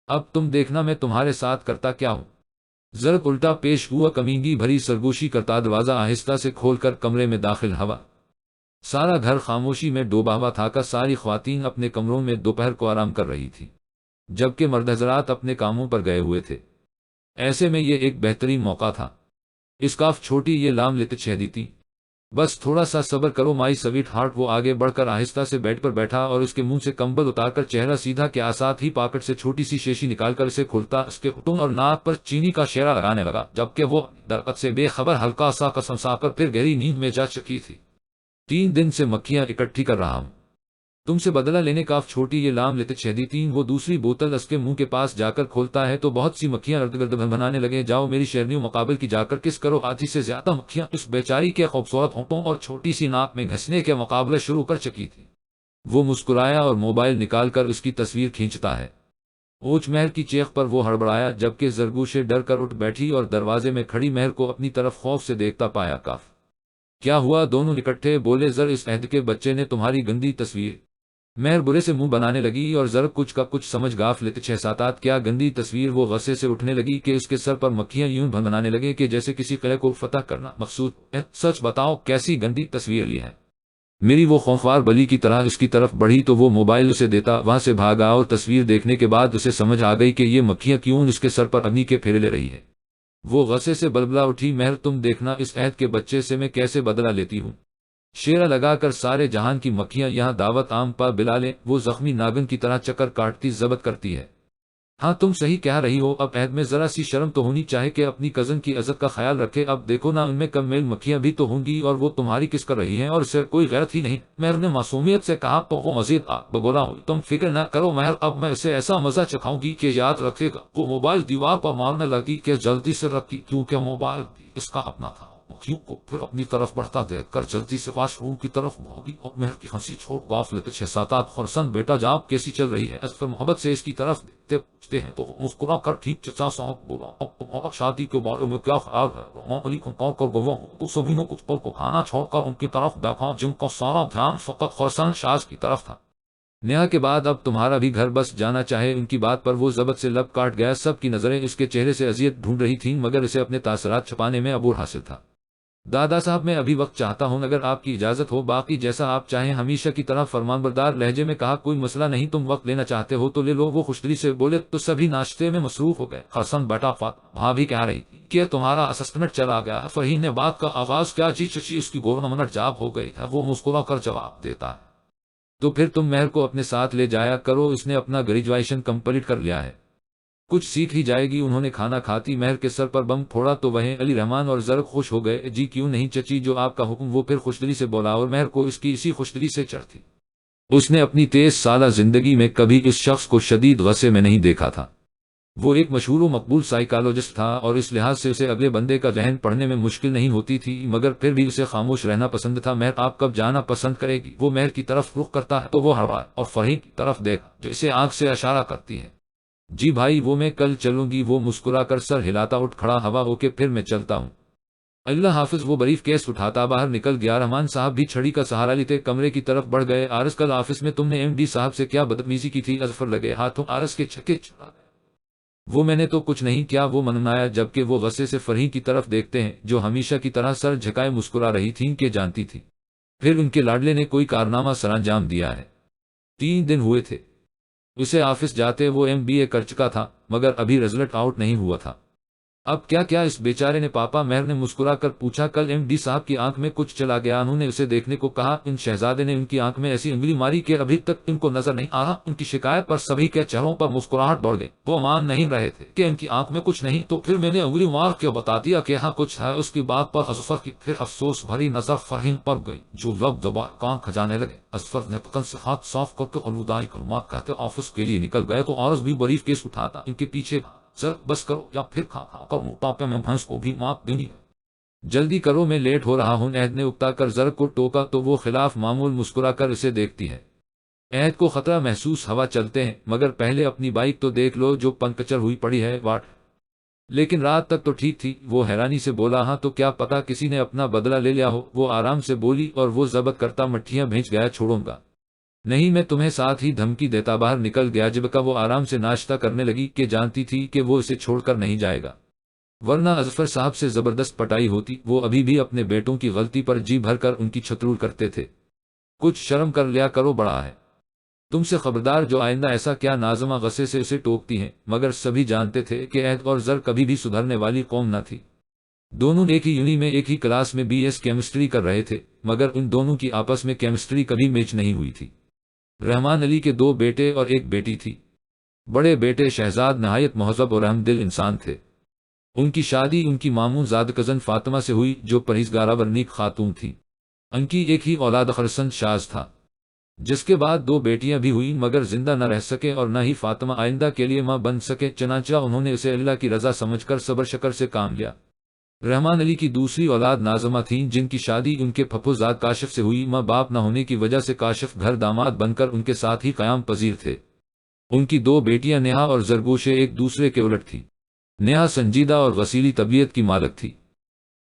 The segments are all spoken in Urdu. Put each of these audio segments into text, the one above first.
اب تم دیکھنا میں تمہارے ساتھ کرتا کیا ہوں۔ زرق الٹا پیش ہوا، کمینگی بھری سرگوشی کرتا دروازہ آہستہ سے کھول کر کمرے میں داخل ہوا۔ سارا گھر خاموشی میں ڈوبا ہوا تھا کہ ساری خواتین اپنے کمروں میں دوپہر کو آرام کر رہی تھیں، جبکہ مرد حضرات اپنے کاموں پر گئے ہوئے تھے۔ ایسے میں یہ ایک بہترین موقع تھا۔ اسکاف چھوٹی یہ لام لیتے چھیدی تھی۔ بس تھوڑا سا صبر کرو مائی سویٹ ہارٹ۔ وہ آگے بڑھ کر آہستہ سے بیڈ پر بیٹھا اور اس کے منہ سے کمبل اتار کر چہرہ سیدھا کیا، ساتھ ہی پاکٹ سے چھوٹی سی شیشی نکال کر اسے کھولتا، اس کے ہونٹوں اور ناک پر چینی کا شیرہ لگانے لگا، جبکہ وہ درخت سے بے خبر ہلکا سا قسم سا کر پھر گہری نیند میں جا چکی تھی۔ 3 دن سے مکھیاں اکٹھی کر رہا ہوں، تم سے بدلہ لینے کا چھوٹی یہ لام لیتے چھیدی تین۔ وہ دوسری بوتل اس کے منہ کے پاس جا کر کھولتا ہے تو بہت سی مکھیاں ارد گرد بنانے لگے۔ جاؤ میری شیرنیوں، مقابل کی جا کر کس کرو۔ آدھی سے زیادہ مکھیاں اس بیچاری کے خوبصورت ہونٹوں اور چھوٹی سی ناک میں گھسنے کے مقابلے شروع کر چکی تھی۔ وہ مسکرایا اور موبائل نکال کر اس کی تصویر کھینچتا ہے۔ اوچ مہر کی چیخ پر وہ ہڑبڑایا، جبکہ زرگوشے ڈر کر اٹھ بیٹھی اور دروازے میں کھڑی مہر کو اپنی طرف خوف سے دیکھتا پایا۔ کاف کیا ہوا؟ دونوں اکٹھے بولے۔ زر اس عہد کے بچے نے تمہاری گندی تصویر۔ مہر برے سے منہ بنانے لگی اور زر کچھ کا کچھ سمجھ گاف لیتے 6-7 کیا گندی تصویر؟ وہ غصے سے اٹھنے لگی کہ اس کے سر پر مکھیاں یوں بنانے لگے کہ جیسے کسی قلعے کو فتح کرنا مقصود ہے۔ سچ بتاؤ کیسی گندی تصویر لی ہے میری؟ وہ خوفوار بلی کی طرح اس کی طرف بڑھی تو وہ موبائل اسے دیتا وہاں سے بھاگا، اور تصویر دیکھنے کے بعد اسے سمجھ آ گئی کہ یہ مکھیاں کیوں اس کے سر پر اگنی کے پھیرے لے رہی ہے۔ وہ غصے سے بلبلا اٹھی، مہر تم دیکھنا اس عہد کے بچے سے میں کیسے بدلہ لیتی ہوں۔ شیرہ لگا کر سارے جہان کی مکھیاں یہاں دعوت عام پا بلا لیں۔ وہ زخمی ناگن کی طرح چکر کاٹتی ضبط کرتی ہے۔ ہاں تم صحیح کہہ رہی ہو، اب عہد میں ذرا سی شرم تو ہونی چاہے کہ اپنی کزن کی عزت کا خیال رکھے۔ اب دیکھو نا، ان میں کم میل مکھیاں بھی تو ہوں گی، اور وہ تمہاری کس کر رہی ہیں، اور اسے کوئی غیرت ہی نہیں۔ مہر نے معصومیت سے کہا تو وہ مزید بگولا ہوئی، تم فکر نہ کرو مہر، اب میں اسے ایسا مزہ چکھاؤں گی کہ یاد رکھے گا۔ وہ موبائل دیوار پر مارنے لگی کہ جلدی سے رکھی، کیونکہ موبائل بھی اس کا اپنا تھا۔ مکھیوں کو پھر اپنی طرف بڑھتا دیکھ کر جلدی سے واش روم کی طرف بھاگی اور مہر کی ہنسی چھوڑ گاف لیتے 6-7 خرسن بیٹا جاب کیسی چل رہی ہے؟ اظفر محبت سے اس کی طرف دیکھتے پوچھتے ہیں تو مسکرا کر ٹھیک چچا صاحب بولا، اب تمہارا شادی کے بارے میں کیا خیال ہے؟ رحمان علی کو کال کر گوا ہوں تو سبھی نے کچھ پل کو کھانا چھوڑ کر ان کی طرف دیکھا، جن کا سارا دھیان فقط خرسن شاز کی طرف تھا۔ نیہا کے بعد اب تمہارا بھی گھر بس جانا چاہے۔ ان کی بات پر وہ ضبط سے لب کاٹ گیا۔ سب کی نظریں اس کے چہرے سے اذیت ڈھونڈ رہی تھیں، مگر اسے اپنے تاثرات چھپانے میں عبور حاصل تھا۔ دادا صاحب میں ابھی وقت چاہتا ہوں اگر آپ کی اجازت ہو، باقی جیسا آپ چاہیں۔ ہمیشہ کی طرح فرمانبردار لہجے میں کہا، کوئی مسئلہ نہیں، تم وقت لینا چاہتے ہو تو لے لو۔ وہ خوشدلی سے بولے تو سبھی ناشتے میں مصروف ہو گئے۔ خرسن بیٹا فاطمہ بھابھی کہہ رہی تھی کہ تمہارا اسسٹنٹ چلا گیا ہے۔ فرحین نے بات کا آغاز کیا، جی چچی اس کی گورنمنٹ جاب ہو گئی ہے، وہ مسکرا کر جواب دیتا ہے۔ تو پھر تم مہر کو اپنے ساتھ لے جایا کرو، اس نے اپنا گریجویشن کمپلیٹ کر لیا ہے، کچھ سیکھ ہی جائے گی۔ انہوں نے کھانا کھاتی مہر کے سر پر بم پھوڑا تو وہ علی رحمان اور زرق خوش ہو گئے۔ جی کیوں نہیں چچی، جو آپ کا حکم۔ وہ پھر خوشدلی سے بولا اور مہر کو اس کی اسی خوشدلی سے چڑھ تھی۔ اس نے اپنی 23 سالہ زندگی میں کبھی اس شخص کو شدید غصے میں نہیں دیکھا تھا۔ وہ ایک مشہور و مقبول سائیکالوجسٹ تھا اور اس لحاظ سے اسے اگلے بندے کا ذہن پڑھنے میں مشکل نہیں ہوتی تھی، مگر پھر بھی اسے خاموش رہنا پسند تھا۔ مہر آپ کب جانا پسند کرے گی؟ وہ مہر کی طرف رخ کرتا ہے تو وہ ہڑبڑا اور فرحین کی طرف دیکھا جو اسے آنکھ سے اشارہ کرتی ہے۔ جی بھائی، وہ میں کل چلوں گی۔ وہ مسکرا کر سر ہلاتا اٹھ کھڑا ہوا ہو کہ پھر میں چلتا ہوں۔ اللہ حافظ۔ وہ بریف کیس اٹھاتا باہر نکل گیا۔ رحمان صاحب بھی چھڑی کا سہارا لیتے کمرے کی طرف بڑھ گئے۔ آرس کل آفس میں تم نے ایم ڈی صاحب سے کیا بدتمیزی کی تھی؟ اظفر لگے ہاتھوں آرس کے چھکے چھڑا گئے۔ وہ میں نے تو کچھ نہیں کیا، وہ منمنایا، جبکہ وہ غصے سے فرحین کی طرف دیکھتے ہیں جو ہمیشہ کی طرح سر جھکائے مسکرا رہی تھیں کہ جانتی تھی پھر ان کے لاڈلے نے کوئی کارنامہ سر انجام دیا ہے۔ 3 دن ہوئے تھے اسے آفس جاتے، وہ ایم بی اے کر چکا تھا مگر ابھی رزلٹ آؤٹ نہیں ہوا تھا۔ اب کیا کیا اس بیچارے نے پاپا؟ مہر نے مسکرا کر پوچھا۔ کل ایم ڈی صاحب کی آنکھ میں کچھ چلا گیا، انہوں نے اسے دیکھنے کو کہا۔ ان شہزادے نے ان کی آنکھ میں ایسی انگلی ماری کہ ابھی تک ان کو نظر نہیں آ رہا۔ ان کی شکایت پر سبھی کے چہروں پر مسکراہٹ دوڑ گئی۔ وہ مان نہیں رہے تھے کہ ان کی آنکھ میں کچھ نہیں، تو پھر میں نے انگلی مار کے بتا دیا کہ ہاں کچھ ہے۔ اس کی بات پر اظفر کی پھر افسوس بھری نظر فرحین پر گئی جو لب دبا کان کھجانے لگے۔ اظفر نے پتن سے ہاتھ صاف کر کے الوداعی کلمات کہتے آفس کے لیے نکل گئے تو عورت بھی بریف کیس اٹھاتا ان کے پیچھے۔ سر بس کرو یا پھر کھا کر موٹاپے میں بھینس کو بھی مات دینی ہے۔ جلدی کرو میں لیٹ ہو رہا ہوں۔ عہد نے اکتا کر زر کو ٹوکا تو وہ خلاف معمول مسکرا کر اسے دیکھتی ہے۔ عہد کو خطرہ محسوس ہوا چلتے ہیں، مگر پہلے اپنی بائک تو دیکھ لو جو پنکچر ہوئی پڑی ہے۔ واٹ؟ لیکن رات تک تو ٹھیک تھی۔ وہ حیرانی سے بولا ہاں تو کیا پتا کسی نے اپنا بدلہ لے لیا ہو۔ وہ آرام سے بولی اور وہ ضبط کرتا مٹھیاں بھیج گیا چھوڑوں گا۔ نہیں، میں تمہیں ساتھ ہی دھمکی دیتا باہر نکل گیا۔ جب کا وہ آرام سے ناشتہ کرنے لگی کہ جانتی تھی کہ وہ اسے چھوڑ کر نہیں جائے گا، ورنہ اظفر صاحب سے زبردست پٹائی ہوتی۔ وہ ابھی بھی اپنے بیٹوں کی غلطی پر جی بھر کر ان کی چھترول کرتے تھے۔ کچھ شرم کر لیا کرو، بڑا ہے تم سے خبردار، جو آئندہ ایسا کیا۔ نازمہ غصے سے اسے ٹوکتی ہیں، مگر سبھی جانتے تھے کہ عہد اور زر کبھی بھی سدھرنے والی قوم نہ تھی۔ دونوں ایک ہی یونی میں ایک ہی کلاس میں بی ایس کیمسٹری کر رہے تھے، مگر ان دونوں کی آپس میں کیمسٹری کبھی میچ نہیں ہوئی تھی۔ رحمان علی کے 2 بیٹے اور 1 بیٹی تھی۔ بڑے بیٹے شہزاد نہایت مہذب اور رحم دل انسان تھے۔ ان کی شادی ان کی ماموں زاد کزن فاطمہ سے ہوئی، جو پرہیزگارہ ورنیک خاتون تھی۔ ان کی ایک ہی اولاد خرسند شاز تھا، جس کے بعد 2 بیٹیاں بھی ہوئیں، مگر زندہ نہ رہ سکے اور نہ ہی فاطمہ آئندہ کے لیے ماں بن سکے۔ چنانچہ انہوں نے اسے اللہ کی رضا سمجھ کر صبر شکر سے کام لیا۔ رحمان علی کی دوسری اولاد نازمہ تھیں، جن کی شادی ان کے پھپھو زاد کاشف سے ہوئی۔ ماں باپ نہ ہونے کی وجہ سے کاشف گھر داماد بن کر ان کے ساتھ ہی قیام پذیر تھے۔ ان کی 2 بیٹیاں نیہا اور زرگوشے ایک دوسرے کے الٹ تھیں۔ نیہا سنجیدہ اور غسیلی طبیعت کی مالک تھی،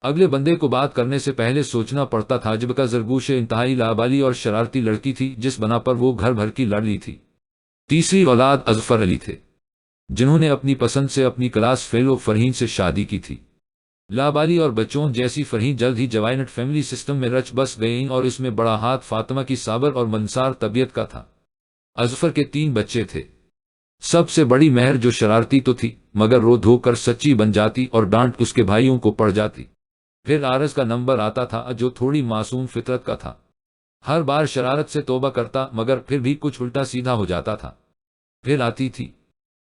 اگلے بندے کو بات کرنے سے پہلے سوچنا پڑتا تھا، جبکہ زرگوشے انتہائی لابالی اور شرارتی لڑکی تھی، جس بنا پر وہ گھر بھر کی لاڈلی تھی۔ تیسری اولاد اظفر علی تھے، جنہوں نے اپنی پسند سے اپنی کلاس فیلو فرحین سے شادی کی تھی۔ لابالی اور بچوں جیسی فرحین جلد ہی جوائنٹ فیملی سسٹم میں رچ بس گئیں، اور اس میں بڑا ہاتھ فاطمہ کی صابر اور منصار طبیعت کا تھا۔ اظفر کے 3 بچے تھے۔ سب سے بڑی مہر، جو شرارتی تو تھی مگر رو دھو کر سچی بن جاتی اور ڈانٹ اس کے بھائیوں کو پڑ جاتی۔ پھر آرز کا نمبر آتا تھا، جو تھوڑی معصوم فطرت کا تھا۔ ہر بار شرارت سے توبہ کرتا، مگر پھر بھی کچھ الٹا سیدھا ہو جاتا تھا۔ پھر آتی تھی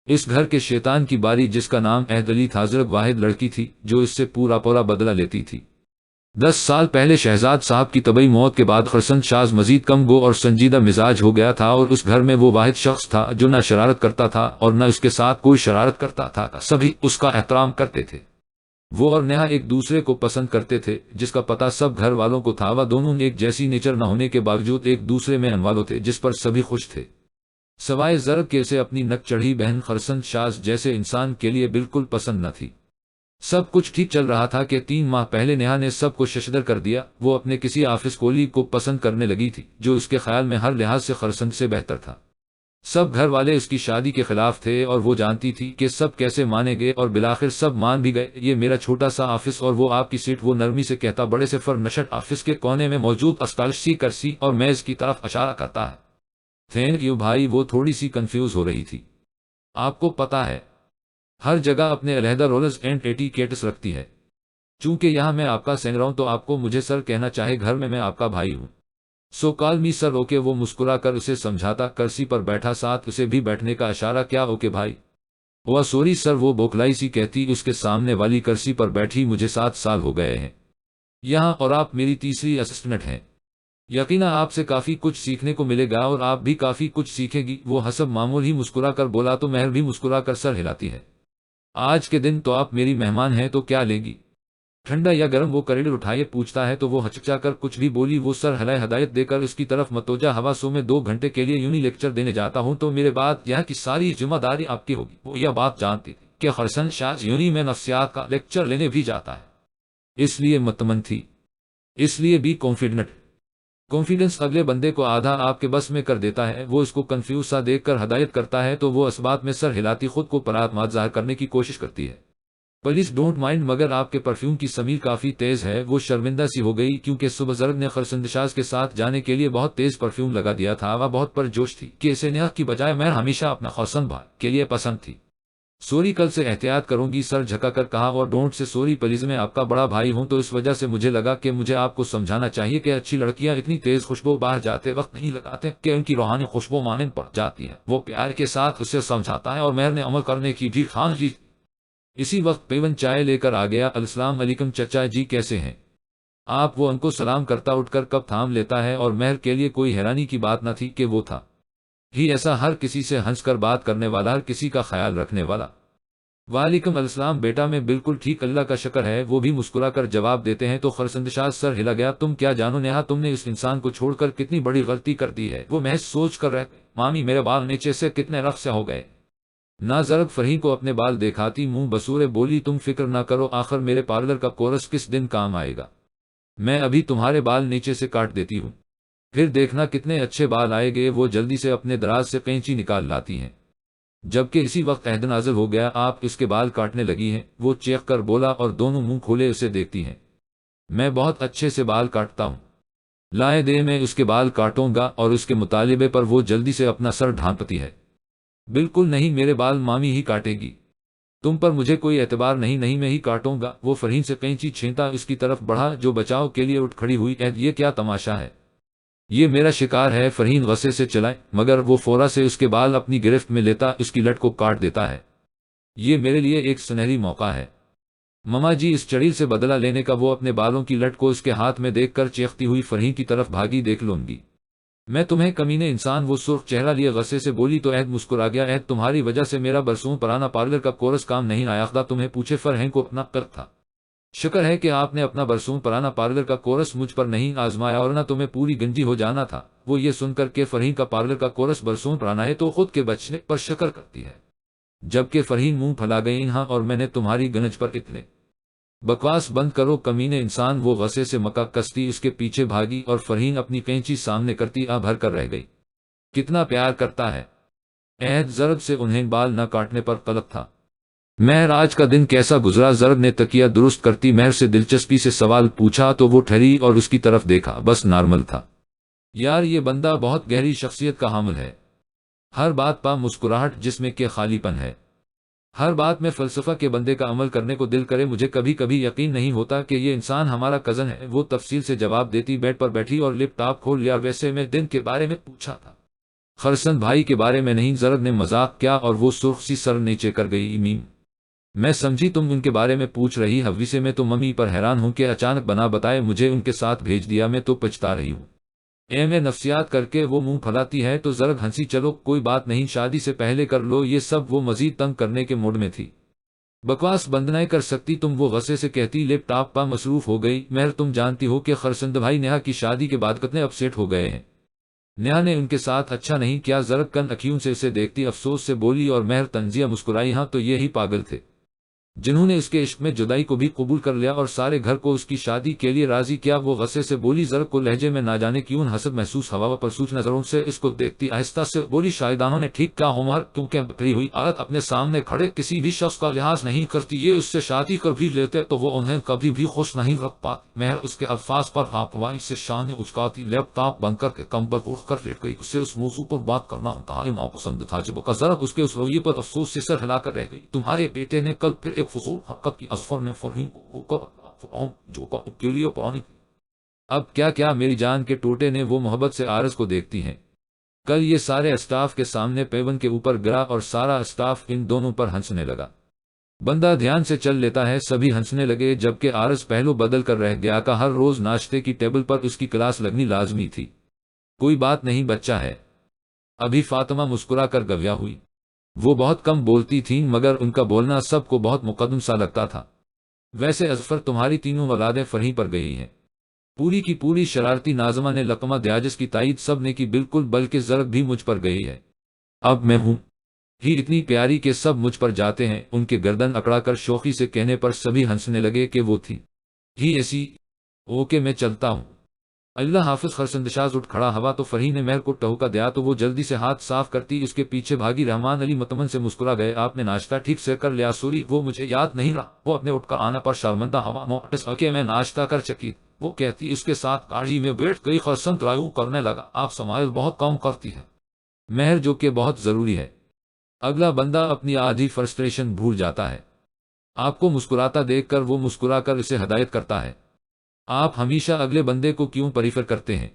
اس گھر کے شیطان کی باری، جس کا نام عہد علی تھا۔ زرگ واحد لڑکی تھی جو اس سے پورا بدلہ لیتی تھی۔ 10 سال پہلے شہزاد صاحب کی طبعی موت کے بعد خرسند شاز مزید کم گو اور سنجیدہ مزاج ہو گیا تھا، اور اس گھر میں وہ واحد شخص تھا جو نہ شرارت کرتا تھا اور نہ اس کے ساتھ کوئی شرارت کرتا تھا۔ سبھی اس کا احترام کرتے تھے۔ وہ اور نیہا ایک دوسرے کو پسند کرتے تھے، جس کا پتہ سب گھر والوں کو تھا۔ وہ دونوں ایک جیسی نیچر نہ ہونے کے باوجود ایک دوسرے میں انوالو تھے، جس پر سبھی خوش تھے، سوائے زرگ کے اسے اپنی نک چڑھی بہن خرسند شاز جیسے انسان کے لیے بالکل پسند نہ تھی۔ سب کچھ ٹھیک چل رہا تھا کہ 3 ماہ پہلے نیہا نے سب کو ششدر کر دیا۔ وہ اپنے کسی آفس کولی کو پسند کرنے لگی تھی، جو اس کے خیال میں ہر لحاظ سے خرسند سے بہتر تھا۔ سب گھر والے اس کی شادی کے خلاف تھے، اور وہ جانتی تھی کہ سب کیسے مانیں گے، اور بالآخر سب مان بھی گئے۔ یہ میرا چھوٹا سا آفس اور وہ آپ کی سیٹ، وہ نرمی سے کہتا بڑے سے فر نشٹ آفس کے کونے میں موجود اسٹالشی کرسی اور میز کی طرف اشارہ کرتا ہے۔ تھینک یو بھائی۔ وہ تھوڑی سی کنفیوز ہو رہی تھی۔ آپ کو پتا ہے، ہر جگہ اپنے علیحدہ رولز اینڈ ایٹیکیٹس رکھتی ہے۔ چونکہ یہاں میں آپ کا سینئر ہوں تو آپ کو مجھے سر کہنا چاہے، گھر میں آپ کا بھائی ہوں۔ سو کال می سر۔ اوکے۔ وہ مسکرا کر اسے سمجھاتا، کرسی پر بیٹھا، ساتھ اسے بھی بیٹھنے کا اشارہ کیا۔ اوکے بھائی۔ وہ سوری سر، وہ بوکھلائی سی کہتی، اس کے سامنے والی کرسی پر بیٹھی مجھے 7 سال ہو گئے ہیں یہاں، اور آپ میری تیسری اسسٹنٹ ہیں۔ یقینا آپ سے کافی کچھ سیکھنے کو ملے گا، اور آپ بھی کافی کچھ سیکھیں گی۔ وہ حسب معمول ہی مسکرا کر بولا، تو مہر بھی مسکرا کر سر ہلاتی ہے۔ آج کے دن تو آپ میری مہمان ہیں، تو کیا لیں گی، ٹھنڈا یا گرم؟ وہ کریڈر اٹھائے پوچھتا ہے، تو وہ ہچکچا کر کچھ بھی بولی۔ وہ سر ہلائے ہدایت دے کر اس کی طرف متوجہ ہوا۔ سو میں 2 گھنٹے کے لیے یونی لیکچر دینے جاتا ہوں، تو میرے بعد یہاں کی ساری ذمہ داری آپ کی ہوگی۔ وہ یہ بات جانتی تھی کہ خرسند شاز یونی میں نفسیات کا لیکچر لینے بھی جاتا ہے، اس لیے مطمئن تھی، اس لیے بھی کانفیڈنس اگلے بندے کو آدھا آپ کے بس میں کر دیتا ہے۔ وہ اس کو کنفیوز سا دیکھ کر ہدایت کرتا ہے، تو وہ اس بات میں سر ہلاتی خود کو پرآتما ظاہر کرنے کی کوشش کرتی ہے۔ پلیز ڈونٹ مائنڈ، مگر آپ کے پرفیوم کی سمیل کافی تیز ہے۔ وہ شرمندہ سی ہو گئی، کیونکہ صبح زرگ نے خرسند شاز کے ساتھ جانے کے لیے بہت تیز پرفیوم لگا دیا تھا۔ وہ بہت پرجوش تھی کہ اسے نیہا کی بجائے میں ہمیشہ اپنا خرسند بھائی کے لیے پسند تھی۔ سوری، کل سے احتیاط کروں گی، سر جھکا کر کہا۔ اور ڈونٹ سے سوری پلیز، میں آپ کا بڑا بھائی ہوں، تو اس وجہ سے مجھے لگا کہ مجھے آپ کو سمجھانا چاہیے کہ اچھی لڑکیاں اتنی تیز خوشبو باہر جاتے وقت نہیں لگاتے کہ ان کی روحانی خوشبو مانند پڑ جاتی ہے۔ وہ پیار کے ساتھ اسے سمجھاتا ہے، اور مہر نے عمل کرنے کی بھی خواہش کی۔ اسی وقت پیون چائے لے کر آ گیا۔ السلام علیکم چچا جی، کیسے ہیں آپ؟ وہ ان کو سلام کرتا اٹھ کر کپ تھام لیتا ہے، اور مہر کے لیے کوئی حیرانی کی بات نہ تھی کہ وہ تھا ہی ایسا، ہر کسی سے ہنس کر بات کرنے والا، ہر کسی کا خیال رکھنے والا۔ وعلیکم السلام بیٹا، میں بالکل ٹھیک، اللہ کا شکر ہے، وہ بھی مسکرا کر جواب دیتے ہیں۔ تو خرسند شاز سر ہلا گیا۔ تم کیا جانو نیہا، تم نے اس انسان کو چھوڑ کر کتنی بڑی غلطی کر دی ہے۔ وہ محض سوچ کر رہ مامی میرے بال نیچے سے کتنے رخ سے ہو گئے۔ نہ زرگ فرحین کو اپنے بال دکھاتی منہ بسورے بولی، تم فکر نہ کرو، آخر میرے پارلر کا کورس کس دن کام آئے گا، میں ابھی تمہارے بال نیچے سے کاٹ دیتی ہوں۔ پھر دیکھنا کتنے اچھے بال آئے گئے۔ وہ جلدی سے اپنے دراز سے قینچی نکال لاتی ہیں، جبکہ اسی وقت عہد نازل ہو گیا، آپ اس کے بال کاٹنے لگی ہیں۔ وہ چیخ کر بولا اور دونوں منہ کھولے اسے دیکھتی ہیں۔ میں بہت اچھے سے بال کاٹتا ہوں، لائے دے، میں اس کے بال کاٹوں گا۔ اور اس کے مطالبے پر وہ جلدی سے اپنا سر ڈھانپتی ہے۔ بالکل نہیں، میرے بال مامی ہی کاٹے گی، تم پر مجھے کوئی اعتبار نہیں، نہیں میں ہی کاٹوں گا۔ وہ فرحین سے قینچی چھینتا اس کی طرف بڑھا جو بچاؤ کے لیے اٹھ کھڑی ہوئی۔ عہد، یہ کیا تماشا ہے؟ یہ میرا شکار ہے۔ فرحین غصے سے چلائے، مگر وہ فورا سے اس کے بال اپنی گرفت میں لیتا اس کی لٹ کو کاٹ دیتا ہے۔ یہ میرے لیے ایک سنہری موقع ہے مما جی، اس چڑیل سے بدلہ لینے کا۔ وہ اپنے بالوں کی لٹ کو اس کے ہاتھ میں دیکھ کر چیختی ہوئی فرحین کی طرف بھاگی۔ دیکھ لوں گی میں تمہیں، کمینے انسان۔ وہ سرخ چہرہ لیے غصے سے بولی تو عہد مسکرا گیا۔ عہد، تمہاری وجہ سے میرا برسوں پرانا پارلر کا کورس کام نہیں آیا۔ خدا تمہیں پوچھے، فرحین کو اپنا قرق تھا۔ شکر ہے کہ آپ نے اپنا برسوں پرانا پارلر کا کورس مجھ پر نہیں آزمایا، اور نہ تمہیں پوری گنجی ہو جانا تھا۔ وہ یہ سن کر کہ فرحین کا پارلر کا کورس برسوں پرانا ہے تو خود کے بچنے پر شکر کرتی ہے، جبکہ فرحین منہ پھیلا گئی۔ ہاں، اور میں نے تمہاری گنج پر اتنے بکواس بند کرو کمینے انسان۔ وہ غصے سے مکہ کستی اس کے پیچھے بھاگی اور فرحین اپنی قینچی سامنے کرتی آ بھر کر رہ گئی۔ کتنا پیار کرتا ہے عہد، ضرب سے انہیں بال نہ کاٹنے پر قلق تھا۔ مہر، آج کا دن کیسا گزرا؟ ضرب نے تکیہ درست کرتی مہر سے دلچسپی سے سوال پوچھا تو وہ ٹھہری اور اس کی طرف دیکھا۔ بس نارمل تھا یار، یہ بندہ بہت گہری شخصیت کا حامل ہے، ہر بات پا مسکراہٹ جس میں کہ خالی پن ہے، ہر بات میں فلسفہ کے بندے کا عمل کرنے کو دل کرے۔ مجھے کبھی کبھی یقین نہیں ہوتا کہ یہ انسان ہمارا کزن ہے۔ وہ تفصیل سے جواب دیتی بیڈ پر بیٹھی اور لیپ ٹاپ کھول لیا۔ ویسے میں دن کے بارے میں پوچھا تھا، خرسند بھائی کے بارے میں نہیں۔ ضرب نے مذاق کیا اور وہ سرخ سی سر نیچے کر گئی۔ میم، میں سمجھی تم ان کے بارے میں پوچھ رہی ہوی سے۔ میں تو ممی پر حیران ہوں کہ اچانک بنا بتائے مجھے ان کے ساتھ بھیج دیا، میں تو پچھتا رہی ہوں۔ میں نفسیات کر کے وہ منہ پھلاتی ہے تو ضرب ہنسی۔ چلو کوئی بات نہیں، شادی سے پہلے کر لو یہ سب۔ وہ مزید تنگ کرنے کے موڈ میں تھی، بکواس بند نہیں کر سکتی تم، وہ غصے سے کہتی۔ لیپ ٹاپ پا مصروف ہو گئی۔ مہر، تم جانتی ہو کہ خرسند بھائی نیہا کی شادی کے بعد کتنے اپسیٹ ہو گئے ہیں؟ نیہا نے ان کے ساتھ اچھا نہیں کیا؟ ضرب کن اکھیوں سے اسے دیکھتی افسوس سے بولی اور مہر تنزیہ مسکرائی۔ ہاں تو یہی پاگل تھے جنہوں نے اس کے عشق میں جدائی کو بھی قبول کر لیا اور سارے گھر کو اس کی شادی کے لیے راضی کیا۔ وہ غصے سے بولی۔ ضرب کو لہجے میں نہ جانے کیوں حسد محسوس ہوا پر سوچ نظروں سے اس کو دیکھتی آہستہ سے بولی، شاہدانوں نے ٹھیک کیا عمر، کیونکہ بکری ہوئی عورت اپنے سامنے کھڑے کسی بھی شخص کا لحاظ نہیں کرتی۔ یہ اس سے شادی کر بھی لیتے تو وہ انہیں کبھی بھی خوش نہیں رکھ پاتی۔ مہر اس کے الفاظ پر ہاپوائی سے شانیں اچکاتی لیپ ٹاپ بند کر کے کمبل اٹھ کر لیٹ گئی۔ اسے اس موضوع پر بات کرنا انتہائی ناپسند تھا۔ جب کا ضرب اس کے اس رویے پر افسوس سے سر ہلا کر رہ گئی۔ تمہارے بیٹے نے کل پھر ایک فضول حرکت کی۔ اظفر نے فرحین کو جو کے لیے پانی۔ اب کیا کیا میری جان کے ٹوٹے نے؟ وہ محبت سے آرز کو دیکھتی ہیں۔ کل یہ سارے اسٹاف کے سامنے پیون کے اوپر گرا اور سارا اسٹاف ان دونوں پر ہنسنے لگا۔ بندہ دھیان سے چل لیتا ہے، سبھی ہنسنے لگے، جبکہ آرز پہلو بدل کر رہ گیا کہ ہر روز ناشتے کی ٹیبل پر اس کی کلاس لگنی لازمی تھی۔ کوئی بات نہیں، بچہ ہے ابھی۔ فاطمہ مسکرا کر گویا ہوئی۔ وہ بہت کم بولتی تھیں مگر ان کا بولنا سب کو بہت مقدم سا لگتا تھا۔ ویسے اظفر، تمہاری تینوں اولادیں فرحین پر گئی ہیں؟ پوری کی پوری شرارتی ناظمہ نے لقمہ دیاجس کی تائید سب نے کی۔ بالکل، بلکہ ضرب بھی مجھ پر گئی ہے۔ اب میں ہوں ہی اتنی پیاری کہ سب مجھ پر جاتے ہیں۔ ان کے گردن اکڑا کر شوخی سے کہنے پر سبھی ہنسنے لگے کہ وہ تھی ہی ایسی۔ اوکے میں چلتا ہوں، اللہ حافظ۔ خرسندشاز اٹھ کھڑا ہوا تو فرحین نے مہر کو ٹہکا دیا تو وہ جلدی سے ہاتھ صاف کرتی اس کے پیچھے بھاگی۔ رحمان علی مطمئن سے مسکرا گئے، آپ نے ناشتہ ٹھیک سے کر لیا؟ سوری، وہ مجھے یاد نہیں رہا۔ وہ اپنے اٹھ کر آنا پر شرمندہ ہوا۔ نوٹس کہ میں ناشتہ کر چکی، وہ کہتی اس کے ساتھ گاڑی میں بیٹھ گئی۔ خرسند ڈرائیو کرنے لگا، آپ سمائل بہت کم کرتی ہے مہر، جو کہ بہت ضروری ہے۔ اگلا بندہ اپنی آدھی فرسٹریشن بھول جاتا ہے۔ آپ کو مسکراتا دیکھ کر وہ مسکرا کر اسے ہدایت کرتا ہے، آپ ہمیشہ اگلے بندے کو کیوں پریفر کرتے ہیں؟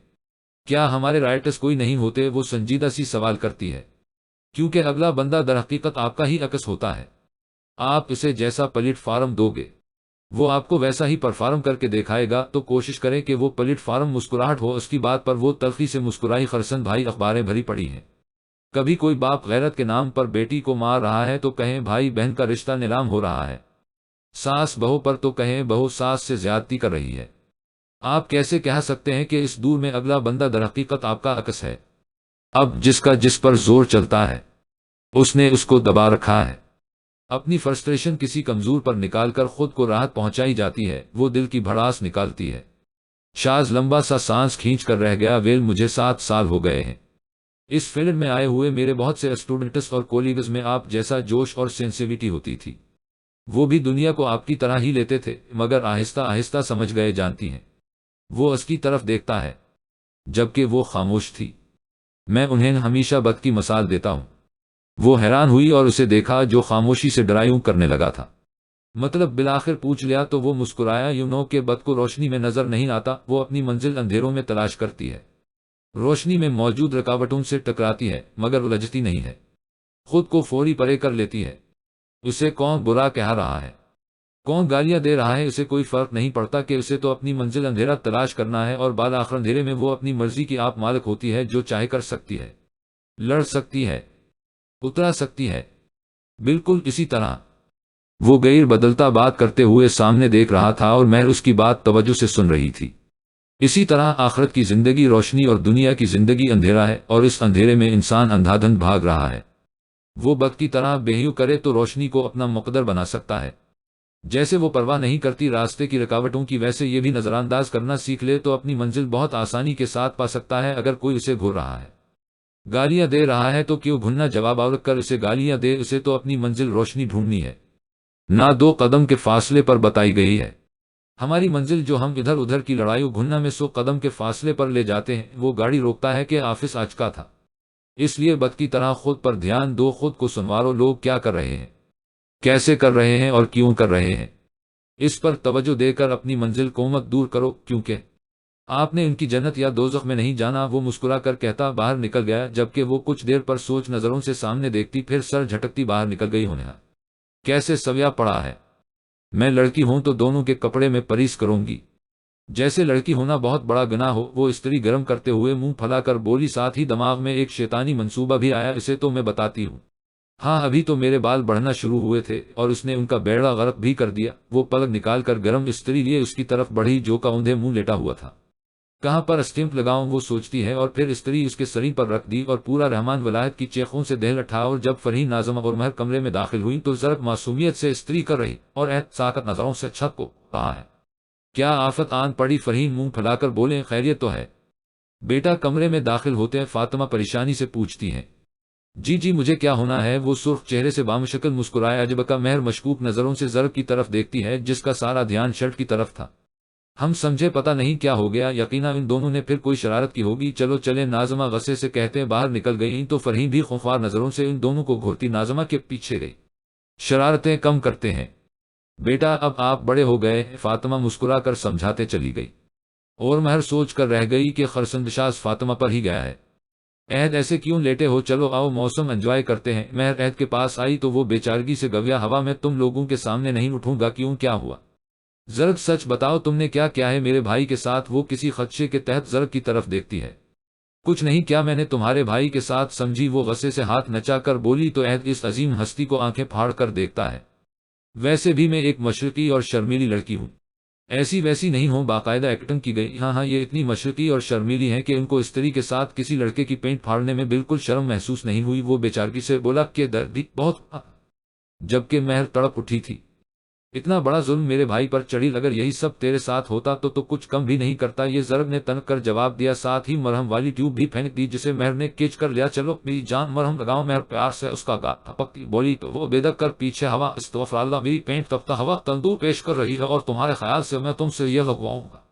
کیا ہمارے رائٹرز کوئی نہیں ہوتے؟ وہ سنجیدہ سی سوال کرتی ہے، کیونکہ اگلا بندہ در حقیقت آپ کا ہی عکس ہوتا ہے۔ آپ اسے جیسا پلیٹ فارم دو گے وہ آپ کو ویسا ہی پرفارم کر کے دکھائے گا، تو کوشش کریں کہ وہ پلیٹ فارم مسکراہٹ ہو۔ اس کی بات پر وہ تلخی سے مسکرائی۔ خرسند بھائی، اخباریں بھری پڑی ہیں، کبھی کوئی باپ غیرت کے نام پر بیٹی کو مار رہا ہے تو کہیں بھائی بہن کا رشتہ نیلام ہو رہا ہے، ساس بہو پر تو کہیں بہو ساس سے زیادتی کر رہی ہے۔ آپ کیسے کہہ سکتے ہیں کہ اس دور میں اگلا بندہ در حقیقت آپ کا عکس ہے؟ اب جس کا جس پر زور چلتا ہے اس نے اس کو دبا رکھا ہے۔ اپنی فرسٹریشن کسی کمزور پر نکال کر خود کو راحت پہنچائی جاتی ہے، وہ دل کی بھڑاس نکالتی ہے۔ شاز لمبا سا سانس کھینچ کر رہ گیا، ویل مجھے 7 سال ہو گئے ہیں اس فیلڈ میں آئے ہوئے، میرے بہت سے اسٹوڈنٹس اور کولیگز میں آپ جیسا جوش اور سینسیویٹی ہوتی تھی، وہ بھی دنیا کو آپ کی طرح ہی لیتے تھے، مگر آہستہ آہستہ سمجھ گئے، جانتی ہیں وہ اس کی طرف دیکھتا ہے جبکہ وہ خاموش تھی، میں انہیں ہمیشہ بد کی مثال دیتا ہوں۔ وہ حیران ہوئی اور اسے دیکھا جو خاموشی سے ڈرائیوں کرنے لگا تھا۔ مطلب بالآخر پوچھ لیا تو وہ مسکرایا، یو نو کہ بد کو روشنی میں نظر نہیں آتا، وہ اپنی منزل اندھیروں میں تلاش کرتی ہے، روشنی میں موجود رکاوٹوں سے ٹکراتی ہے مگر الجھتی نہیں ہے، خود کو فوری پرے کر لیتی ہے۔ اسے کون برا کہہ رہا ہے، کون گالیاں دے رہا ہے، اسے کوئی فرق نہیں پڑتا کہ اسے تو اپنی منزل اندھیرا تلاش کرنا ہے، اور بالآخر اندھیرے میں وہ اپنی مرضی کی آپ مالک ہوتی ہے، جو چاہے کر سکتی ہے، لڑ سکتی ہے، اترا سکتی ہے۔ بالکل اسی طرح وہ غیر بدلتا بات کرتے ہوئے سامنے دیکھ رہا تھا اور میں اس کی بات توجہ سے سن رہی تھی۔ اسی طرح آخرت کی زندگی روشنی اور دنیا کی زندگی اندھیرا ہے، اور اس اندھیرے میں انسان اندھا دھند بھاگ رہا ہے۔ وہ بد کی طرح بہیو کرے تو روشنی کو اپنا مقدر بنا سکتا ہے، جیسے وہ پرواہ نہیں کرتی راستے کی رکاوٹوں کی، ویسے یہ بھی نظر انداز کرنا سیکھ لے تو اپنی منزل بہت آسانی کے ساتھ پا سکتا ہے۔ اگر کوئی اسے گھور رہا ہے، گالیاں دے رہا ہے، تو کیوں گھننا، جواب اور کر اسے گالیاں دے، اسے تو اپنی منزل روشنی ڈھونڈنی ہے، نہ 2 قدم کے فاصلے پر بتائی گئی ہے۔ ہماری منزل جو ہم ادھر ادھر کی لڑائیوں گھننا میں 100 قدم کے فاصلے پر لے جاتے ہیں، وہ گاڑی روکتا ہے کہ آفس آ چکا تھا۔ اس لیے بد کی طرح خود پر دھیان دو، خود کو سنوارو، لوگ کیا کر رہے ہیں، کیسے کر رہے ہیں اور کیوں کر رہے ہیں، اس پر توجہ دے کر اپنی منزل کو مت دور کرو، کیونکہ آپ نے ان کی جنت یا دوزخ میں نہیں جانا۔ وہ مسکرا کر کہتا باہر نکل گیا، جبکہ وہ کچھ دیر پر سوچ نظروں سے سامنے دیکھتی، پھر سر جھٹکتی باہر نکل گئی۔ ہونے کیسے سویا پڑا ہے، میں لڑکی ہوں تو دونوں کے کپڑے میں پریس کروں گی، جیسے لڑکی ہونا بہت بڑا گناہ ہو۔ وہ استری گرم کرتے ہوئے منہ پھلا کر بولی، ساتھ ہی دماغ میں ایک شیطانی منصوبہ بھی آیا، اسے تو میں بتاتی ہوں۔ ہاں، ابھی تو میرے بال بڑھنا شروع ہوئے تھے اور اس نے ان کا بیڑا غرق بھی کر دیا۔ وہ پلک نکال کر گرم استری لیے اس کی طرف بڑھی، جو کا اوندھے منہ لیٹا ہوا تھا۔ کہاں پر اسٹمپ لگاؤں، وہ سوچتی ہے، اور پھر استری اس کے سرین پر رکھ دی اور پورا رحمان ولایت کی چیخوں سے دہل اٹھا۔ اور جب فرحین ناظمہ اور مہر کمرے میں داخل ہوئی تو ضرب معصومیت سے استری کر رہی اور ساکت نظروں سے چھت کو کہا ہے، کیا آفت آن پڑی؟ فرحین منہ پھیلا کر بولے، خیریت تو ہے بیٹا؟ کمرے میں داخل ہوتے ہیں فاطمہ پریشانی سے پوچھتی ہیں۔ جی مجھے کیا ہونا ہے؟ وہ سرخ چہرے سے بامشکل مسکرایا۔ اجبکا مہر مشکوک نظروں سے ضرب کی طرف دیکھتی ہے، جس کا سارا دھیان شرٹ کی طرف تھا۔ ہم سمجھے پتہ نہیں کیا ہو گیا، یقینا ان دونوں نے پھر کوئی شرارت کی ہوگی، چلو چلے۔ ناظمہ غصے سے کہتے باہر نکل گئی تو فرحین بھی خوفوار نظروں سے ان دونوں کو گھورتی ناظمہ کے پیچھے گئی۔ شرارتیں کم کرتے ہیں بیٹا، اب آپ بڑے ہو گئے، فاطمہ مسکرا کر سمجھاتے چلی گئی، اور مہر سوچ کر رہ گئی کہ خرسندشاز فاطمہ پر ہی گیا ہے۔ عہد ایسے کیوں لیٹے ہو، چلو آؤ موسم انجوائے کرتے ہیں۔ مہر عہد کے پاس آئی تو وہ بیچارگی سے گویا، ہوا میں تم لوگوں کے سامنے نہیں اٹھوں گا۔ کیوں، کیا ہوا؟ زرق سچ بتاؤ، تم نے کیا کیا ہے میرے بھائی کے ساتھ؟ وہ کسی خدشے کے تحت زرق کی طرف دیکھتی ہے۔ کچھ نہیں کیا میں نے تمہارے بھائی کے ساتھ، سمجھی وہ غصے سے ہاتھ نچا کر بولی تو عہد اس عظیم ہستی کو آنکھیں پھاڑ کر دیکھتا ہے۔ ویسے بھی میں ایک مشرقی اور شرمیلی لڑکی ہوں، ایسی ویسی نہیں ہوں، باقاعدہ ایکٹنگ کی گئی۔ ہاں یہ اتنی مشرقی اور شرمیلی ہیں کہ ان کو استری کے ساتھ کسی لڑکے کی پینٹ پھاڑنے میں بالکل شرم محسوس نہیں ہوئی۔ وہ بیچارگی سے بولا کہ درد بہت، جبکہ مہر تڑپ اٹھی تھی، اتنا بڑا ظلم میرے بھائی پر چڑھی، اگر یہی سب تیرے ساتھ ہوتا تو کچھ کم بھی نہیں کرتا یہ۔ ضرب نے تنک کر جواب دیا، ساتھ ہی مرہم والی ٹیوب بھی پھینک دی، جسے مہر نے کھینچ کر لیا۔ چلو میری جان مرہم لگاؤ۔ مہر پیار سے اس کا گال تھپکتی بولی تو وہ بےدک کر پیچھے، ہوا استغفر اللہ، میری پینٹ تپتا ہوا تندور پیش کر رہی ہے اور تمہارے خیال سے میں تم سے یہ لگواؤں گا؟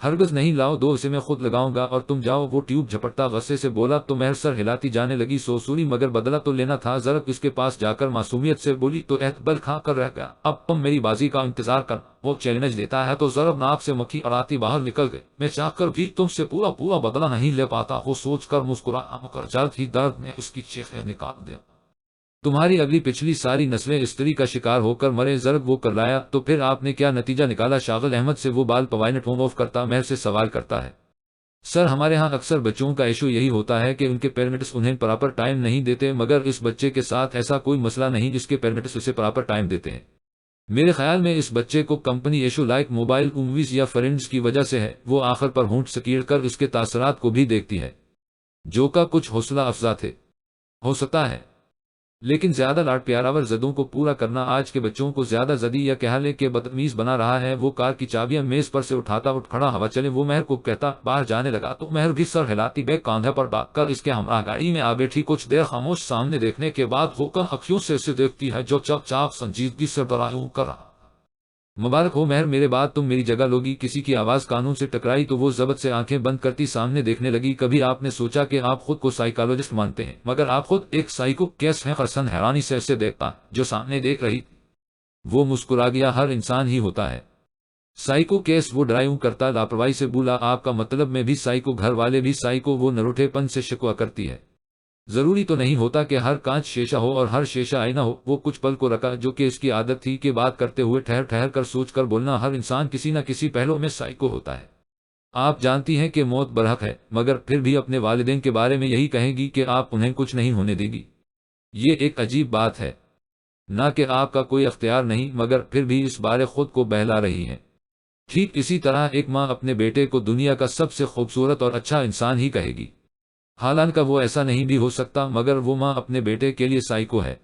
ہرگز نہیں، لاؤ دو، اسے میں خود لگاؤں گا اور تم جاؤ۔ وہ ٹیوب جھپٹتا غصے سے بولا تو مہر سر ہلاتی جانے لگی، سوسوری مگر بدلہ تو لینا تھا۔ ضرب اس کے پاس جا کر معصومیت سے بولی تو عہد بل کھا کر رہ گیا، اب تم میری بازی کا انتظار کرنا۔ وہ چیلنج دیتا ہے تو ضرب ناک سے مکھی اڑاتی باہر نکل گئے، میں چاہ کر بھی تم سے پورا بدلہ نہیں لے پاتا۔ وہ سوچ کر مسکرایا مگر جلد ہی درد نے اس کی چیخیں نکال دیا۔ تمہاری اگلی پچھلی ساری نسلیں استری کا شکار ہو کر مرے۔ ضرب وہ کر لایا تو پھر آپ نے کیا نتیجہ نکالا؟ شاغل احمد سے وہ بال پوائنٹ آف کرتا مہر سے سوال کرتا ہے، سر ہمارے ہاں اکثر بچوں کا ایشو یہی ہوتا ہے کہ ان کے پیرنٹس انہیں پراپر ٹائم نہیں دیتے، مگر اس بچے کے ساتھ ایسا کوئی مسئلہ نہیں جس کے پیرنٹس اسے پراپر ٹائم دیتے ہیں۔ میرے خیال میں اس بچے کو company issue like mobile movies یا فرینڈز کی وجہ سے ہے۔ وہ آخر پر ہونٹ سکیڑ کر اس کے تاثرات کو بھی دیکھتی ہے، جو کا کچھ حوصلہ افزا تھے، ہو سکتا ہے لیکن زیادہ لاڈ پیاراور زدوں کو پورا کرنا آج کے بچوں کو زیادہ زدی یا کہہ لے کہ بدتمیز بنا رہا ہے۔ وہ کار کی چابیاں میز پر سے اٹھاتا، اٹھ کھڑا ہوا چلے وہ مہر کو کہتا، باہر جانے لگا تو مہر بھی سر ہلاتی بیگ کاندھے پر ڈال کر اس کے ہمراہ گاڑی میں آ بیٹھی۔ کچھ دیر خاموش سامنے دیکھنے کے بعد ہو کر اکھیوں سے اسے دیکھتی ہے جو چپ چاپ سنجیدگی سے برائیوں کر رہا۔ مبارک ہو مہر، میرے بعد تم میری جگہ لوگی۔ کسی کی آواز کانوں سے ٹکرائی تو وہ ضبط سے آنکھیں بند کرتی سامنے دیکھنے لگی۔ کبھی آپ نے سوچا کہ آپ خود کو سائیکالوجسٹ مانتے ہیں، مگر آپ خود ایک سائیکو کیس ہیں؟ خرسن حیرانی سے اسے دیکھتا جو سامنے دیکھ رہی تھی۔ وہ مسکرا گیا، ہر انسان ہی ہوتا ہے سائیکو کیس۔ وہ ڈرائیو کرتا لاپرواہی سے بولا، آپ کا مطلب میں بھی سائیکو، گھر والے بھی سائیکو؟ وہ نروٹھے پن سے شکوہ کرتی ہے، ضروری تو نہیں ہوتا کہ ہر کانچ شیشہ ہو اور ہر شیشہ آئینہ ہو۔ وہ کچھ پل کو رکا جو کہ اس کی عادت تھی کہ بات کرتے ہوئے ٹھہر ٹھہر کر سوچ کر بولنا۔ ہر انسان کسی نہ کسی پہلو میں سائیکو ہوتا ہے۔ آپ جانتی ہیں کہ موت برحق ہے، مگر پھر بھی اپنے والدین کے بارے میں یہی کہیں گی کہ آپ انہیں کچھ نہیں ہونے دیں گی۔ یہ ایک عجیب بات ہے، نہ کہ آپ کا کوئی اختیار نہیں، مگر پھر بھی اس بارے خود کو بہلا رہی ہیں۔ ٹھیک اسی طرح ایک ماں اپنے بیٹے کو دنیا کا سب سے خوبصورت اور اچھا انسان ہی کہے گی، حالانکہ وہ ایسا نہیں بھی ہو سکتا، مگر وہ ماں اپنے بیٹے کے لیے سائیکو ہے۔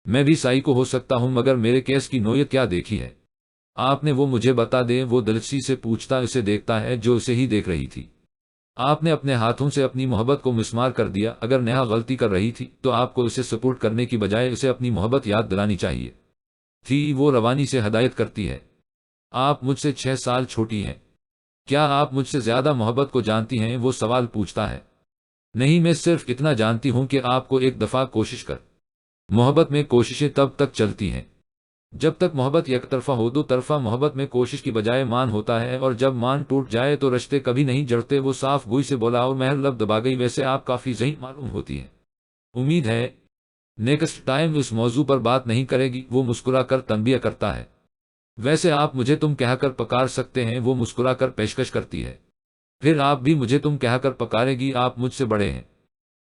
میں بھی سائیکو ہو سکتا ہوں، مگر میرے کیس کی نوعیت کیا دیکھی ہے آپ نے؟ وہ مجھے بتا دیں، وہ دلچسپی سے پوچھتا، اسے دیکھتا ہے جو اسے ہی دیکھ رہی تھی۔ آپ نے اپنے ہاتھوں سے اپنی محبت کو مسمار کر دیا۔ اگر نیہا غلطی کر رہی تھی تو آپ کو اسے سپورٹ کرنے کی بجائے اسے اپنی محبت یاد دلانی چاہیے تھی۔ وہ روانی سے ہدایت کرتی ہے، آپ مجھ سے 6 سال چھوٹی ہیں، کیا آپ مجھ سے زیادہ محبت کو جانتی ہیں؟ وہ سوال پوچھتا ہے۔ نہیں، میں صرف اتنا جانتی ہوں کہ آپ کو ایک دفعہ کوشش کر۔ محبت میں کوششیں تب تک چلتی ہیں جب تک محبت یک طرفہ ہو۔ دو طرفہ محبت میں کوشش کی بجائے مان ہوتا ہے، اور جب مان ٹوٹ جائے تو رشتے کبھی نہیں جڑتے۔ وہ صاف گوئی سے بولا اور مہر لب دبا گئی، ویسے آپ کافی ذہین معلوم ہوتی ہیں، امید ہے نیکسٹ ٹائم اس موضوع پر بات نہیں کرے گی۔ وہ مسکرا کر تنبیہ کرتا ہے، ویسے آپ مجھے تم کہہ کر پکار سکتے ہیں۔ وہ مسکرا کر پیشکش کرتی ہے، پھر آپ بھی مجھے تم کہہ کر پکارے گی، آپ مجھ سے بڑے ہیں،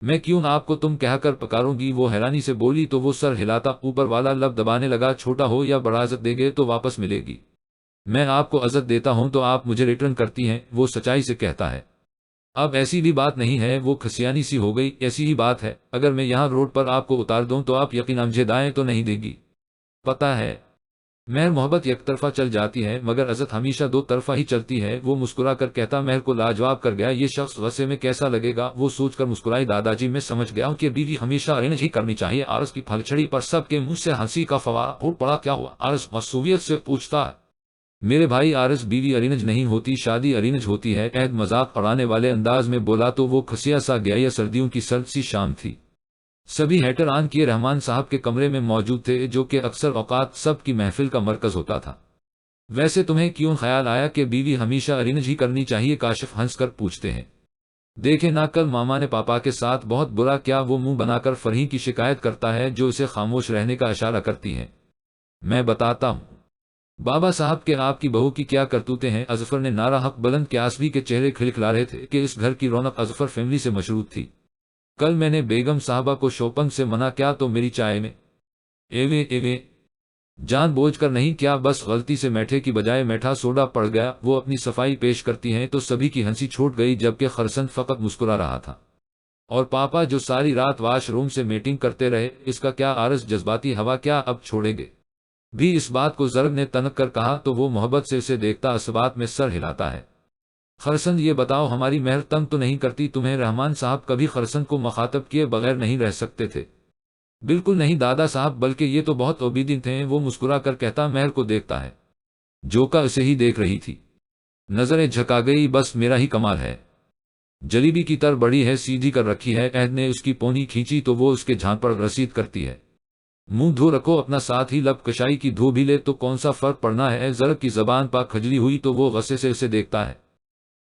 میں کیوں آپ کو تم کہہ کر پکاروں گی؟ وہ حیرانی سے بولی تو وہ سر ہلاتا اوپر والا لب دبانے لگا، چھوٹا ہو یا بڑا عزت دے گے تو واپس ملے گی۔ میں آپ کو عزت دیتا ہوں تو آپ مجھے ریٹرن کرتی ہیں، وہ سچائی سے کہتا ہے۔ اب ایسی بھی بات نہیں ہے، وہ کھسیانی سی ہو گئی، ایسی ہی بات ہے، اگر میں یہاں روڈ پر آپ کو اتار دوں تو آپ یقیناً مجھے دائیں تو نہیں دے گی؟ پتہ ہے مہر، محبت یک طرفہ چل جاتی ہے مگر عزت ہمیشہ دو طرفہ ہی چلتی ہے۔ وہ مسکرا کر کہتا، مہر کو لاجواب کر گیا، یہ شخص غصے میں کیسا لگے گا؟ وہ سوچ کر مسکرائی، دادا جی میں سمجھ گیا ہوں کہ بیوی ہمیشہ ارینج ہی کرنی چاہیے۔ عارض کی پھلچھڑی پر سب کے منہ سے ہنسی کا فوارہ پھوٹ پڑا۔ کیا ہوا؟ عارض معصومیت سے پوچھتا ہے۔ میرے بھائی عارض، بیوی ارینج نہیں ہوتی، شادی ارینج ہوتی ہے، عہد مذاق اڑانے والے انداز میں بولا تو وہ کھسیا سا گیا۔ یہ سردیوں کی سرد سی شام تھی، سبھی ہیٹر آن کیے رحمان صاحب کے کمرے میں موجود تھے، جو کہ اکثر اوقات سب کی محفل کا مرکز ہوتا تھا۔ ویسے تمہیں کیوں خیال آیا کہ بیوی ہمیشہ ارینج ہی کرنی چاہیے؟ کاشف ہنس کر پوچھتے ہیں۔ دیکھیں نا، کل ماما نے پاپا کے ساتھ بہت برا کیا۔ وہ منہ بنا کر فرحی کی شکایت کرتا ہے جو اسے خاموش رہنے کا اشارہ کرتی ہیں۔ میں بتاتا ہوں بابا صاحب کہ آپ کی بہو کی کیا کرتوتیں ہیں۔ اظفر نے نعرہ حق بلند کیا۔ آسفی کے چہرے کھلکھلا رہے تھے کہ اس گھر کی رونق اظفر فیملی سے مشروط تھی۔ کل میں نے بیگم صاحبہ کو شوپنگ سے منع کیا تو میری چائے میں ایویں جان بوجھ کر نہیں کیا، بس غلطی سے میٹھے کی بجائے میٹھا سوڈا پڑ گیا۔ وہ اپنی صفائی پیش کرتی ہیں تو سبھی کی ہنسی چھوٹ گئی، جبکہ خرسن فقط مسکرا رہا تھا۔ اور پاپا جو ساری رات واش روم سے میٹنگ کرتے رہے، اس کا کیا؟ عارض جذباتی ہوا کیا اب چھوڑیں گے بھی؟ اس بات کو ضرب نے تنک کر کہا تو وہ محبت سے اسے دیکھتا اسبات میں سر ہلاتا ہے۔ خرسن، یہ بتاؤ ہماری مہر تنگ تو نہیں کرتی تمہیں؟ رحمان صاحب کبھی خرسن کو مخاطب کیے بغیر نہیں رہ سکتے تھے۔ بالکل نہیں دادا صاحب، بلکہ یہ تو بہت اوبیڈینٹ تھے۔ وہ مسکرا کر کہتا، مہر کو دیکھتا ہے جو کا اسے ہی دیکھ رہی تھی، نظریں جھکا گئی، بس میرا ہی کمال ہے، جلیبی کی تر بڑی ہے، سیدھی کر رکھی ہے۔ عہد نے اس کی پونی کھینچی تو وہ اس کے جھانپ پر رسید کرتی ہے۔ منہ دھو رکھو اپنا، ساتھ ہی لب کشائی کی دھو بھی لے تو کون سا فرق پڑنا ہے؟ ضرب کی زبان پاک کھجلی ہوئی تو وہ غصے سے اسے دیکھتا ہے۔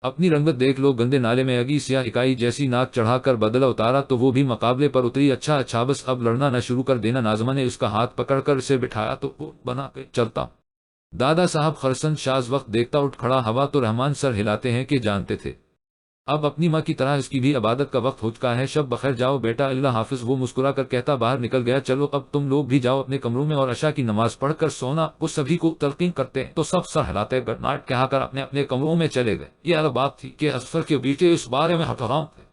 اپنی رنگت دیکھ لو، گندے نالے میں اگی سیاہ اکائی جیسی ناک چڑھا کر بدلہ اتارا تو وہ بھی مقابلے پر اتری۔ اچھا بس اب لڑنا نہ شروع کر دینا۔ ناظمہ نے اس کا ہاتھ پکڑ کر اسے بٹھایا تو وہ بنا کے چلتا دادا صاحب۔ خرسن شاز وقت دیکھتا اٹھ کھڑا ہوا تو رحمان سر ہلاتے ہیں کہ جانتے تھے اب اپنی ماں کی طرح اس کی بھی عبادت کا وقت ہو چکا ہے۔ شب بخیر، جاؤ بیٹا، اللہ حافظ۔ وہ مسکرا کر کہتا باہر نکل گیا۔ چلو اب تم لوگ بھی جاؤ اپنے کمروں میں اور عشاء کی نماز پڑھ کر سونا۔ وہ سبھی کو تلقین کرتے ہیں تو سب سر ہلاتے گڈ نائٹ کہا کر اپنے اپنے کمروں میں چلے گئے۔ یہ الگ بات تھی کہ اظفر کے بیٹے اس بارے میں حکرام تھے۔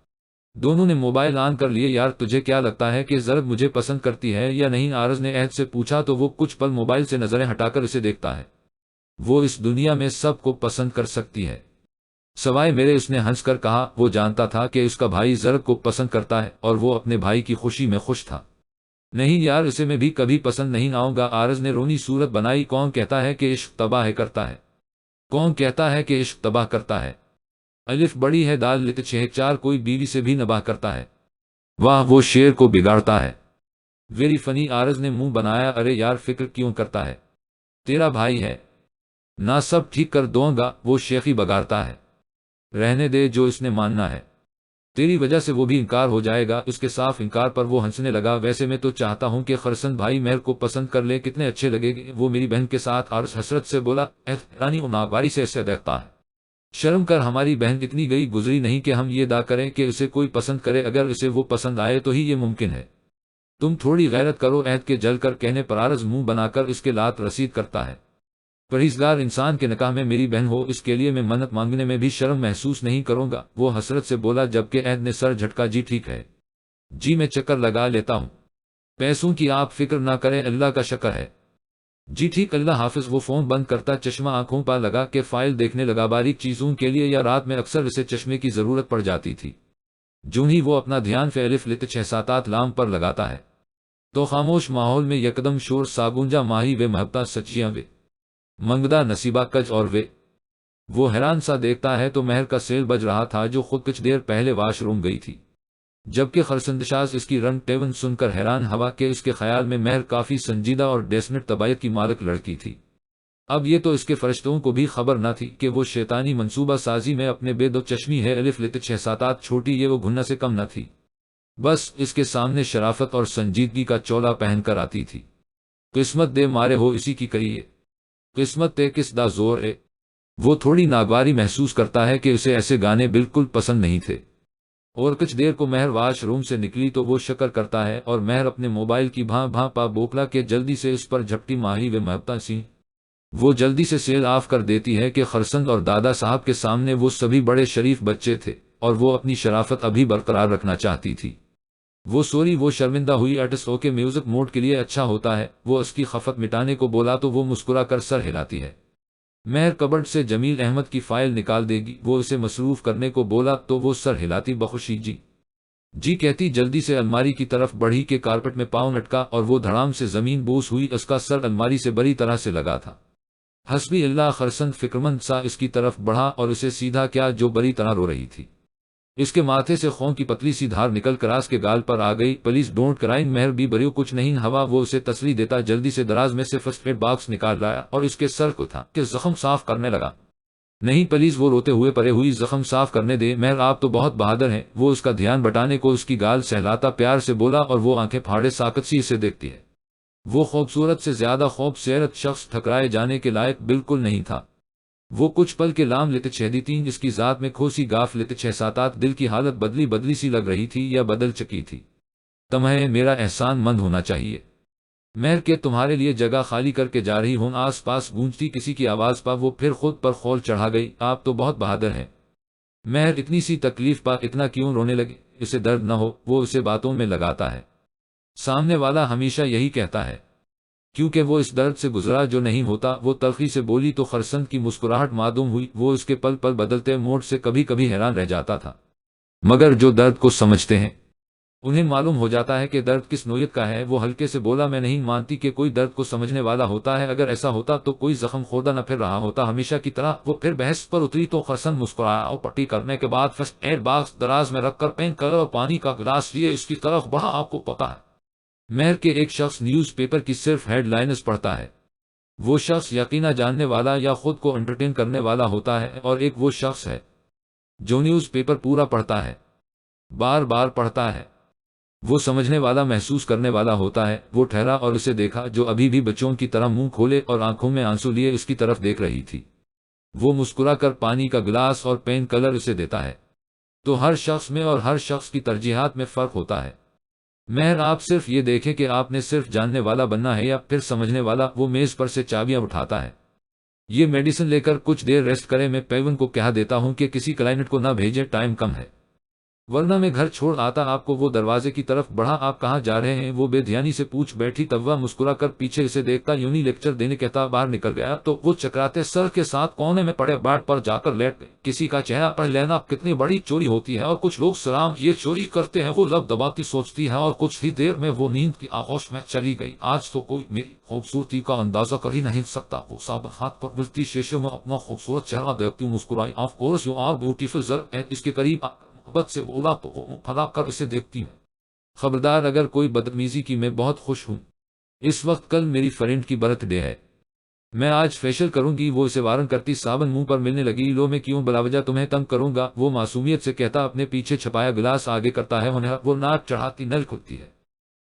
دونوں نے موبائل آن کر لیے۔ یار تجھے کیا لگتا ہے کہ زرب مجھے پسند کرتی ہے یا نہیں؟ عارض نے عہد سے پوچھا تو وہ کچھ پل موبائل سے نظریں ہٹا کر اسے دیکھتا ہے۔ وہ اس دنیا میں سب کو پسند کر سکتی ہے سوائے میرے، اس نے ہنس کر کہا۔ وہ جانتا تھا کہ اس کا بھائی زرب کو پسند کرتا ہے اور وہ اپنے بھائی کی خوشی میں خوش تھا۔ نہیں یار، اسے میں بھی کبھی پسند نہیں آؤں گا، عارض نے رونی صورت بنائی۔ کون کہتا ہے کہ عشق تباہ کرتا ہے؟ کون کہتا ہے کہ عشق تباہ کرتا ہے؟ الف بڑی ہے دال لت چھ چار، کوئی بیوی سے بھی نباہ کرتا ہے، واہ وہ شیر کو بگاڑتا ہے۔ ویری فنی، عارض نے منہ بنایا۔ ارے یار فکر کیوں کرتا ہے، تیرا بھائی ہے نا، سب ٹھیک کر دوں گا، وہ شیخی بگاڑتا ہے، رہنے دے جو اس نے ماننا ہے، تیری وجہ سے وہ بھی انکار ہو جائے گا۔ اس کے صاف انکار پر وہ ہنسنے لگا۔ ویسے میں تو چاہتا ہوں کہ خرسند بھائی مہر کو پسند کر لے، کتنے اچھے لگے گے وہ میری بہن کے ساتھ۔ عارض حسرت سے بولا، حیرانی و ناگواری سے اسے دیکھتا ہے، شرم کر، ہماری بہن اتنی گئی گزری نہیں کہ ہم یہ دا کریں کہ اسے کوئی پسند کرے، اگر اسے وہ پسند آئے تو ہی یہ ممکن ہے۔ تم تھوڑی غیرت کرو، عہد کے جل کر کہنے پر عارض منہ بنا کر اس کے لات رسید کرتا ہے۔ پرہیزگار انسان کے نکاح میں میری بہن ہو، اس کے لیے میں منت مانگنے میں بھی شرم محسوس نہیں کروں گا، وہ حسرت سے بولا، جبکہ عہد نے سر جھٹکا۔ جی ٹھیک ہے جی، میں چکر لگا لیتا ہوں، پیسوں کی آپ فکر نہ کریں، اللہ کا شکر ہے۔ جی ٹھیک، اللہ حافظ۔ وہ فون بند کرتا چشمہ آنکھوں پر لگا کے فائل دیکھنے لگا، باریک چیزوں کے لیے یا رات میں اکثر اسے چشمے کی ضرورت پڑ جاتی تھی۔ جوں ہی وہ اپنا دھیان فے الف لت 6 7 لام پر لگاتا ہے تو خاموش ماحول میں یکدم شور سا گونجا، ماہی وے محبتہ سچیاں وے منگدہ نصیبہ کج اور وے۔ وہ حیران سا دیکھتا ہے تو مہر کا سیل بج رہا تھا، جو خود کچھ دیر پہلے واش روم گئی تھی، جبکہ خرسندشاز اس کی رنگ ٹیون سن کر حیران ہوا کہ اس کے خیال میں مہر کافی سنجیدہ اور ڈیسنٹ طبیعت کی مالک لڑکی تھی۔ اب یہ تو اس کے فرشتوں کو بھی خبر نہ تھی کہ وہ شیطانی منصوبہ سازی میں اپنے بے دو چشمی ہے الف لت 6 7 8 چھوٹی یہ وہ گھننا سے کم نہ تھی، بس اس کے سامنے شرافت اور سنجیدگی کا چولا پہن کر آتی تھی۔ قسمت دے مارے ہو اسی کی کریے، قسمت تے کس دا زور ہے۔ وہ تھوڑی ناگواری محسوس کرتا ہے کہ اسے ایسے گانے بالکل پسند نہیں تھے، اور کچھ دیر کو مہر واش روم سے نکلی تو وہ شکر کرتا ہے اور مہر اپنے موبائل کی بھاں بھاں پا بوکلا کے جلدی سے اس پر جھپٹی، ماہی وے محبتہ سی۔ وہ جلدی سے سیل آف کر دیتی ہے کہ خرسند اور دادا صاحب کے سامنے وہ سبھی بڑے شریف بچے تھے اور وہ اپنی شرافت ابھی برقرار رکھنا چاہتی تھی۔ وہ سوری، وہ شرمندہ ہوئی۔ ارٹسٹ ہو کے میوزک موڈ کے لیے اچھا ہوتا ہے، وہ اس کی خفت مٹانے کو بولا تو وہ مسکرا کر سر ہلاتی ہے۔ مہر کبرڈ سے جمیل احمد کی فائل نکال دے گی، وہ اسے مصروف کرنے کو بولا تو وہ سر ہلاتی بخوشی جی جی کہتی جلدی سے الماری کی طرف بڑھی کہ کارپٹ میں پاؤں لٹکا اور وہ دھڑام سے زمین بوس ہوئی، اس کا سر الماری سے بری طرح سے لگا تھا۔ حسبی اللہ، خرسند فکرمند سا اس کی طرف بڑھا اور اسے سیدھا کیا جو بری طرح رو رہی تھی۔ اس کے ماتھے سے خون کی پتلی سی دھار نکل کراس کے گال پر آ گئی۔ پلیز ڈونٹ کرائن، مہر بھی بریو کچھ نہیں ہوا، وہ اسے تسلی دیتا جلدی سے دراز میں سے فرسٹ ایڈ باکس نکال لایا اور اس کے سر کو تھا کہ زخم صاف کرنے لگا۔ نہیں پلیز، وہ روتے ہوئے پرے ہوئی، زخم صاف کرنے دے مہر، آپ تو بہت بہادر ہیں۔ وہ اس کا دھیان بٹانے کو اس کی گال سہلاتا پیار سے بولا اور وہ آنکھیں پھاڑے ساکت سی اسے دیکھتی ہے۔ وہ خوبصورت سے زیادہ خوبصورت شخص ٹھکرائے جانے کے لائق بالکل نہیں تھا۔ وہ کچھ پل کے لام لیتے چھیدی تین، اس کی ذات میں کھوسی گاف لیتے 6 7 8، دل کی حالت بدلی بدلی سی لگ رہی تھی یا بدل چکی تھی۔ تمہیں میرا احسان مند ہونا چاہیے مہر کے، تمہارے لیے جگہ خالی کر کے جا رہی ہوں۔ آس پاس گونجتی کسی کی آواز پا وہ پھر خود پر خول چڑھا گئی، آپ تو بہت بہادر ہیں۔ مہر اتنی سی تکلیف پا اتنا کیوں رونے لگے؟ اسے درد نہ ہو، وہ اسے باتوں میں لگاتا ہے، سامنے والا ہمیشہ یہی کہتا ہے، کیونکہ وہ اس درد سے گزرا جو نہیں ہوتا۔ وہ تلخی سے بولی تو خرسند کی مسکراہٹ معدوم ہوئی، وہ اس کے پل پل بدلتے موڈ سے کبھی کبھی حیران رہ جاتا تھا، مگر جو درد کو سمجھتے ہیں انہیں معلوم ہو جاتا ہے کہ درد کس نوعیت کا ہے۔ وہ ہلکے سے بولا، میں نہیں مانتی کہ کوئی درد کو سمجھنے والا ہوتا ہے، اگر ایسا ہوتا تو کوئی زخم خوردہ نہ پھر رہا ہوتا ہمیشہ کی طرح۔ وہ پھر بحث پر اتری تو خرسند مسکرایا اور پٹی کرنے کے بعد فرسٹ ایڈ باکس دراز میں رکھ کر پین کلر اور پانی کا گلاس لیے اس کی طرف بڑھا۔ آپ کو پتا ہے مہر کے ایک شخص نیوز پیپر کی صرف ہیڈ لائنز پڑھتا ہے، وہ شخص یقینا جاننے والا یا خود کو انٹرٹین کرنے والا ہوتا ہے، اور ایک وہ شخص ہے جو نیوز پیپر پورا پڑھتا ہے، بار بار پڑھتا ہے، وہ سمجھنے والا محسوس کرنے والا ہوتا ہے۔ وہ ٹھہرا اور اسے دیکھا جو ابھی بھی بچوں کی طرح منہ کھولے اور آنکھوں میں آنسو لیے اس کی طرف دیکھ رہی تھی۔ وہ مسکرا کر پانی کا گلاس اور پین کلر اسے دیتا ہے۔ تو ہر شخص میں اور ہر شخص کی ترجیحات میں فرق ہوتا ہے مہر، آپ صرف یہ دیکھیں کہ آپ نے صرف جاننے والا بننا ہے یا پھر سمجھنے والا۔ وہ میز پر سے چابیاں اٹھاتا ہے، یہ میڈیسن لے کر کچھ دیر ریسٹ کرے، میں پیون کو کہہ دیتا ہوں کہ کسی کلائنٹ کو نہ بھیجے، ٹائم کم ہے۔ ورنہ میں گھر چھوڑ آتا آپ کو۔ وہ دروازے کی طرف بڑھا۔ آپ کہاں جا رہے ہیں؟ وہ بے دھیانی سے پوچھ بیٹھی۔ توا مسکرا کر پیچھے اسے دیکھتا یونی لیکچر دینے کہتا باہر نکل گیا تو وہ چکراتے سر کے ساتھ کونے میں پڑے بیڈ پر جا کر لیٹ گئے۔ کسی کا چہرہ پڑھ لینا کتنی بڑی چوری ہوتی ہے، اور کچھ لوگ سلام یہ چوری کرتے ہیں۔ وہ لب دباتی سوچتی ہے اور کچھ ہی دیر میں وہ نیند کی آغوش میں چلی گئی۔ آج تو کوئی میری خوبصورتی کا اندازہ کر ہی نہیں سکتا۔ وہ سابق ہاتھ پر ملتی شیشے میں اپنا خوبصورت چہرہ دیکھتی مسکرائی۔ Of course you are beautiful sir. اس کے قریب محبت سے بولا تو پھلا کر اسے دیکھتی ہوں۔ خبردار اگر کوئی بدتمیزی کی، میں بہت خوش ہوں۔ اس وقت کل میری فرینڈ کی برتھ ڈے ہے، میں آج فیشل کروں گی۔ وہ اسے وارن کرتی صابن منہ پر ملنے لگی۔ لو میں کیوں بلاوجہ تمہیں تنگ کروں گا، وہ معصومیت سے کہتا اپنے پیچھے چھپایا گلاس آگے کرتا ہے انہیں۔ وہ ناک چڑھاتی نل کھلتی ہے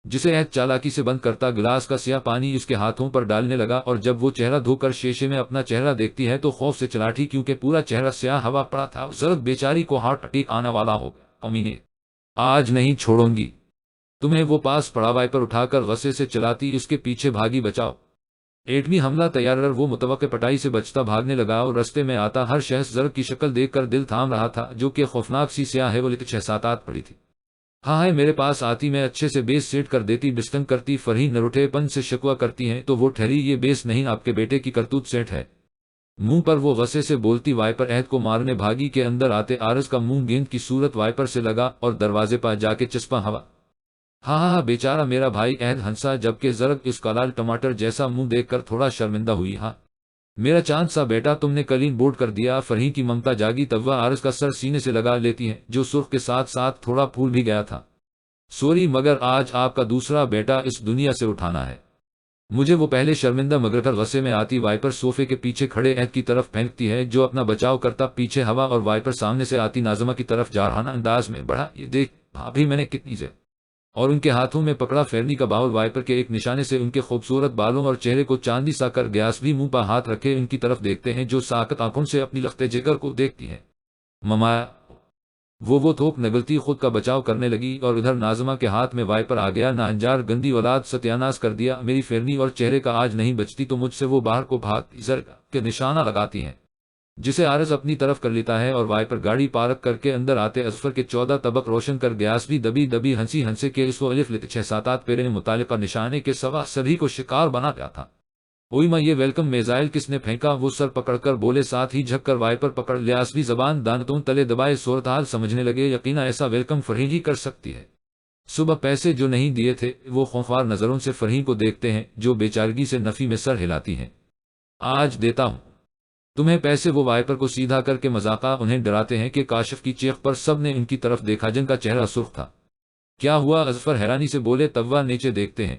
جسے عہد چالاکی سے بند کرتا گلاس کا سیاہ پانی اس کے ہاتھوں پر ڈالنے لگا، اور جب وہ چہرہ دھو کر شیشے میں اپنا چہرہ دیکھتی ہے تو خوف سے چلاٹھی، کیونکہ پورا چہرہ سیاہ ہوا پڑا تھا۔ زرد بیچاری کو ہارٹ اٹیک آنے والا ہو گیا۔ امینے آج نہیں چھوڑوں گی تمہیں، وہ پاس پڑا وائپر اٹھا کر غصے سے چلاتی اس کے پیچھے بھاگی۔ بچاؤ ایٹمی حملہ تیار رہ۔ وہ متوقع پٹائی سے بچتا بھاگنے لگا اور رستے میں آتا ہر شخص زرد کی شکل دیکھ کر دل تھام رہا تھا، جو کہ خوفناک سی سیاہ ہے۔ وہ 6-7 پڑی تھی۔ ہاں ہے میرے پاس آتی، میں اچھے سے بیس سیٹ کر دیتی۔ ڈسٹنگ کرتی فرحین نروٹھے پن سے شکوہ کرتی ہیں تو وہ ٹھہری، یہ بیس نہیں آپ کے بیٹے کی کرتوت سیٹ ہے۔ منہ پر وہ غصے سے بولتی وائپر عہد کو مارنے بھاگی کہ اندر آتے عارض کا منہ گیند کی صورت وائپر سے لگا اور دروازے پر جا کے چسپاں ہوا۔ ہاں بیچارہ میرا بھائی، عہد ہنسا، جبکہ زرق اس کا لال ٹماٹر جیسا منہ دیکھ کر تھوڑا شرمندہ ہوئی۔ ہاں میرا چاند سا بیٹا، تم نے کلین بورڈ کر دیا۔ فرحین کی ممتا جاگی۔ توا عارض کا سر سینے سے لگا لیتی ہے، جو سرخ کے ساتھ ساتھ تھوڑا پھول بھی گیا تھا۔ سوری، مگر آج آپ کا دوسرا بیٹا اس دنیا سے اٹھانا ہے مجھے۔ وہ پہلے شرمندہ مگر کر غصے میں آتی وائپر صوفے کے پیچھے کھڑے عہد کی طرف پھینکتی ہے، جو اپنا بچاؤ کرتا پیچھے ہوا، اور وائپر سامنے سے آتی نازمہ کی طرف جارحانہ انداز میں بڑھا، یہ دیکھ بھابھی میں نے کتنی سے، اور ان کے ہاتھوں میں پکڑا فیرنی کا باؤل۔ وائپر کے ایک نشانے سے ان کے خوبصورت بالوں اور چہرے کو چاندی سا کر گیاس بھی منہ پر ہاتھ رکھے ان کی طرف دیکھتے ہیں، جو ساکت آنکھوں سے اپنی لختے جگر کو دیکھتی ہیں۔ ممایا وہ تھوک نگلتی خود کا بچاؤ کرنے لگی، اور ادھر نازمہ کے ہاتھ میں وائپر آ گیا۔ ناہنجار گندی اولاد، ستیاناس کر دیا میری فیرنی، اور چہرے کا آج نہیں بچتی تو مجھ سے۔ وہ باہر کو بھاگتی زرق کے نشانہ لگاتی ہیں، جسے عارض اپنی طرف کر لیتا ہے، اور وائپر گاڑی پارک کر کے اندر آتے اظفر کے 14 طبق روشن کر گیاس بھی دبی دبی ہنسے کہ اس کو الف لت 6-7 پیرے نے متعلقہ نشانے کے سوا سبھی کو شکار بنا دیا تھا۔ اوئی ماں، یہ ویلکم میزائل کس نے پھینکا؟ وہ سر پکڑ کر بولے، ساتھ ہی جھک کر وائپر پکڑ لیاس بھی زبان دانتوں تلے دبائے صورتحال سمجھنے لگے۔ یقینا ایسا ویلکم فرحین ہی کر سکتی ہے۔ صبح پیسے جو نہیں دیے تھے، وہ خوفوار نظروں سے فرحین کو دیکھتے ہیں، جو بیچارگی سے نفی میں سر ہلاتی ہیں۔ آج دیتا ہوں تمہیں پیسے۔ وہ وائپر کو سیدھا کر کے مذاقہ انہیں ڈراتے ہیں کہ کاشف کی چیخ پر سب نے ان کی طرف دیکھا، جن کا چہرہ سرخ تھا۔ کیا ہوا؟ اظفر حیرانی سے بولے۔ توا نیچے دیکھتے ہیں،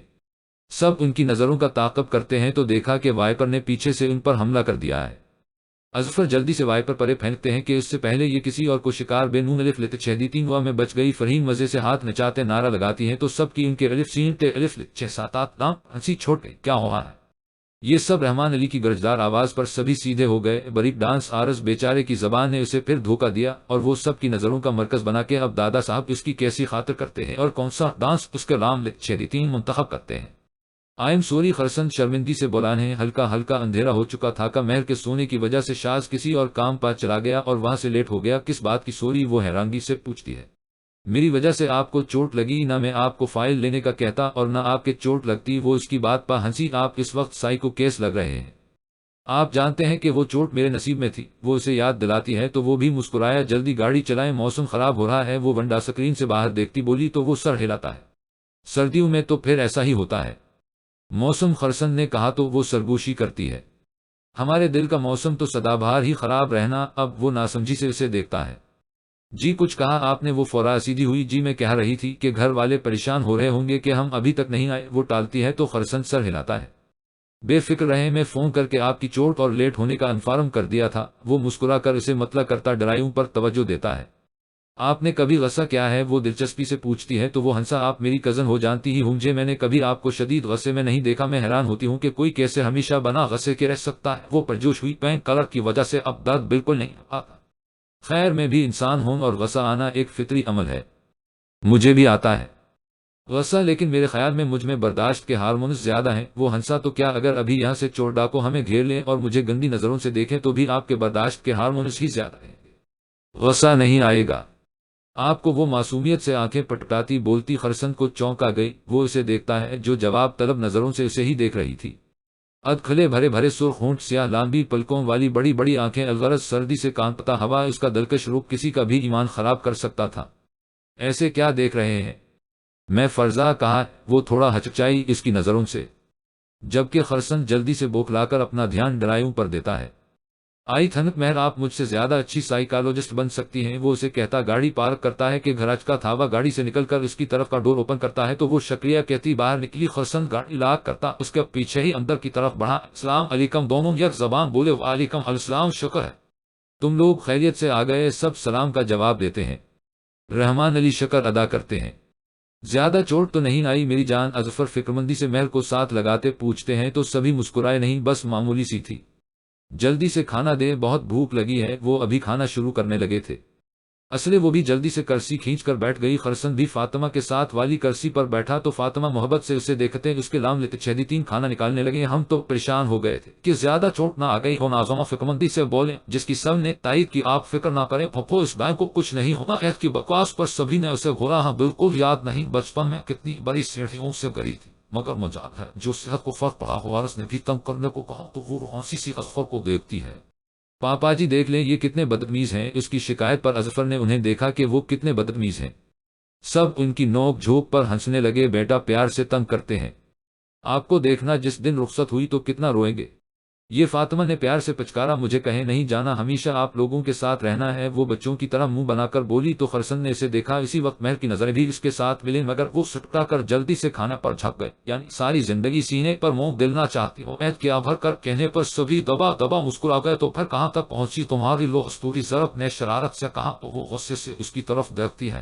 سب ان کی نظروں کا تعاقب کرتے ہیں تو دیکھا کہ وائپر نے پیچھے سے ان پر حملہ کر دیا ہے۔ اظفر جلدی سے وائپر پرے پھینکتے ہیں کہ اس سے پہلے یہ کسی اور کو شکار بے نون الف لت 6 ہوا میں بچ گئی۔ فرحین مزے سے ہاتھ نچاتے نعرہ لگاتی ہیں تو سب کی ان کے الف سین تے الف لت 6-7 نام ہنسی چھوٹ گئی۔ کیا ہوا ہے یہ سب؟ رحمان علی کی گرجدار آواز پر سبھی سیدھے ہو گئے۔ بریک ڈانس عارض بیچارے کی زبان نے اسے پھر دھوکہ دیا، اور وہ سب کی نظروں کا مرکز بنا کے اب دادا صاحب اس کی کیسی خاطر کرتے ہیں اور کون سا ڈانس اس کے رام لت 6 منتخب کرتے ہیں۔ آئیم سوری خرسن شرمندگی سے بولانے، ہلکا ہلکا اندھیرا ہو چکا تھا کا مہر کے سونے کی وجہ سے شاز کسی اور کام پر چلا گیا اور وہاں سے لیٹ ہو گیا۔ کس بات کی سوری؟ وہ حیرانگی سے پوچھتی ہے۔ میری وجہ سے آپ کو چوٹ لگی؟ نہ میں آپ کو فائل لینے کا کہتا اور نہ آپ کے چوٹ لگتی۔ وہ اس کی بات پر ہنسی۔ آپ اس وقت سائیکو کیس لگ رہے ہیں، آپ جانتے ہیں کہ وہ چوٹ میرے نصیب میں تھی۔ وہ اسے یاد دلاتی ہے تو وہ بھی مسکرایا۔ جلدی گاڑی چلائیں، موسم خراب ہو رہا ہے۔ وہ ونڈا سکرین سے باہر دیکھتی بولی تو وہ سر ہلاتا ہے۔ سردیوں میں تو پھر ایسا ہی ہوتا ہے، موسم خرسن نے کہا تو وہ سرگوشی کرتی ہے۔ ہمارے دل کا موسم تو سدا بہار ہی خراب رہنا۔ اب وہ ناسمجھی سے اسے دیکھتا ہے۔ جی کچھ کہا آپ نے؟ وہ فورا سیدھی ہوئی۔ جی میں کہہ رہی تھی کہ گھر والے پریشان ہو رہے ہوں گے کہ ہم ابھی تک نہیں آئے۔ وہ ٹالتی ہے تو خرسن سر ہلاتا ہے۔ بے فکر رہے، میں فون کر کے آپ کی چوٹ اور لیٹ ہونے کا انفارم کر دیا تھا۔ وہ مسکرا کر اسے مطلع کرتا ڈرائیوں پر توجہ دیتا ہے۔ آپ نے کبھی غصہ کیا ہے؟ وہ دلچسپی سے پوچھتی ہے تو وہ ہنسا۔ آپ میری کزن ہو جانتی ہی ہوں، میں نے کبھی آپ کو شدید غصے میں نہیں دیکھا۔ میں حیران ہوتی ہوں کہ کوئی کیسے ہمیشہ بنا غصے کے رہ سکتا ہے۔ وہ پرجوش ہوئی۔ پین کلر کی وجہ سے اب درد بالکل نہیں آتا۔ خیر میں بھی انسان ہوں اور غصہ آنا ایک فطری عمل ہے، مجھے بھی آتا ہے غصہ، لیکن میرے خیال میں مجھ میں برداشت کے ہارمونز زیادہ ہیں۔ وہ ہنسا تو کیا اگر ابھی یہاں سے چور ڈاکو ہمیں گھیر لیں اور مجھے گندی نظروں سے دیکھیں تو بھی آپ کے برداشت کے ہارمونز ہی زیادہ ہیں، غصہ نہیں آئے گا؟ آپ کو وہ معصومیت سے آنکھیں پٹپٹاتی بولتی خرسن کو چونک آ گئی۔ وہ اسے دیکھتا ہے جو جواب طلب نظروں سے اسے ہی دیکھ رہی تھی۔ ادھ کھلے بھرے بھرے سرخ ہونٹ، سیاہ لامبی پلکوں والی بڑی بڑی آنکھیں، الغرض سردی سے کانپتا ہوا، اس کا دلکش رخ کسی کا بھی ایمان خراب کر سکتا تھا۔ ایسے کیا دیکھ رہے ہیں؟ میں فرزا کہا۔ وہ تھوڑا ہچکچائی اس کی نظروں سے، جبکہ خرسن جلدی سے بوکھلا کر اپنا دھیان ڈرائیوں پر دیتا ہے۔ آئی تھنک مہر آپ مجھ سے زیادہ اچھی سائیکالوجسٹ بن سکتی ہیں، وہ اسے کہتا گاڑی پارک کرتا ہے کہ گھراج کا تھاوا گاڑی سے نکل کر اس کی طرف کا ڈور اوپن کرتا ہے تو وہ شکریہ کہتی باہر نکلی۔ خرسن گاڑی لاک کرتا اس کے پیچھے ہی اندر کی طرف بڑھا۔ السلام علیکم، دونوں یک زبان بولے۔ وعلیکم السلام، شکر ہے تم لوگ خیریت سے آ گئے، سب سلام کا جواب دیتے ہیں۔ رحمان علی شکر ادا کرتے ہیں۔ زیادہ چوٹ تو نہیں آئی میری جان؟ اظفر فکرمندی سے مہر کو ساتھ لگاتے پوچھتے ہیں تو سبھی مسکرائے۔ نہیں، بس معمولی سی تھی۔ جلدی سے کھانا دے، بہت بھوک لگی ہے۔ وہ ابھی کھانا شروع کرنے لگے تھے، اصل وہ بھی جلدی سے کرسی کھینچ کر بیٹھ گئی۔ خرسن بھی فاطمہ کے ساتھ والی کرسی پر بیٹھا تو فاطمہ محبت سے اسے دیکھتے اس کے لام لیتے چھیدی تین کھانا نکالنے لگے۔ ہم تو پریشان ہو گئے تھے کہ زیادہ چوٹ نہ آ گئی ہو، نازمہ فکرمندی سے بولے، جس کی سب نے تائید کی۔ آپ فکر نہ کریں پھپھو، اس گائے کو کچھ نہیں ہوگا۔ عہد کی بکواس پر سبھی نے اسے گھورا۔ ہاں بالکل یاد نہیں بچپن میں کتنی بڑی سیڑھیوں سے گری تھی، مگر مزاق ہے جو صحت کو فرق پڑا۔ وارث نے بھی تنگ کرنے کو کہا تو وہ روحانسی سی اظفر کو دیکھتی ہے۔ پاپا جی دیکھ لیں یہ کتنے بدتمیز ہیں۔ اس کی شکایت پر اظفر نے انہیں دیکھا کہ وہ کتنے بدتمیز ہیں۔ سب ان کی نوک جھوک پر ہنسنے لگے۔ بیٹا پیار سے تنگ کرتے ہیں، آپ کو دیکھنا جس دن رخصت ہوئی تو کتنا روئیں گے۔ یہ فاطمہ نے پیار سے پچکارا۔ مجھے کہیں نہیں جانا، ہمیشہ آپ لوگوں کے ساتھ رہنا ہے، وہ بچوں کی طرح منہ بنا کر بولی تو خرسن نے اسے دیکھا۔ اسی وقت مہر کی نظریں بھی اس کے ساتھ ملیں، مگر وہ سٹکا کر جلدی سے کھانا پر جھک گئے۔ یعنی ساری زندگی سینے پر موم دلنا چاہتی ہو؟ عہد کیا بھر کر کہنے پر سبھی دبا دبا مسکرا گئے۔ تو پھر کہاں تک پہنچی تمہاری لو استوری؟ ضرب نے شرارت سے کہا تو وہ غصے سے اس کی طرف دیکھتی ہے۔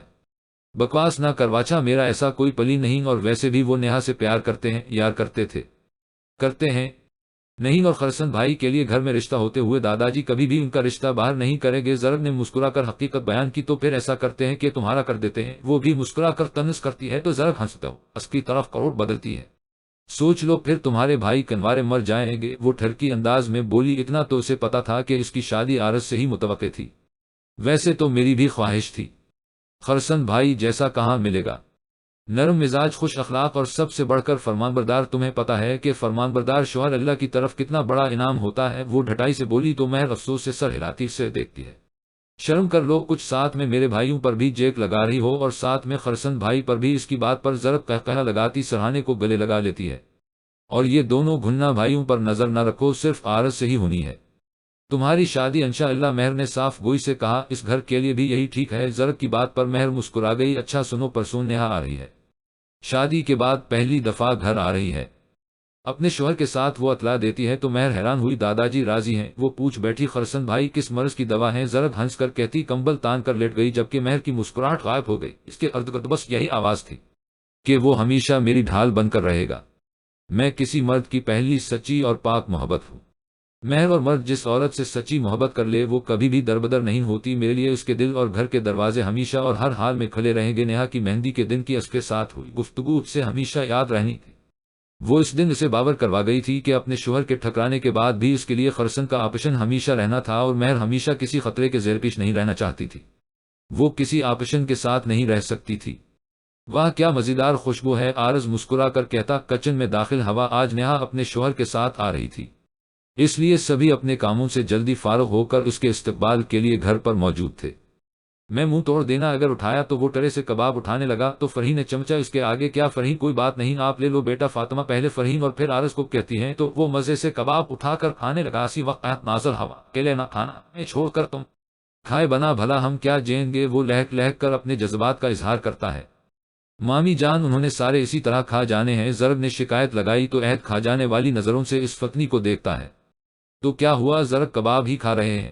بکواس نہ کرواچا، میرا ایسا کوئی پلی نہیں، اور ویسے بھی وہ نیہا سے پیار کرتے ہیں، یار کرتے تھے، کرتے ہیں نہیں، اور خرسن بھائی کے لیے گھر میں رشتہ ہوتے ہوئے دادا جی کبھی بھی ان کا رشتہ باہر نہیں کریں گے۔ زرب نے مسکرا کر حقیقت بیان کی۔ تو پھر ایسا کرتے ہیں کہ تمہارا کر دیتے ہیں؟ وہ بھی مسکرا کر طنز کرتی ہے تو زرب ہنستا ہو اس کی طرف کروڑ بدلتی ہے۔ سوچ لو پھر تمہارے بھائی کنوارے مر جائیں گے، وہ ٹھرکی انداز میں بولی۔ اتنا تو اسے پتا تھا کہ اس کی شادی عارض سے ہی متوقع تھی، ویسے تو میری بھی خواہش تھی۔ خرسن بھائی جیسا کہاں ملے گا، نرم مزاج، خوش اخلاق اور سب سے بڑھ کر فرمانبردار۔ تمہیں پتا ہے کہ فرمانبردار شوہر اللہ کی طرف کتنا بڑا انعام ہوتا ہے؟ وہ ڈھٹائی سے بولی تو مہر افسوس سے سر ہلاتی سے دیکھتی ہے۔ شرم کر لو کچھ، ساتھ میں میرے بھائیوں پر بھی جیک لگا رہی ہو، اور ساتھ میں خرسن بھائی پر بھی۔ اس کی بات پر ضرب قہقہہ لگاتی سرہانے کو گلے لگا لیتی ہے۔ اور یہ دونوں گھننا بھائیوں پر نظر نہ رکھو، صرف عارض سے ہی ہونی ہے تمہاری شادی انشاءاللہ، مہر نے صاف گوئی سے کہا۔ اس گھر کے لیے بھی یہی ٹھیک ہے۔ ضرب کی بات پر مہر مسکرا گئی۔ اچھا سنو، پرسوں نیہا آ رہی ہے، شادی کے بعد پہلی دفعہ گھر آ رہی ہے، اپنے شوہر کے ساتھ وہ اطلاع دیتی ہے تو مہر حیران ہوئی۔ دادا جی راضی ہیں؟ وہ پوچھ بیٹھی۔ خرسن بھائی کس مرض کی دوا ہے؟ ضرب ہنس کر کہتی کمبل تان کر لیٹ گئی، جبکہ مہر کی مسکراہٹ غائب ہو گئی۔ اس کے ارد گرد بس یہی آواز تھی کہ وہ ہمیشہ میری ڈھال بن کر رہے گا، میں کسی مرد کی پہلی سچی اور پاک محبت ہوں۔ مہر اور مرد جس عورت سے سچی محبت کر لے وہ کبھی بھی دربدر نہیں ہوتی۔ میرے لیے اس کے دل اور گھر کے دروازے ہمیشہ اور ہر حال میں کھلے رہیں گے۔ نیہا کی مہندی کے دن کی اس کے ساتھ ہوئی گفتگو سے ہمیشہ یاد رہنی تھی۔ وہ اس دن اسے باور کروا گئی تھی کہ اپنے شوہر کے ٹھکرانے کے بعد بھی اس کے لیے خرسن کا آپشن ہمیشہ رہنا تھا، اور مہر ہمیشہ کسی خطرے کے زیر پیش نہیں رہنا چاہتی تھی۔ وہ کسی آپشن کے ساتھ نہیں رہ سکتی تھی۔ واہ کیا مزیدار خوشبو ہے، عارض مسکرا کر کہتا۔ کچن میں داخل ہوا۔ آج نیہا اپنے شوہر کے ساتھ آ رہی تھی، اس لیے سبھی اپنے کاموں سے جلدی فارغ ہو کر اس کے استقبال کے لیے گھر پر موجود تھے۔ میں منہ توڑ دینا اگر اٹھایا تو وہ ٹرے سے کباب اٹھانے لگا تو فرحین نے چمچا اس کے آگے کیا۔ فرحین کوئی بات نہیں، آپ لے لو بیٹا۔ فاطمہ پہلے فرحین اور پھر عارض کو کہتی ہیں تو وہ مزے سے کباب اٹھا کر کھانے لگا۔ اسی وقت نازل ہوا اکیلے نہ کھانا، میں چھوڑ کر تم کھائے بنا بھلا ہم کیا جیں گے؟ وہ لہک لہک کر اپنے جذبات کا اظہار کرتا ہے۔ مامی جان انہوں نے سارے اسی طرح کھا جانے ہیں۔ ضرب نے شکایت لگائی تو عہد کھا جانے والی نظروں سے اس فتنی کو دیکھتا ہے۔ تو کیا ہوا؟ ضرب کباب ہی کھا رہے ہیں،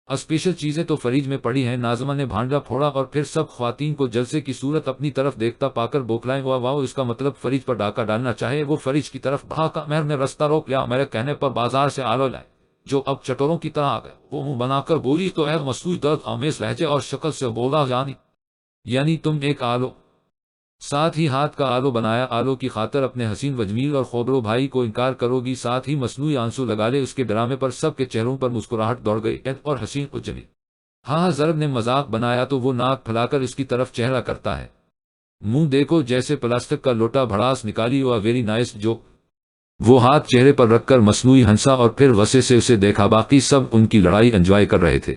اسپیشل چیزیں تو فریج میں پڑی ہیں۔ ناظمہ نے بھانڈا پھوڑا اور پھر سب خواتین کو جلسے کی صورت اپنی طرف دیکھتا پا کر بوکھلائیں۔ واہ اس کا مطلب فریج پر ڈاکہ ڈالنا چاہے۔ وہ فریج کی طرف بھاگا۔ مہر نے رستہ روک لیا۔ میرے کہنے پر بازار سے آلو لائے جو اب چٹوروں کی طرح آ گئے۔ وہ منہ بنا کر بولی تو عہد مصنوعی درد آمیز لہجے اور شکل سے بولا یعنی تم ایک آلو، ساتھ ہی ہاتھ کا آلو بنایا آلو کی خاطر اپنے حسین و جمیل اور خوبرو بھائی کو انکار کرو گی؟ ساتھ ہی مصنوعی آنسو لگا لے۔ اس کے ڈرامے پر سب کے چہروں پر مسکراہٹ دوڑ گئی۔ عہد اور حسین و جمیل ہاں ضرب نے مذاق بنایا تو وہ ناک پھیلا کر اس کی طرف چہرہ کرتا ہے۔ منہ دیکھو جیسے پلاسٹک کا لوٹا، بھڑاس نکالی اور ویری نائس جوک۔ وہ ہاتھ چہرے پر رکھ کر مصنوعی ہنسا اور پھر غصے سے اسے دیکھا۔ باقی سب ان کی لڑائی انجوائے کر رہے تھے۔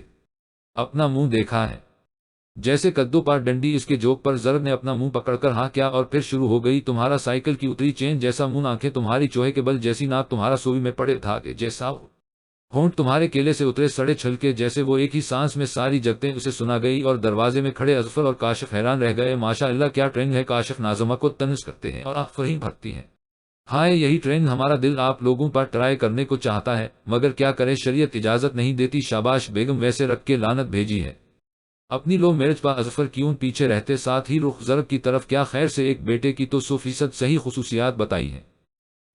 اپنا منہ دیکھا ہے؟ جیسے کدو پار ڈنڈی۔ اس کے جوک پر ضرب نے اپنا منہ پکڑ کر ہاں کیا اور پھر شروع ہو گئی۔ تمہارا سائیکل کی اتری چین جیسا منہ، آنکھیں تمہاری چوہے کے بل جیسی، ناک تمہارا سوئی میں پڑے دھاگے جیسا، ہونٹ تمہارے کیلے سے اترے سڑے چھلکے جیسے۔ وہ ایک ہی سانس میں ساری جگتیں اسے سنا گئی اور دروازے میں کھڑے اظفر اور کاشف حیران رہ گئے۔ ماشاء اللہ کیا ٹرینڈ ہے! کاشف نازمہ کو طنز کرتے ہیں اور آفرین بھرتی ہیں۔ ہائے یہی ٹرینڈ ہمارا دل آپ لوگوں پر ٹرائی کرنے کو چاہتا ہے، مگر کیا کرے شریعت اجازت نہیں دیتی۔ شاباش بیگم، ویسے رکھ کے لعنت بھیجی ہے اپنی لو میرج پا۔ اظفر کیوں پیچھے رہتے، ساتھ ہی رخ ضرب کی طرف۔ کیا خیر سے ایک بیٹے کی تو 100% صحیح خصوصیات بتائی ہیں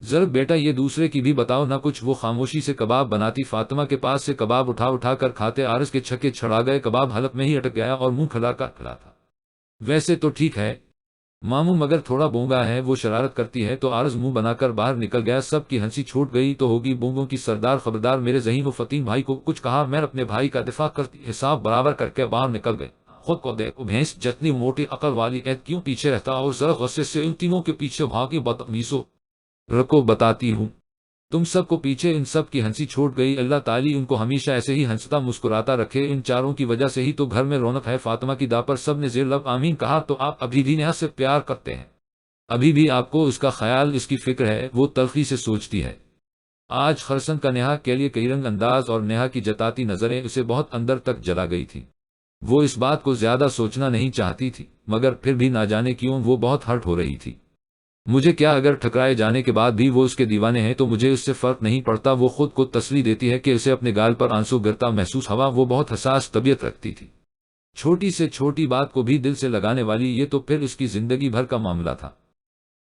ضرب بیٹا، یہ دوسرے کی بھی بتاؤ نہ کچھ۔ وہ خاموشی سے کباب بناتی، فاطمہ کے پاس سے کباب اٹھا اٹھا کر کھاتے۔ عارض کے چھکے چھڑا گئے، کباب حلق میں ہی اٹک گیا اور منہ کھلا کر کھلا تھا۔ ویسے تو ٹھیک ہے ماموں، مگر تھوڑا بونگا ہے۔ وہ شرارت کرتی ہے تو عارض منہ بنا کر باہر نکل گیا۔ سب کی ہنسی چھوٹ گئی تو ہوگی بونگوں کی سردار خبردار میرے ذہین و فطین بھائی کو کچھ کہا۔ میں اپنے بھائی کا دفاع کرتی حساب برابر کر کے باہر نکل گئے۔ خود کو دیکھو بھینس جتنی موٹی عقل والی عید کیوں پیچھے رہتا، اور ذرا غصے سے ان تینوں کے پیچھے بھاگی بدتمیزو۔ رکو بتاتی ہوں تم سب کو پیچھے۔ ان سب کی ہنسی چھوٹ گئی۔ اللہ تعالی ان کو ہمیشہ ایسے ہی ہنستا مسکراتا رکھے، ان چاروں کی وجہ سے ہی تو گھر میں رونق ہے۔ فاطمہ کی دا پر سب نے زیر لب آمین کہا۔ تو آپ ابھی بھی نیہا سے پیار کرتے ہیں؟ ابھی بھی آپ کو اس کا خیال، اس کی فکر ہے؟ وہ تلخی سے سوچتی ہے۔ آج خرسن کا نیہا کے لیے کئی رنگ انداز اور نیہا کی جتاتی نظریں اسے بہت اندر تک جلا گئی تھی۔ وہ اس بات کو زیادہ سوچنا نہیں چاہتی تھی، مگر پھر بھی نہ جانے کیوں وہ بہت ہرٹ ہو رہی تھی۔ مجھے کیا، اگر ٹھکرائے جانے کے بعد بھی وہ اس کے دیوانے ہیں تو مجھے اس سے فرق نہیں پڑتا۔ وہ خود کو تسلی دیتی ہے کہ اسے اپنے گال پر آنسو گرتا محسوس ہوا۔ وہ بہت حساس طبیعت رکھتی تھی، چھوٹی سے چھوٹی بات کو بھی دل سے لگانے والی۔ یہ تو پھر اس کی زندگی بھر کا معاملہ تھا۔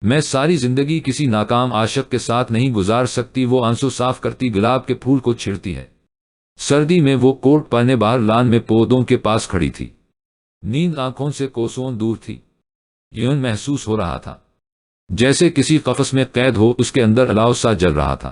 میں ساری زندگی کسی ناکام عاشق کے ساتھ نہیں گزار سکتی۔ وہ آنسو صاف کرتی گلاب کے پھول کو چھیڑتی ہے۔ سردی میں وہ کوٹ پہنے باہر لان میں پودوں کے پاس کھڑی تھی۔ نیند آنکھوں سے کوسوں دور تھی۔ یوں محسوس ہو رہا تھا جیسے کسی قفس میں قید ہو، اس کے اندر الاؤ سا جل رہا تھا۔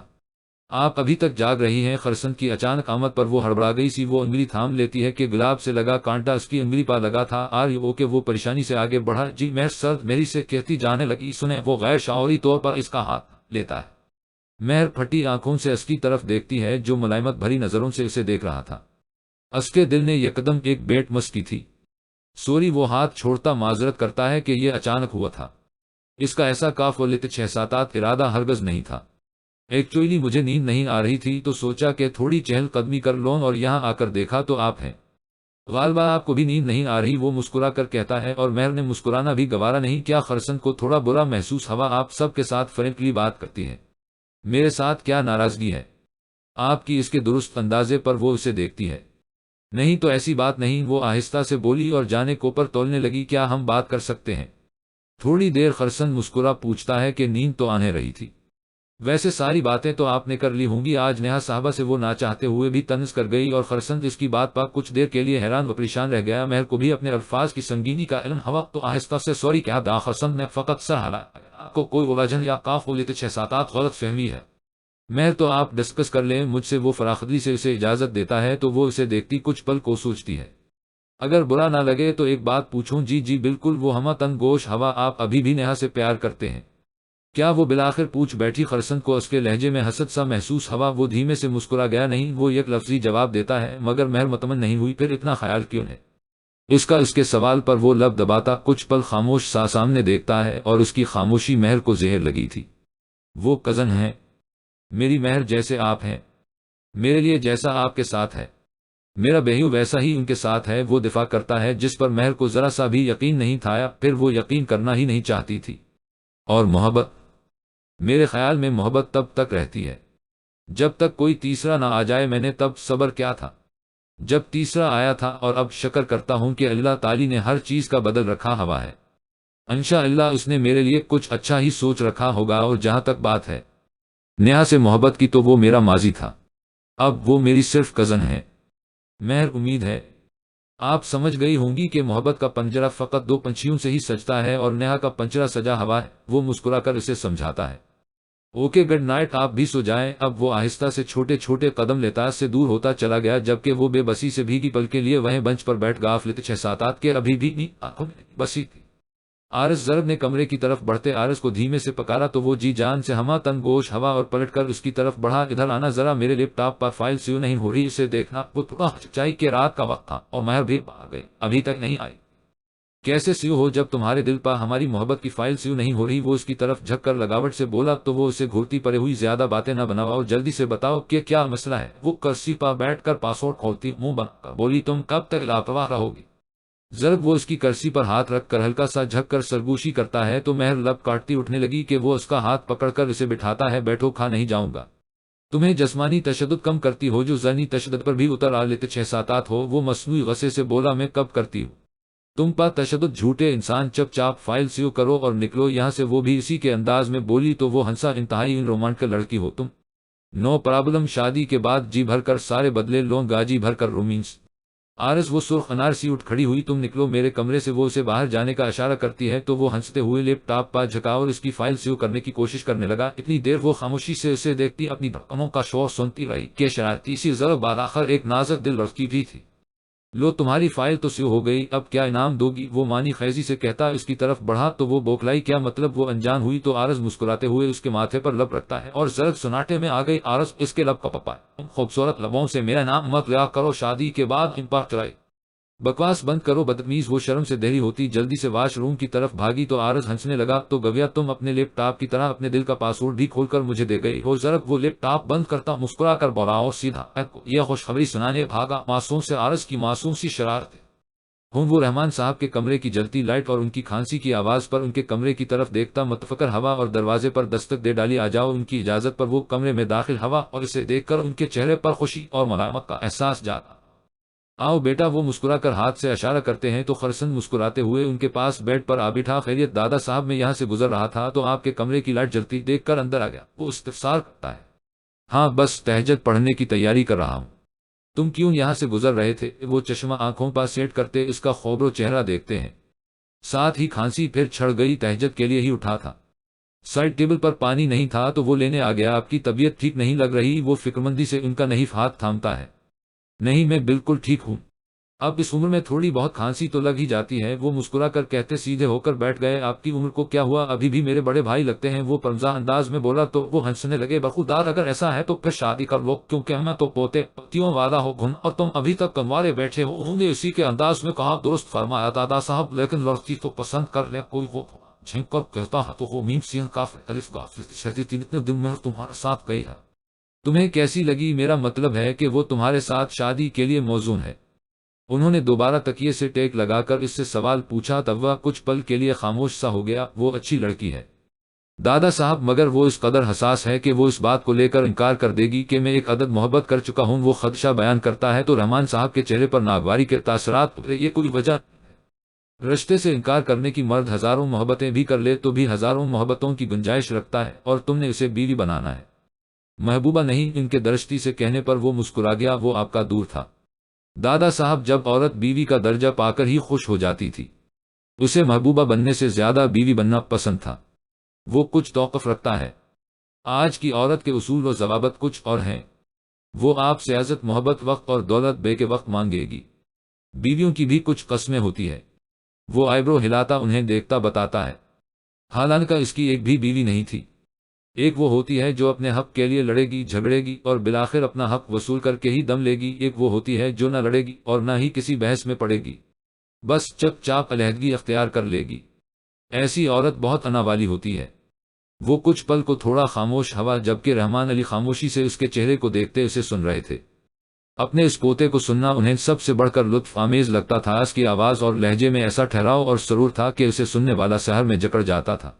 آپ ابھی تک جاگ رہی ہیں؟ خرسن کی اچانک آمد پر وہ ہڑبڑا گئی سی۔ وہ انگلی تھام لیتی ہے کہ گلاب سے لگا کانٹا اس کی انگلی پا لگا تھا۔ کہ وہ پریشانی سے آگے بڑھا۔ جی مہر سرد میری سے کہتی جانے لگی۔ سنیں، وہ غیر شعوری طور پر اس کا ہاتھ لیتا ہے۔ مہر پھٹی آنکھوں سے اس کی طرف دیکھتی ہے جو ملائمت بھری نظروں سے اسے دیکھ رہا تھا۔ اس کے دل نے یکدم ایک بیٹ مس کی تھی۔ سوری، وہ ہاتھ چھوڑتا معذرت کرتا ہے کہ یہ اچانک ہوا تھا۔ اس کا ایسا کاف و لت 6-7 ارادہ ہرگز نہیں تھا۔ ایکچوئلی مجھے نیند نہیں آ رہی تھی تو سوچا کہ تھوڑی چہل قدمی کر لوں، اور یہاں آ کر دیکھا تو آپ ہیں۔ غالبا آپ کو بھی نیند نہیں آ رہی، وہ مسکرا کر کہتا ہے، اور مہر نے مسکرانا بھی گوارا نہیں کیا۔ خرسن کو تھوڑا برا محسوس ہوا۔ آپ سب کے ساتھ فرینکلی بات کرتی ہے، میرے ساتھ کیا ناراضگی ہے آپ کی؟ اس کے درست اندازے پر وہ اسے دیکھتی ہے۔ نہیں تو ایسی بات نہیں، وہ آہستہ سے بولی اور جانے کو پر تولنے لگی۔ کیا ہم بات کر سکتے ہیں تھوڑی دیر؟ خرسن مسکرا پوچھتا ہے کہ نیند تو آنے رہی تھی، ویسے ساری باتیں تو آپ نے کر لی ہوں گی آج۔ نیہا صاحبہ سے وہ نہ چاہتے ہوئے بھی طنز کر گئی اور خرسن اس کی بات پر کچھ دیر کے لیے حیران و پریشان رہ گیا۔ مہر کو بھی اپنے الفاظ کی سنگینی کا علم ہوا تو آہستہ سے سوری کہا دا۔ خرسن نے فقط سر ہلا۔ آپ کو کوئی الجھن یا کاف و لت 6-7 غلط فہمی ہے؟ مہر تو آپ ڈسکس کر لیں مجھ سے۔ وہ فراخدی سے اسے اجازت دیتا ہے تو وہ اسے دیکھتی کچھ پل کو سوچتی ہے۔ اگر برا نہ لگے تو ایک بات پوچھوں؟ جی جی بالکل، وہ ہما تن گوش ہوا۔ آپ ابھی بھی نیہا سے پیار کرتے ہیں کیا؟ وہ بلاخر پوچھ بیٹھی۔ خرسن کو اس کے لہجے میں حسد سا محسوس ہوا۔ وہ دھیمے سے مسکرا گیا نہیں، وہ یک لفظی جواب دیتا ہے، مگر مہر مطمئن نہیں ہوئی۔ پھر اتنا خیال کیوں ہے اس کے سوال پر وہ لب دباتا کچھ پل خاموش سا سامنے دیکھتا ہے، اور اس کی خاموشی مہر کو زہر لگی تھی۔ وہ کزن ہیں میری مہر، جیسے آپ ہیں میرے لیے، جیسا آپ کے ساتھ ہے میرا بہیو ویسا ہی ان کے ساتھ ہے۔ وہ دفاع کرتا ہے جس پر مہر کو ذرا سا بھی یقین نہیں تھا۔ پھر وہ یقین کرنا ہی نہیں چاہتی تھی۔ اور محبت، میرے خیال میں محبت تب تک رہتی ہے جب تک کوئی تیسرا نہ آ جائے۔ میں نے تب صبر کیا تھا جب تیسرا آیا تھا، اور اب شکر کرتا ہوں کہ اللہ تعالی نے ہر چیز کا بدل رکھا ہوا ہے۔ انشاءاللہ اس نے میرے لیے کچھ اچھا ہی سوچ رکھا ہوگا۔ اور جہاں تک بات ہے نیہا سے محبت کی، تو وہ میرا ماضی تھا، اب وہ میری صرف کزن ہے۔ مہر، امید ہے آپ سمجھ گئی ہوں گی کہ محبت کا پنجرہ فقط 2 پنچھیوں سے ہی سجتا ہے، اور نیہا کا پنجرہ سجا ہوا ہے۔ وہ مسکرا کر اسے سمجھاتا ہے، اوکے گڈ نائٹ، آپ بھی سو جائیں۔ اب وہ آہستہ سے چھوٹے چھوٹے قدم لیتا سے دور ہوتا چلا گیا، جبکہ وہ بے بسی سے بھیگی پل کے لیے وہیں بنچ پر بیٹھ غافلت 6-7 کے ابھی بھی نہیں آنکھوں میں بسی تھی۔ آرس ضرب نے کمرے کی طرف بڑھتے آرس کو دھیمے سے پکارا تو وہ جی جان سے ہما تن گوش ہوا اور پلٹ کر اس کی طرف بڑھا۔ ادھر آنا ذرا، میرے لیپ ٹاپ پر فائل سیو نہیں ہو رہی، اسے دیکھنا۔ وہ تھوڑا ہچکچائی کہ رات کا وقت تھا اور مہر بھی آ گئی، ابھی تک نہیں آئی۔ کیسے سیو ہو جب تمہارے دل پر ہماری محبت کی فائل سیو نہیں ہو رہی؟ وہ اس کی طرف جھک کر لگاوٹ سے بولا تو وہ اسے گھورتی پڑے ہوئی زیادہ باتیں نہ بناؤ اور جلدی سے بتاؤ کہ کیا مسئلہ ہے۔ وہ کرسی پر بیٹھ کر پاسورڈ کھولتی منہ بنا کر بولی، تم کب تک لاپرواہ رہو گی؟ ضرب وہ اس کی کرسی پر ہاتھ رکھ کر ہلکا سا جھک کر سرگوشی کرتا ہے تو مہر لب کاٹتی اٹھنے لگی کہ وہ اس کا ہاتھ پکڑ کر اسے بٹھاتا ہے۔ بیٹھو، کھا نہیں جاؤں گا۔ تمہیں جسمانی تشدد کم کرتی ہو جو ذہنی تشدد پر بھی اتر آ لیتے 6-7 ہو۔ وہ مصنوعی غصے سے بولا، میں کب کرتی ہوں تم پر تشدد؟ جھوٹے انسان، چپ چاپ فائل سیو کرو اور نکلو یہاں سے۔ وہ بھی اسی کے انداز میں بولی تو وہ ہنسا، انتہائی رومانٹک لڑکی ہو تم، نو پرابلم، شادی کے بعد جی بھر کر سارے بدلے لوں گا، جی بھر کر رومینس۔ آرس وہ سرخ انار سی اٹھ کھڑی ہوئی، تم نکلو میرے کمرے سے۔ وہ اسے باہر جانے کا اشارہ کرتی ہے تو وہ ہنستے ہوئے لیپ ٹاپ پر جھکا اور اس کی فائل سیو کرنے کی کوشش کرنے لگا۔ اتنی دیر وہ خاموشی سے اسے دیکھتی، اپنی دھڑکنوں کا شور سنتی رہی کہ شرارتی سی ضرب بعد آخر ایک نازک دل لڑکی بھی تھی۔ لو تمہاری فائل تو سیو ہو گئی، اب کیا انعام دو گی؟ وہ مانی خیزی سے کہتا اس کی طرف بڑھا تو وہ بوکھلائی، کیا مطلب؟ وہ انجان ہوئی تو آرس مسکراتے ہوئے اس کے ماتھے پر لب رکھتا ہے اور ضرب سناٹے میں آ گئی۔ آرس اس کے لب کا پپا، خوبصورت لبوں سے میرا نام مت لیا کرو، شادی کے بعد ان پر چڑھائی بکواس بند کرو بدتمیز۔ وہ شرم سے دہری ہوتی جلدی سے واش روم کی طرف بھاگی تو آرس ہنسنے لگا، تو گویا تم اپنے لیپ ٹاپ کی طرح اپنے دل کا پاسورڈ بھی کھول کر مجھے دے گئی ہو۔ ضرب وہ لیپ ٹاپ بند کرتا مسکرا کر بولا اور سیدھا یہ خوشخبری سنانے بھاگا۔ معصوم سے آرس کی معصوم سی شرارت ہوں۔ وہ رحمان صاحب کے کمرے کی جلتی لائٹ اور ان کی کھانسی کی آواز پر ان کے کمرے کی طرف دیکھتا متفکر ہوا اور دروازے پر دستک دے ڈالی، آ جاؤ۔ ان کی اجازت پر وہ کمرے میں داخل ہوا اور اسے دیکھ کر ان کے چہرے پر خوشی اور ملامت کا احساس جاگا۔ آؤ بیٹا، وہ مسکرا کر ہاتھ سے اشارہ کرتے ہیں تو خرسن مسکراتے ہوئے ان کے پاس بیڈ پر آ بیٹھا۔ خیریت دادا صاحب، میں یہاں سے گزر رہا تھا تو آپ کے کمرے کی لائٹ جلتی دیکھ کر اندر آ گیا۔ وہ استفسار کرتا ہے، ہاں بس تہجد پڑھنے کی تیاری کر رہا ہوں۔ تم کیوں یہاں سے گزر رہے تھے؟ وہ چشمہ آنکھوں پر سیٹ کرتے اس کا خوبرو چہرہ دیکھتے ہیں، ساتھ ہی کھانسی پھر چھڑ گئی۔ تہجد کے لیے ہی اٹھا تھا، سائڈ ٹیبل پر پانی نہیں تھا تو وہ لینے آ گیا۔ آپ کی طبیعت ٹھیک نہیں لگ رہی؟ وہ فکرمندی سے ان کا نحیف ہاتھ تھامتا ہے۔ نہیں، میں بالکل ٹھیک ہوں، اب اس عمر میں تھوڑی بہت کھانسی تو لگ ہی جاتی ہے۔ وہ مسکرا کر کہتے سیدھے ہو کر بیٹھ گئے، آپ کی عمر کو کیا ہوا؟ ابھی بھی میرے بڑے بھائی لگتے ہیں۔ وہ پرمزہ انداز میں بولا تو وہ ہنسنے لگے، بخودار اگر ایسا ہے تو پھر شادی کر لو، کیونکہ ہمیں تو پوتے پتیوں والا ہو گن اور تم ابھی تک کنوارے بیٹھے ہو۔ انہوں نے اسی کے انداز میں کہا، درست فرمایا دادا صاحب، لیکن لڑکی تو پسند کر لے کوئی۔ وہ جھنک کر کہتا ہے تو وہ میم سین کاف الف گاف شدید اتنے دن میں تمہارے ساتھ گئی ہے، تمہیں کیسی لگی؟ میرا مطلب ہے کہ وہ تمہارے ساتھ شادی کے لیے موزون ہے۔ انہوں نے دوبارہ تکیے سے ٹیک لگا کر اس سے سوال پوچھا، تب وہ کچھ پل کے لیے خاموش سا ہو گیا۔ وہ اچھی لڑکی ہے دادا صاحب، مگر وہ اس قدر حساس ہے کہ وہ اس بات کو لے کر انکار کر دے گی کہ میں ایک عدد محبت کر چکا ہوں۔ وہ خدشہ بیان کرتا ہے تو رحمان صاحب کے چہرے پر ناگواری کے تاثرات اترے۔ یہ کوئی وجہ رشتے سے انکار کرنے کی؟ مرد ہزاروں محبتیں بھی کر لے تو بھی ہزاروں محبتوں کی گنجائش رکھتا ہے، اور تم نے اسے بیوی بنانا ہے، محبوبہ نہیں۔ ان کے درشتی سے کہنے پر وہ مسکرا گیا، وہ آپ کا دور تھا دادا صاحب، جب عورت بیوی کا درجہ پا کر ہی خوش ہو جاتی تھی، اسے محبوبہ بننے سے زیادہ بیوی بننا پسند تھا۔ وہ کچھ توقف رکھتا ہے، آج کی عورت کے اصول و ضوابط کچھ اور ہیں۔ وہ آپ سے عزت، محبت، وقت اور دولت بے کے وقت مانگے گی۔ بیویوں کی بھی کچھ قسمیں ہوتی ہے۔ وہ آئیبرو ہلاتا انہیں دیکھتا بتاتا ہے، حالانکہ اس کی ایک بھی بیوی نہیں تھی۔ ایک وہ ہوتی ہے جو اپنے حق کے لیے لڑے گی، جھگڑے گی اور بالآخر اپنا حق وصول کر کے ہی دم لے گی۔ ایک وہ ہوتی ہے جو نہ لڑے گی اور نہ ہی کسی بحث میں پڑے گی، بس چپ چاپ علیحدگی اختیار کر لے گی۔ ایسی عورت بہت انا والی ہوتی ہے۔ وہ کچھ پل کو تھوڑا خاموش ہوا، جبکہ رحمان علی خاموشی سے اس کے چہرے کو دیکھتے اسے سن رہے تھے۔ اپنے اس پوتے کو سننا انہیں سب سے بڑھ کر لطف آمیز لگتا تھا۔ اس کی آواز اور لہجے میں ایسا ٹھہراؤ اور سرور تھا کہ اسے سننے والا سحر میں جکڑ جاتا تھا۔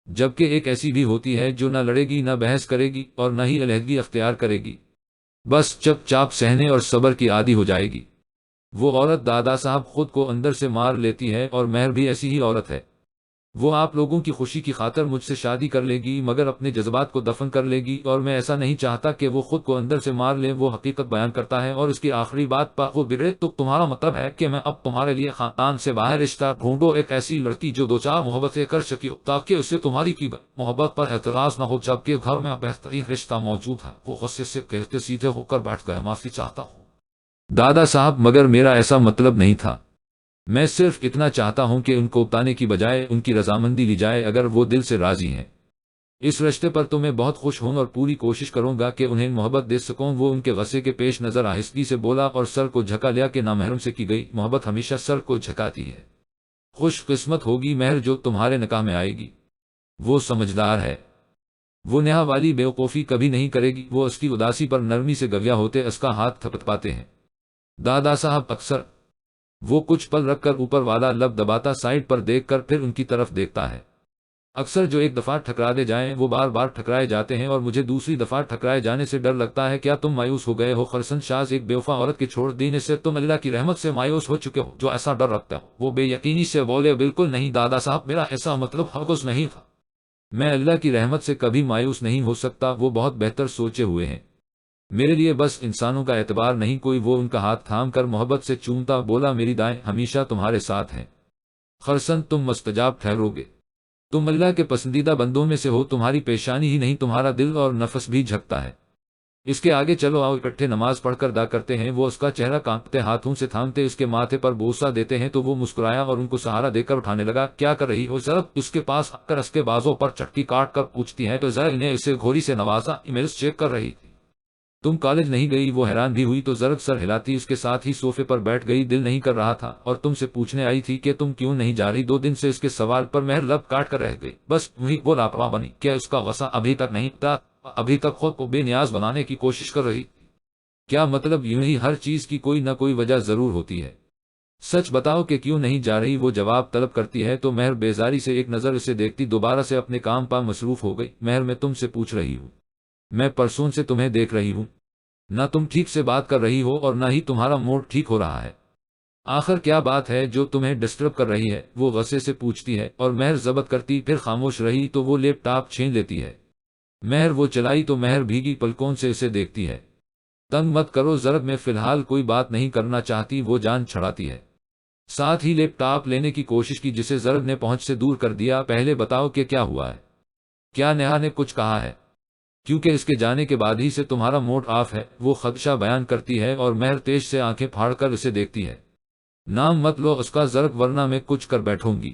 جبکہ ایک ایسی بھی ہوتی ہے جو نہ لڑے گی، نہ بحث کرے گی اور نہ ہی علیحدگی اختیار کرے گی، بس چپ چاپ سہنے اور صبر کی عادی ہو جائے گی۔ وہ عورت دادا صاحب خود کو اندر سے مار لیتی ہے، اور مہر بھی ایسی ہی عورت ہے۔ وہ آپ لوگوں کی خوشی کی خاطر مجھ سے شادی کر لے گی، مگر اپنے جذبات کو دفن کر لے گی، اور میں ایسا نہیں چاہتا کہ وہ خود کو اندر سے مار لے۔ وہ حقیقت بیان کرتا ہے اور اس کی آخری بات پر وہ بگڑے۔ تو تمہارا مطلب ہے کہ میں اب تمہارے لیے خاندان سے باہر رشتہ ڈھونڈو، ایک ایسی لڑکی جو دو چار محبتیں کر سکی ہو تاکہ اسے تمہاری کی محبت پر اعتراض نہ ہو، جبکہ گھر میں بہترین رشتہ موجود ہے۔ وہ غصے سے کہتے سیدھے ہو کر بیٹھ گئے، معافی چاہتا ہوں دادا صاحب، مگر میرا ایسا مطلب نہیں تھا۔ میں صرف اتنا چاہتا ہوں کہ ان کو اکتانے کی بجائے ان کی رضامندی لی جائے، اگر وہ دل سے راضی ہیں۔ اس رشتے پر تو میں بہت خوش ہوں اور پوری کوشش کروں گا کہ انہیں محبت دے سکوں۔ وہ ان کے غصے کے پیش نظر آہستگی سے بولا اور سر کو جھکا لیا کہ نامحرم سے کی گئی محبت ہمیشہ سر کو جھکاتی ہے۔ خوش قسمت ہوگی مہر جو تمہارے نکاح میں آئے گی، وہ سمجھدار ہے، وہ نہا والی بیوقوفی کبھی نہیں کرے گی۔ وہ اس کی اداسی پر نرمی سے گویا ہوتے اس کا ہاتھ تھپت پاتے ہیں۔ دادا صاحب اکثر وہ کچھ پل رکھ کر اوپر والا لب دباتا سائڈ پر دیکھ کر پھر ان کی طرف دیکھتا ہے۔ اکثر جو ایک دفعہ ٹھکرا دے جائیں وہ بار بار ٹھکرائے جاتے ہیں، اور مجھے دوسری دفعہ ٹھکرائے جانے سے ڈر لگتا ہے۔ کیا تم مایوس ہو گئے ہو خرسن شاز؟ ایک بیوفا عورت کے چھوڑ دینے سے تم اللہ کی رحمت سے مایوس ہو چکے ہو جو ایسا ڈر رکھتا ہو؟ وہ بے یقینی سے بولے، بالکل نہیں دادا صاحب، میرا ایسا مطلب ہرگز نہیں تھا۔ میں اللہ کی رحمت سے کبھی مایوس نہیں ہو سکتا۔ وہ بہت بہتر سوچے ہوئے ہیں میرے لیے، بس انسانوں کا اعتبار نہیں کوئی۔ وہ ان کا ہاتھ تھام کر محبت سے چومتا بولا، میری دائیں ہمیشہ تمہارے ساتھ ہیں خرسن، تم مستجاب ٹھہرو گے، تم اللہ کے پسندیدہ بندوں میں سے ہو۔ تمہاری پیشانی ہی نہیں تمہارا دل اور نفس بھی جھکتا ہے۔ اس کے آگے چلو، آؤ اکٹھے نماز پڑھ کر ادا کرتے ہیں۔ وہ اس کا چہرہ کانپتے ہاتھوں سے تھامتے اس کے ماتھے پر بوسہ دیتے ہیں تو وہ مسکرایا اور ان کو سہارا دے کر اٹھانے لگا۔ کیا کر رہی ہو؟ ضرب اس کے پاس آ کر اس کے بازوں پر چٹکی کاٹ کر پوچھتی ہے تو ضرب نے اسے گھوری سے نوازا۔ ای میلز چیک کر رہی تھی، تم کالج نہیں گئی؟ وہ حیران بھی ہوئی تو ضرب سر ہلاتی اس کے ساتھ ہی صوفے پر بیٹھ گئی۔ دل نہیں کر رہا تھا اور تم سے پوچھنے آئی تھی کہ تم کیوں نہیں جا رہی؟ 2 دن سے اس کے سوال پر مہر لب کاٹ کر رہ گئی۔ بس وہی وہ لاپرواہ بنی، کیا اس کا غصہ ابھی تک نہیں تھا؟ ابھی تک خود کو بے نیاز بنانے کی کوشش کر رہی؟ کیا مطلب؟ یوں ہی ہر چیز کی کوئی نہ کوئی وجہ ضرور ہوتی ہے۔ سچ بتاؤ کہ کیوں نہیں جا رہی؟ وہ جواب طلب کرتی ہے تو مہر بیزاری سے ایک نظر اسے دیکھتی دوبارہ سے اپنے کام پر مصروف ہو گئی۔ مہر، میں تم سے پوچھ رہی ہوں، میں پرسوں سے تمہیں دیکھ رہی ہوں، نہ تم ٹھیک سے بات کر رہی ہو اور نہ ہی تمہارا موڈ ٹھیک ہو رہا ہے۔ آخر کیا بات ہے جو تمہیں ڈسٹرب کر رہی ہے؟ وہ غصے سے پوچھتی ہے اور مہر ضبط کرتی پھر خاموش رہی تو وہ لیپ ٹاپ چھین لیتی ہے۔ مہر وہ چلائی تو مہر بھیگی پلکوں سے اسے دیکھتی ہے۔ تنگ مت کرو ضرب، میں فی الحال کوئی بات نہیں کرنا چاہتی، وہ جان چھڑاتی ہے۔ ساتھ ہی لیپ ٹاپ لینے کی کوشش کی جسے ضرب نے پہنچ سے دور کر دیا۔ پہلے بتاؤ کہ کیا ہوا ہے، کیا نیہا نے کچھ کہا ہے؟ کیونکہ اس کے جانے کے بعد ہی سے تمہارا موڈ آف ہے، وہ خدشہ بیان کرتی ہے اور مہر تیز سے آنکھیں پھاڑ کر اسے دیکھتی ہے۔ نام مت لو اس کا ضرب، ورنہ میں کچھ کر بیٹھوں گی۔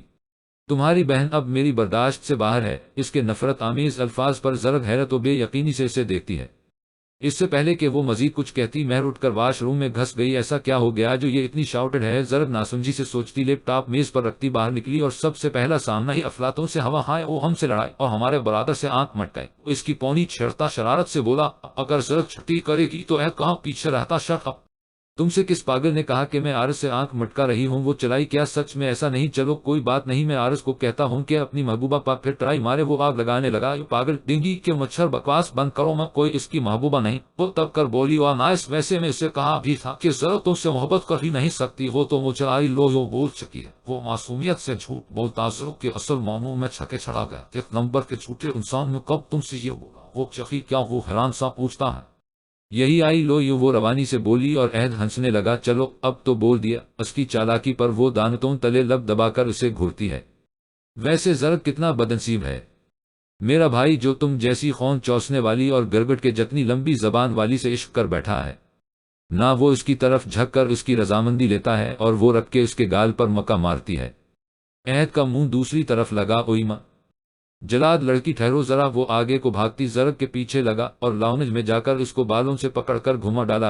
تمہاری بہن اب میری برداشت سے باہر ہے۔ اس کے نفرت آمیز الفاظ پر ضرب حیرت و بے یقینی سے اسے دیکھتی ہے۔ اس سے پہلے کہ وہ مزید کچھ کہتی مہر اٹھ کر واش روم میں گھس گئی۔ ایسا کیا ہو گیا جو یہ اتنی شاؤٹڈ ہے؟ ضرب ناسمجھی سے سوچتی لیپ ٹاپ میز پر رکھتی باہر نکلی اور سب سے پہلا سامنا ہی افلاطون سے ہوا ہائے وہ ہم سے لڑائی اور ہمارے برادر سے آنکھ مٹکائی۔ اس کی پونی چھڑتا شرارت سے بولا، اگر ضرب چھٹی کرے گی تو کہاں پیچھے رہتا شک اب تم سے کس پاگل نے کہا کہ میں عارض سے آنکھ مٹکا رہی ہوں؟ وہ چلائی، کیا سچ میں ایسا نہیں؟ چلو کوئی بات نہیں، میں عارض کو کہتا ہوں کہ اپنی محبوبہ پر پھر ٹرائی مارے۔ وہ آگ لگانے لگا، یہ پاگل ڈنگی کے مچھر، بکواس بند کرو، میں کوئی اس کی محبوبہ نہیں۔ وہ تب کر بولی، نائس، ویسے میں اسے کہا بھی تھا کہ ضرور تم سے محبت کر ہی نہیں سکتی۔ وہ تو مچلائی لو یو بول چکی ہے۔ وہ معصومیت سے جھوٹ بولتا ضرور کے اصل معنوں میں چھکے چھڑا گیا۔ 1 نمبر کے جھوٹے انسان میں کب تم سے یہ بولا؟ وہ چخی کیا؟ وہ حیران سا پوچھتا ہے۔ یہی آئی لو یو، وہ روانی سے بولی اور عہد ہنسنے لگا۔ چلو اب تو بول دیا۔ اس کی چالاکی پر وہ دانتوں تلے لب دبا کر اسے گھورتی ہے۔ ویسے ضرب کتنا بدنصیب ہے میرا بھائی جو تم جیسی خون چوسنے والی اور گرگٹ کے جتنی لمبی زبان والی سے عشق کر بیٹھا ہے۔ نہ وہ اس کی طرف جھک کر اس کی رضامندی لیتا ہے اور وہ رکھ کے اس کے گال پر مکہ مارتی ہے۔ عہد کا منہ دوسری طرف لگا، اوئی ماں جلاد لڑکی ٹھہرو ذرا۔ وہ آگے کو بھاگتی ضرب کے پیچھے لگا اور لاؤنج میں جا کر اس کو بالوں سے پکڑ کر گھما ڈالا۔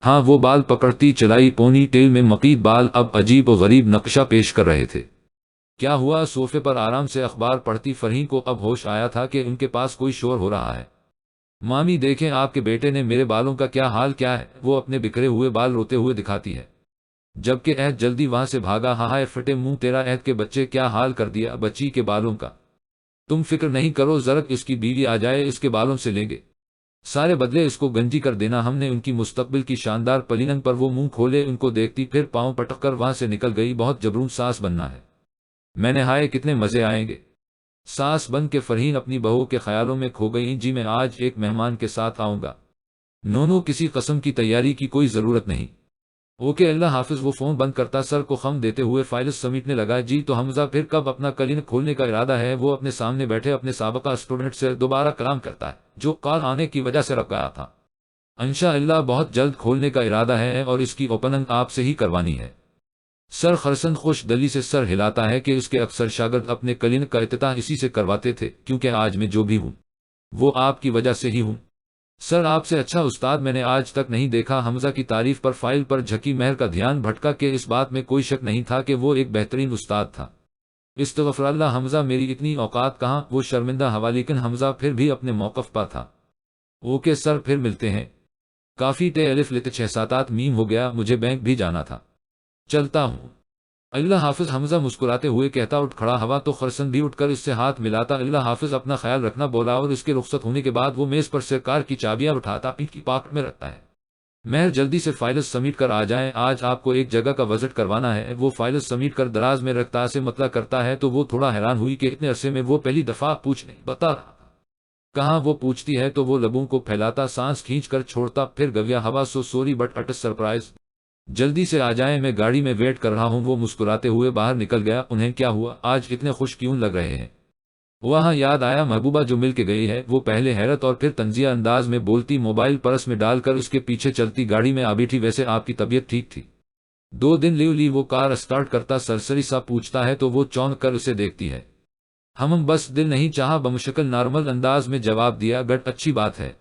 ہاں وہ بال پکڑتی چلائی، پونی ٹیل میں مقید بال اب عجیب و غریب نقشہ پیش کر رہے تھے۔ کیا ہوا؟ صوفے پر آرام سے اخبار پڑھتی فرحین کو اب ہوش آیا تھا کہ ان کے پاس کوئی شور ہو رہا ہے۔ مامی دیکھیں آپ کے بیٹے نے میرے بالوں کا کیا حال کیا ہے؟ وہ اپنے بکھرے ہوئے بال روتے ہوئے دکھاتی ہے، جبکہ عہد جلدی وہاں سے بھاگا۔ ہائے فٹے منہ تیرا، عہد کے بچے کیا حال کر دیا بچی کے بالوں کا۔ تم فکر نہیں کرو ضرب، اس کی بیوی آ جائے اس کے بالوں سے لیں گے سارے بدلے، اس کو گنجی کر دینا ہم نے ان کی مستقبل کی شاندار پلیننگ پر۔ وہ منہ کھولے ان کو دیکھتی پھر پاؤں پٹک کر وہاں سے نکل گئی۔ بہت جبرون ساس بننا ہے۔ میں نے ہائے کتنے مزے آئیں گے۔ ساس بن کے فرحین اپنی بہو کے خیالوں میں کھو گئی، جی میں آج ایک مہمان کے ساتھ آؤں گا، نونو کسی قسم کی تیاری کی کوئی ضرورت نہیں۔ اوکے اللہ حافظ۔ وہ فون بند کرتا سر کو خم دیتے ہوئے فائلز سمیٹنے لگا۔ جی تو حمزہ پھر کب اپنا کلینک کھولنے کا ارادہ ہے؟ وہ اپنے سامنے بیٹھے اپنے سابقہ اسٹوڈنٹ سے دوبارہ کلام کرتا ہے جو کال آنے کی وجہ سے رک گیا تھا۔ انشاءاللہ بہت جلد کھولنے کا ارادہ ہے اور اس کی اوپننگ آپ سے ہی کروانی ہے۔ سر خرسند خوش دلی سے سر ہلاتا ہے کہ اس کے اکثر شاگرد اپنے کلینک کا افتتاح اسی سے کرواتے تھے، کیونکہ آج میں جو بھی ہوں وہ آپ کی وجہ سے ہی ہوں۔ سر آپ سے اچھا استاد میں نے آج تک نہیں دیکھا۔ حمزہ کی تعریف پر فائل پر جھکی مہر کا دھیان بھٹکا کہ اس بات میں کوئی شک نہیں تھا کہ وہ ایک بہترین استاد تھا۔ استغفر اللہ حمزہ، میری اتنی اوقات کہاں۔ وہ شرمندہ ہوا، لیکن حمزہ پھر بھی اپنے موقف پر تھا۔ اوکے سر پھر ملتے ہیں۔ کافی ٹے الف لت 6 میم ہو گیا، مجھے بینک بھی جانا تھا، چلتا ہوں۔ اللہ حافظ حمزہ مسکراتے ہوئے کہتا اٹھ کھڑا ہوا تو خرسند بھی اٹھ کر اس سے ہاتھ ملاتا۔ اللہ حافظ اپنا خیال رکھنا بولا اور اس کے رخصت ہونے کے بعد وہ میز پر سے کار کی چابیاں اٹھاتا پیٹ کی پاکٹ میں رکھتا ہے۔ مہر جلدی سے فائلز سمیٹ کر آ جائیں، آج آپ کو ایک جگہ کا وزٹ کروانا ہے۔ وہ فائلز سمیٹ کر دراز میں رکھتا سے مطلع کرتا ہے تو وہ تھوڑا حیران ہوئی کہ اتنے عرصے میں وہ پہلی دفعہ پوچھ نہیں بتا رہا تھا۔ کہاں وہ پوچھتی ہے تو وہ لبوں کو پھیلاتا، سانس کھینچ کر چھوڑتا، پھر گویا ہوا so sorry but it's surprise, جلدی سے آ جائیں میں گاڑی میں ویٹ کر رہا ہوں۔ وہ مسکراتے ہوئے باہر نکل گیا۔ انہیں کیا ہوا، آج اتنے خوش کیوں لگ رہے ہیں؟ وہاں یاد آیا محبوبہ جو مل کے گئی ہے۔ وہ پہلے حیرت اور پھر طنزیہ انداز میں بولتی، موبائل پرس میں ڈال کر اس کے پیچھے چلتی گاڑی میں آ بیٹھی، ویسے آپ کی طبیعت ٹھیک تھی؟ 2 دن لیو لی۔ وہ کار اسٹارٹ کرتا سرسری سا پوچھتا ہے تو وہ چونک کر اسے دیکھتی ہے۔ ہم بس دل نہیں چاہا، بمشکل نارمل انداز میں جواب دیا۔ گٹ اچھی بات ہے،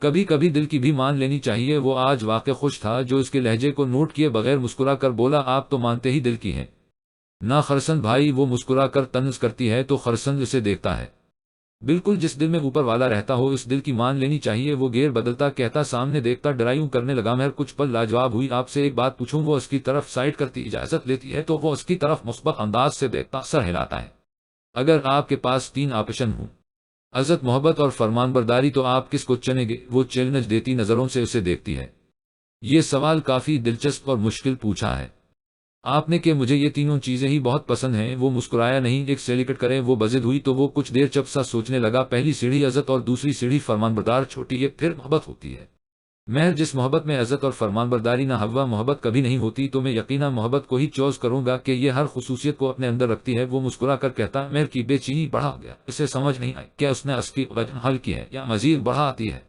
کبھی کبھی دل کی بھی مان لینی چاہیے۔ وہ آج واقع خوش تھا جو اس کے لہجے کو نوٹ کیے بغیر مسکرا کر بولا، آپ تو مانتے ہی دل کی ہیں نا خرسند بھائی۔ وہ مسکرا کر طنز کرتی ہے تو خرسند اسے دیکھتا ہے۔ بالکل جس دل میں اوپر والا رہتا ہو اس دل کی مان لینی چاہیے۔ وہ گیئر بدلتا کہتا سامنے دیکھتا ڈرائیو کرنے لگا۔ مہر کچھ پل لاجواب ہوئی۔ آپ سے ایک بات پوچھوں؟ وہ اس کی طرف سائڈ کرتی اجازت لیتی ہے تو وہ اس کی طرف مثبت انداز سے دیکھتا سر ہلاتا ہے۔ اگر آپ کے پاس 3 آپشن ہوں، عزت، محبت اور فرمانبرداری، تو آپ کس کو چنیں گے؟ وہ چیلنج دیتی نظروں سے اسے دیکھتی ہے۔ یہ سوال کافی دلچسپ اور مشکل پوچھا ہے آپ نے کہ مجھے یہ تینوں چیزیں ہی بہت پسند ہیں۔ وہ مسکرایا نہیں، ایک سیلیکٹ کریں۔ وہ بزد ہوئی تو وہ کچھ دیر چپ سا سوچنے لگا۔ پہلی سیڑھی عزت اور دوسری سیڑھی فرمانبردار، چھوٹی یہ پھر محبت ہوتی ہے۔ مہر جس محبت میں عزت اور فرمانبرداری نہ ہوا محبت کبھی نہیں ہوتی، تو میں یقیناً محبت کو ہی چوز کروں گا کہ یہ ہر خصوصیت کو اپنے اندر رکھتی ہے۔ وہ مسکرا کر کہتا، مہر کی بے چینی بڑھا گیا۔ اسے سمجھ نہیں آئی کیا اس نے اس کی وجہ حل کی ہے یا مزید بڑھاتی ہے۔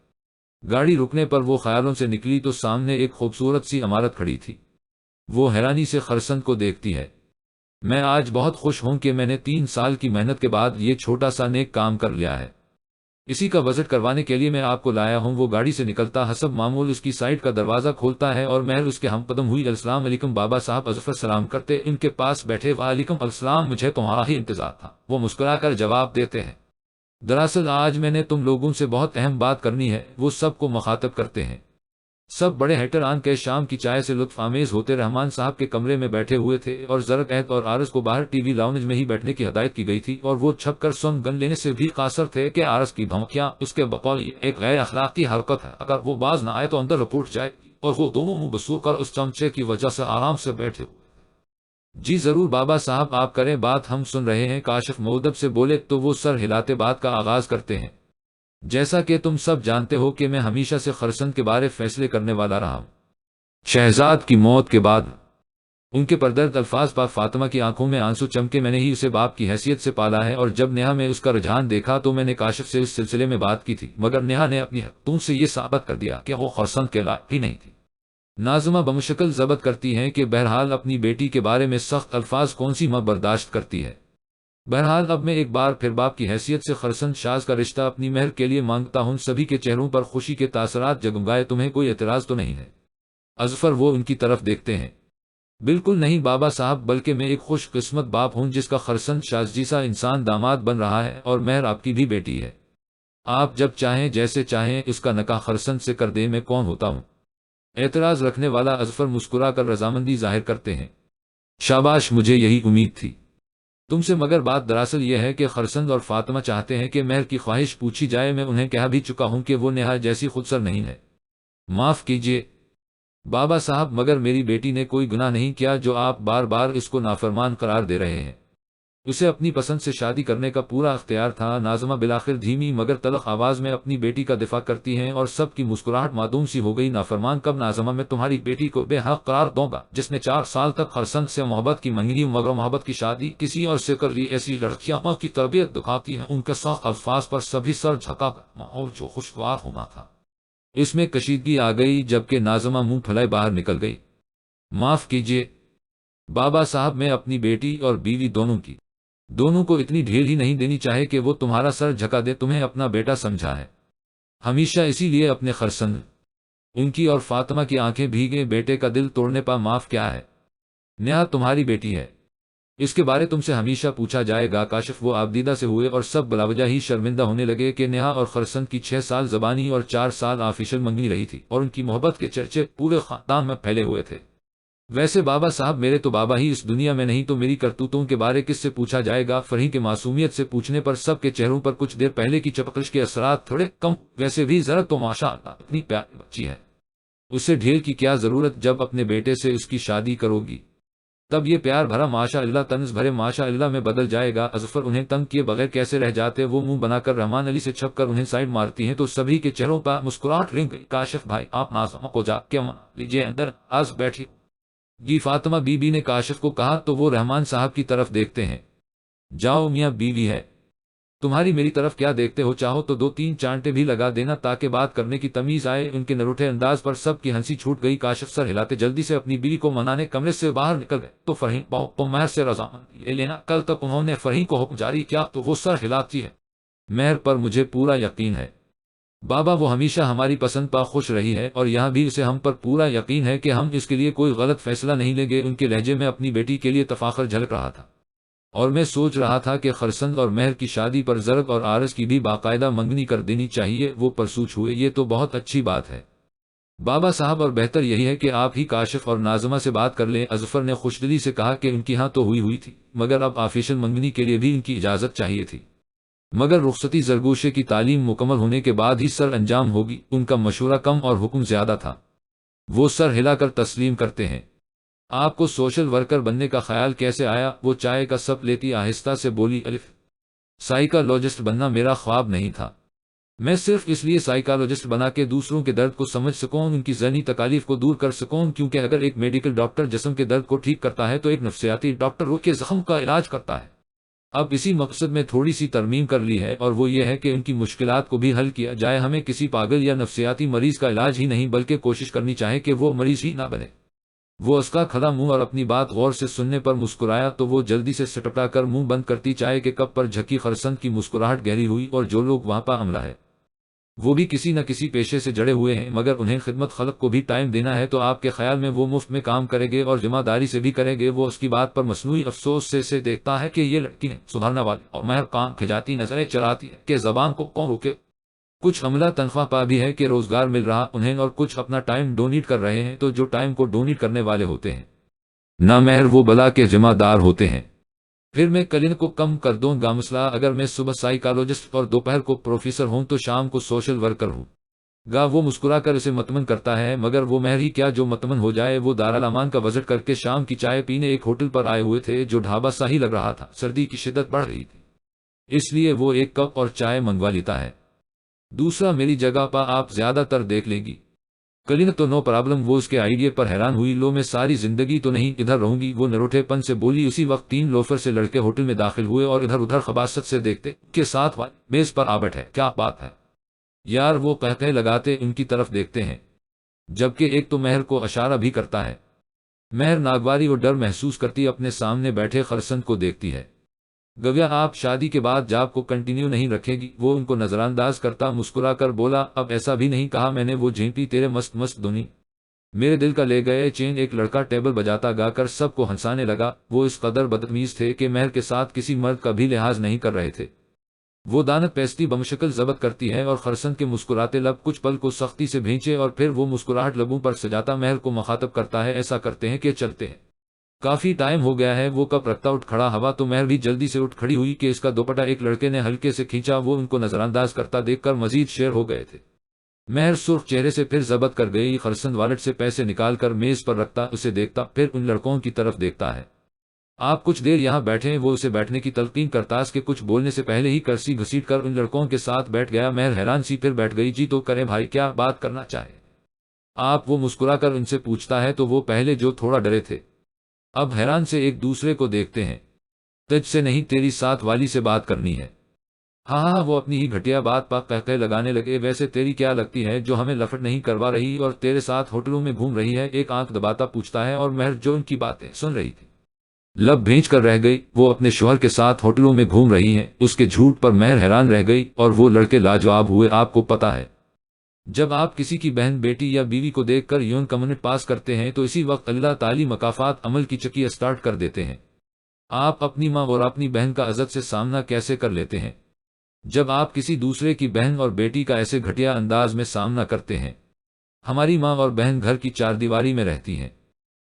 گاڑی رکنے پر وہ خیالوں سے نکلی تو سامنے ایک خوبصورت سی عمارت کھڑی تھی۔ وہ حیرانی سے خرسند کو دیکھتی ہے۔ میں آج بہت خوش ہوں کہ میں نے 3 سال کی محنت کے بعد یہ چھوٹا سا نیک کام کر لیا ہے۔ اسی کا وزٹ کروانے کے لیے میں آپ کو لایا ہوں۔ وہ گاڑی سے نکلتا حسب معمول اس کی سائٹ کا دروازہ کھولتا ہے اور مہر اس کے ہم قدم ہوئی۔ السلام علیکم بابا صاحب۔ اظفر سلام کرتے ان کے پاس بیٹھے، وعلیکم السلام، مجھے تمہارا ہی انتظار تھا، وہ مسکرا کر جواب دیتے ہیں۔ دراصل آج میں نے تم لوگوں سے بہت اہم بات کرنی ہے۔ وہ سب کو مخاطب کرتے ہیں۔ سب بڑے حیران کے شام کی چائے سے لطف آمیز ہوتے رحمان صاحب کے کمرے میں بیٹھے ہوئے تھے اور زرق عہد اور عارض کو باہر ٹی وی لاؤنج میں ہی بیٹھنے کی ہدایت کی گئی تھی، اور وہ چھپ کر سن گن لینے سے بھی قاصر تھے کہ عارض کی دھمکیاں اس کے بقول یہ ایک غیر اخلاقی حرکت ہے، اگر وہ باز نہ آئے تو اندر رپورٹ جائے گی، اور وہ دونوں منہ بسور کر اس چمچے کی وجہ سے آرام سے بیٹھے ہوئے۔ جی ضرور بابا صاحب، آپ کریں بات، ہم سن رہے ہیں۔ کاشف مؤدب سے بولے تو وہ سر ہلاتے بات کا آغاز کرتے ہیں۔ جیسا کہ تم سب جانتے ہو کہ میں ہمیشہ سے خرسند کے بارے فیصلے کرنے والا رہا ہوں۔ شہزاد کی موت کے بعد ان کے پردرد الفاظ پر فاطمہ کی آنکھوں میں آنسو چمکے۔ میں نے ہی اسے باپ کی حیثیت سے پالا ہے، اور جب نیہا میں اس کا رجحان دیکھا تو میں نے کاشف سے اس سلسلے میں بات کی تھی، مگر نیہا نے اپنی حقیقتوں سے یہ ثابت کر دیا کہ وہ خرسند کے لائق ہی نہیں تھی۔ ناظمہ بمشکل ضبط کرتی ہیں کہ بہرحال اپنی بیٹی کے بارے میں سخت الفاظ کون سی ماں برداشت کرتی ہے۔ بہرحال اب میں ایک بار پھر باپ کی حیثیت سے خرسند شاز کا رشتہ اپنی مہر کے لیے مانگتا ہوں۔ سبھی کے چہروں پر خوشی کے تاثرات جگمگائے۔ تمہیں کوئی اعتراض تو نہیں ہے؟ اظفر وہ ان کی طرف دیکھتے ہیں۔ بالکل نہیں بابا صاحب، بلکہ میں ایک خوش قسمت باپ ہوں جس کا خرسند شاز جیسا انسان داماد بن رہا ہے، اور مہر آپ کی بھی بیٹی ہے۔ آپ جب چاہیں جیسے چاہیں اس کا نکاح خرسند سے کر دیں، میں کون ہوتا ہوں اعتراض رکھنے والا؟ اظفر مسکرا کر رضامندی ظاہر کرتے ہیں۔ شاباش، مجھے یہی امید تھی تم سے، مگر بات دراصل یہ ہے کہ خرسند اور فاطمہ چاہتے ہیں کہ مہر کی خواہش پوچھی جائے۔ میں انہیں کہہ بھی چکا ہوں کہ وہ نیہا جیسی خودسر نہیں ہے۔ معاف کیجیے بابا صاحب، مگر میری بیٹی نے کوئی گناہ نہیں کیا جو آپ بار بار اس کو نافرمان قرار دے رہے ہیں۔ اسے اپنی پسند سے شادی کرنے کا پورا اختیار تھا۔ ناظمہ بالآخر دھیمی مگر تلخ آواز میں اپنی بیٹی کا دفاع کرتی ہیں اور سب کی مسکراہٹ معدوم سی ہو گئی۔ نافرمان کب ناظمہ، میں تمہاری بیٹی کو بے حق قرار دوں گا جس نے 4 سال تک خرسند سے محبت کی منگی مگر محبت کی شادی کسی اور سے کر لی۔ ایسی لڑکیاں ماں کی تربیت دکھاتی ہیں۔ ان کے سخت الفاظ پر سبھی سر جھکا کر ماحول جو خوشگوار ہونا تھا اس میں کشیدگی آ گئی، جبکہ ناظمہ منہ پھیلائے باہر نکل گئی۔ معاف کیجیے بابا صاحب، میں اپنی بیٹی اور بیوی دونوں کو اتنی ڈھیل ہی نہیں دینی چاہے کہ وہ تمہارا سر جھکا دے۔ تمہیں اپنا بیٹا سمجھا ہے ہمیشہ، اسی لیے اپنے خرسند ان کی اور فاطمہ کی آنکھیں بھیگیں۔ بیٹے کا دل توڑنے پر معاف کیا ہے؟ نیہا تمہاری بیٹی ہے، اس کے بارے تم سے ہمیشہ پوچھا جائے گا۔ کاشف وہ آبدیدہ سے ہوئے اور سب بلاوجہ ہی شرمندہ ہونے لگے کہ نیہا اور خرسند کی 6 سال زبانی اور 4 سال آفیشل منگنی رہی تھی اور ان کی محبت کے چرچے پورے خاندان میں پھیلے ہوئے تھے۔ ویسے بابا صاحب، میرے تو بابا ہی اس دنیا میں نہیں تو میری کرتوتوں کے بارے کس سے پوچھا جائے گا؟ فرحی کے معصومیت سے پوچھنے پر سب کے چہروں پر کچھ دیر پہلے کی چپکش کے اثرات تھوڑے کم۔ ویسے بھی ذرا تو ماشاءاللہ اتنی پیاری بچی ہے، اسے ڈھیل کی کیا ضرورت؟ جب اپنے بیٹے سے اس کی شادی کرو گی تب یہ پیار بھرا ماشاء اللہ طنز بھرے ماشاء اللہ میں بدل جائے گا۔ اظفر انہیں تنگ کیے بغیر کیسے رہ جاتے؟ وہ منہ بنا کر رحمان علی سے چھپ کر انہیں سائڈ مارتی ہیں تو سبھی کے چہروں پر مسکراہٹ رنگ گئی۔ کاشف بھائی، آپ ناظمہ کو جا کے منا لیجیے، اندر آج بیٹھی جی فاطمہ بی بی نے کاشف کو کہا تو وہ رحمان صاحب کی طرف دیکھتے ہیں۔ جاؤ میاں بیوی ہے تمہاری، میری طرف کیا دیکھتے ہو؟ چاہو تو 2-3 چانٹے بھی لگا دینا تاکہ بات کرنے کی تمیز آئے۔ ان کے نروٹھے انداز پر سب کی ہنسی چھوٹ گئی۔ کاشف سر ہلاتے جلدی سے اپنی بیوی کو منانے کمرے سے باہر نکل گئے تو فرحین کو مہر سے رضامندی لے لینا۔ کل تک انہوں نے فرحین کو حکم جاری کیا تو وہ سر ہلاتی ہے۔ مہر پر مجھے پورا یقین ہے بابا، وہ ہمیشہ ہماری پسند پر خوش رہی ہے اور یہاں بھی اسے ہم پر پورا یقین ہے کہ ہم اس کے لیے کوئی غلط فیصلہ نہیں لیں گے۔ ان کے لہجے میں اپنی بیٹی کے لیے تفاخر جھلک رہا تھا اور میں سوچ رہا تھا کہ خرسند اور مہر کی شادی پر زرق اور عارض کی بھی باقاعدہ منگنی کر دینی چاہیے۔ وہ پرسوچ ہوئے، یہ تو بہت اچھی بات ہے بابا صاحب، اور بہتر یہی ہے کہ آپ ہی کاشف اور ناظمہ سے بات کر لیں۔ اظفر نے خوشدلی سے کہا کہ ان کی ہاں تو ہوئی تھی مگر اب آفیشل منگنی کے لیے بھی ان کی اجازت چاہیے تھی، مگر رخصتی زرگوشے کی تعلیم مکمل ہونے کے بعد ہی سر انجام ہوگی۔ ان کا مشورہ کم اور حکم زیادہ تھا۔ وہ سر ہلا کر تسلیم کرتے ہیں۔ آپ کو سوشل ورکر بننے کا خیال کیسے آیا؟ وہ چائے کا سپ لیتی آہستہ سے بولی، الف سائیکالوجسٹ بننا میرا خواب نہیں تھا، میں صرف اس لیے سائیکالوجسٹ بنا کہ دوسروں کے درد کو سمجھ سکوں، ان کی ذہنی تکالیف کو دور کر سکوں، کیونکہ اگر ایک میڈیکل ڈاکٹر جسم کے درد کو ٹھیک کرتا ہے تو ایک نفسیاتی ڈاکٹر روح کے زخم کا علاج کرتا ہے۔ اب اسی مقصد میں تھوڑی سی ترمیم کر لی ہے اور وہ یہ ہے کہ ان کی مشکلات کو بھی حل کیا جائے۔ ہمیں کسی پاگل یا نفسیاتی مریض کا علاج ہی نہیں بلکہ کوشش کرنی چاہے کہ وہ مریض ہی نہ بنے۔ وہ اس کا کھڑا منہ اور اپنی بات غور سے سننے پر مسکرایا تو وہ جلدی سے سٹپٹا کر منہ بند کرتی چائے کے کپ پر جھکی۔ خرسند کی مسکراہٹ گہری ہوئی، اور جو لوگ وہاں پر عملہ ہے وہ بھی کسی نہ کسی پیشے سے جڑے ہوئے ہیں، مگر انہیں خدمت خلق کو بھی ٹائم دینا ہے تو آپ کے خیال میں وہ مفت میں کام کریں گے اور ذمہ داری سے بھی کریں گے؟ وہ اس کی بات پر مصنوعی افسوس سے دیکھتا ہے کہ یہ لڑکی ہے سدھارنے والی اور مہر کام کھجاتی نظریں چلاتی ہے کہ زبان کو کون روکے۔ کچھ عملہ تنخواہ پا بھی ہے کہ روزگار مل رہا انہیں، اور کچھ اپنا ٹائم ڈونیٹ کر رہے ہیں، تو جو ٹائم کو ڈونیٹ کرنے والے ہوتے ہیں نہ مہر وہ بلا کے ذمہ دار ہوتے ہیں۔ پھر میں کلین کو کم کر دوں گا مسئلہ، اگر میں صبح سائیکالوجسٹ اور دوپہر کو پروفیسر ہوں تو شام کو سوشل ورکر ہوں گا۔ وہ مسکرا کر اسے مطمئن کرتا ہے، مگر وہ مہر ہی کیا جو مطمئن ہو جائے۔ وہ دارالامان کا وزٹ کر کے شام کی چائے پینے ایک ہوٹل پر آئے ہوئے تھے جو ڈھابا سا ہی لگ رہا تھا۔ سردی کی شدت بڑھ رہی تھی اس لیے وہ ایک کپ اور چائے منگوا لیتا ہے۔ دوسرا میری جگہ پا آپ زیادہ تر دیکھ لے گی کلین تو نو پرابلم۔ وہ اس کے آئیڈیا پر حیران ہوئی، لو میں ساری زندگی تو نہیں ادھر رہوں گی، وہ نروٹھے پن سے بولی۔ اسی وقت 3 لوفر سے لڑکے ہوٹل میں داخل ہوئے اور ادھر ادھر خباثت سے دیکھتے کے ساتھ میز پر آ بیٹھے۔ کیا بات ہے یار، وہ قہقہے لگاتے ان کی طرف دیکھتے ہیں، جبکہ ایک تو مہر کو اشارہ بھی کرتا ہے۔ مہر ناگواری اور ڈر محسوس کرتی اپنے سامنے بیٹھے خرسند کو دیکھتی ہے۔ گویا آپ شادی کے بعد جاب کو کنٹینیو نہیں رکھے گی؟ وہ ان کو نظر انداز کرتا مسکرا کر بولا، اب ایسا بھی نہیں کہا میں نے۔ وہ جھینپی، تیرے مست مست دونی میرے دل کا لے گئے چین۔ ایک لڑکا ٹیبل بجاتا گا کر سب کو ہنسانے لگا۔ وہ اس قدر بدتمیز تھے کہ مہر کے ساتھ کسی مرد کا بھی لحاظ نہیں کر رہے تھے۔ وہ دانت پیستی بمشکل ضبط کرتی ہے اور خرسند کے مسکراتے لب کچھ پل کو سختی سے بھینچے اور پھر وہ مسکراہٹ لبوں پر سجاتا مہر کو مخاطب کرتا ہے، ایسا کرتے ہیں کہ چلتے ہیں، کافی ٹائم ہو گیا ہے۔ وہ کپ رکھتا اٹھ کھڑا ہوا تو مہر بھی جلدی سے اٹھ کھڑی ہوئی کہ اس کا دوپٹہ ایک لڑکے نے ہلکے سے کھینچا۔ وہ ان کو نظر انداز کرتا دیکھ کر مزید شیر ہو گئے تھے۔ مہر سرخ چہرے سے پھر ضبط کر گئی۔ خرسند والٹ سے پیسے نکال کر میز پر رکھتا، اسے دیکھتا، پھر ان لڑکوں کی طرف دیکھتا ہے آپ کچھ دیر یہاں بیٹھے، وہ اسے بیٹھنے کی تلقین کرتا اس کے کچھ بولنے سے پہلے ہی کرسی گھسیٹ کر ان لڑکوں کے ساتھ بیٹھ گیا۔ مہر حیران سی، پھر بیٹھ گئی۔ جی تو کریں بھائی، کیا بات کرنا چاہے آپ؟ وہ مسکرا کر ان سے پوچھتا ہے تو وہ پہلے جو تھوڑا ڈرے تھے اب حیران سے ایک دوسرے کو دیکھتے ہیں۔ تجھ سے نہیں، تیری ساتھ والی سے بات کرنی ہے۔ ہاں ہاں، وہ اپنی ہی گھٹیا بات پر قہقہے لگانے لگے۔ ویسے تیری کیا لگتی ہے جو ہمیں لفٹ نہیں کروا رہی اور تیرے ساتھ ہوٹلوں میں گھوم رہی ہے؟ ایک آنکھ دباتا پوچھتا ہے، اور مہر جو ان کی باتیں سن رہی تھی لب بھینچ کر رہ گئی۔ وہ اپنے شوہر کے ساتھ ہوٹلوں میں گھوم رہی ہیں؟ اس کے جھوٹ پر مہر حیران رہ گئی اور وہ لڑکے لاجواب ہوئے۔ آپ کو پتا ہے، جب آپ کسی کی بہن، بیٹی یا بیوی کو دیکھ کر یون کمنٹ پاس کرتے ہیں تو اسی وقت اللہ تعالی مکافات عمل کی چکی اسٹارٹ کر دیتے ہیں۔ آپ اپنی ماں اور اپنی بہن کا عزت سے سامنا کیسے کر لیتے ہیں جب آپ کسی دوسرے کی بہن اور بیٹی کا ایسے گھٹیا انداز میں سامنا کرتے ہیں؟ ہماری ماں اور بہن گھر کی چار دیواری میں رہتی ہیں،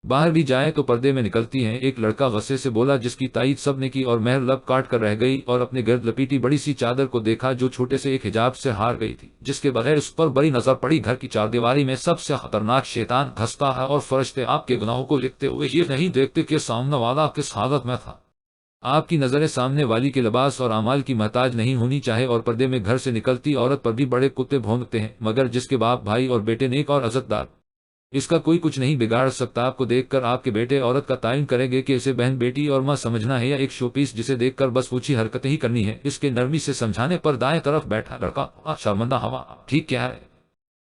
باہر بھی جائیں تو پردے میں نکلتی ہیں۔ ایک لڑکا غصے سے بولا، جس کی تائید سب نے کی، اور مہر لب کاٹ کر رہ گئی اور اپنے گرد لپیٹی بڑی سی چادر کو دیکھا جو چھوٹے سے ایک حجاب سے ہار گئی تھی، جس کے بغیر اس پر بڑی نظر پڑی۔ گھر کی چار دیواری میں سب سے خطرناک شیطان گھستا ہے، اور فرشتے آپ کے گناہوں کو لکھتے ہوئے یہ نہیں دیکھتے کہ سامنے والا کس حالت میں تھا۔ آپ کی نظریں سامنے والی کے لباس اور اعمال کی محتاج نہیں ہونی چاہے، اور پردے میں گھر سے نکلتی عورت پر بھی بڑے کتے بھونکتے ہیں، مگر جس کے باپ، بھائی اور بیٹے نیک اور عزت دار، اس کا کوئی کچھ نہیں بگاڑ سکتا۔ آپ کو دیکھ کر آپ کے بیٹے عورت کا تعین کریں گے کہ اسے بہن، بیٹی اور ماں سمجھنا ہے، یا ایک شو پیس جسے دیکھ کر بس اونچی حرکتیں ہی کرنی ہے۔ اس کے نرمی سے سمجھانے پر دائیں طرف بیٹھا لڑکا شرمندہ ہوا، ٹھیک کیا ہے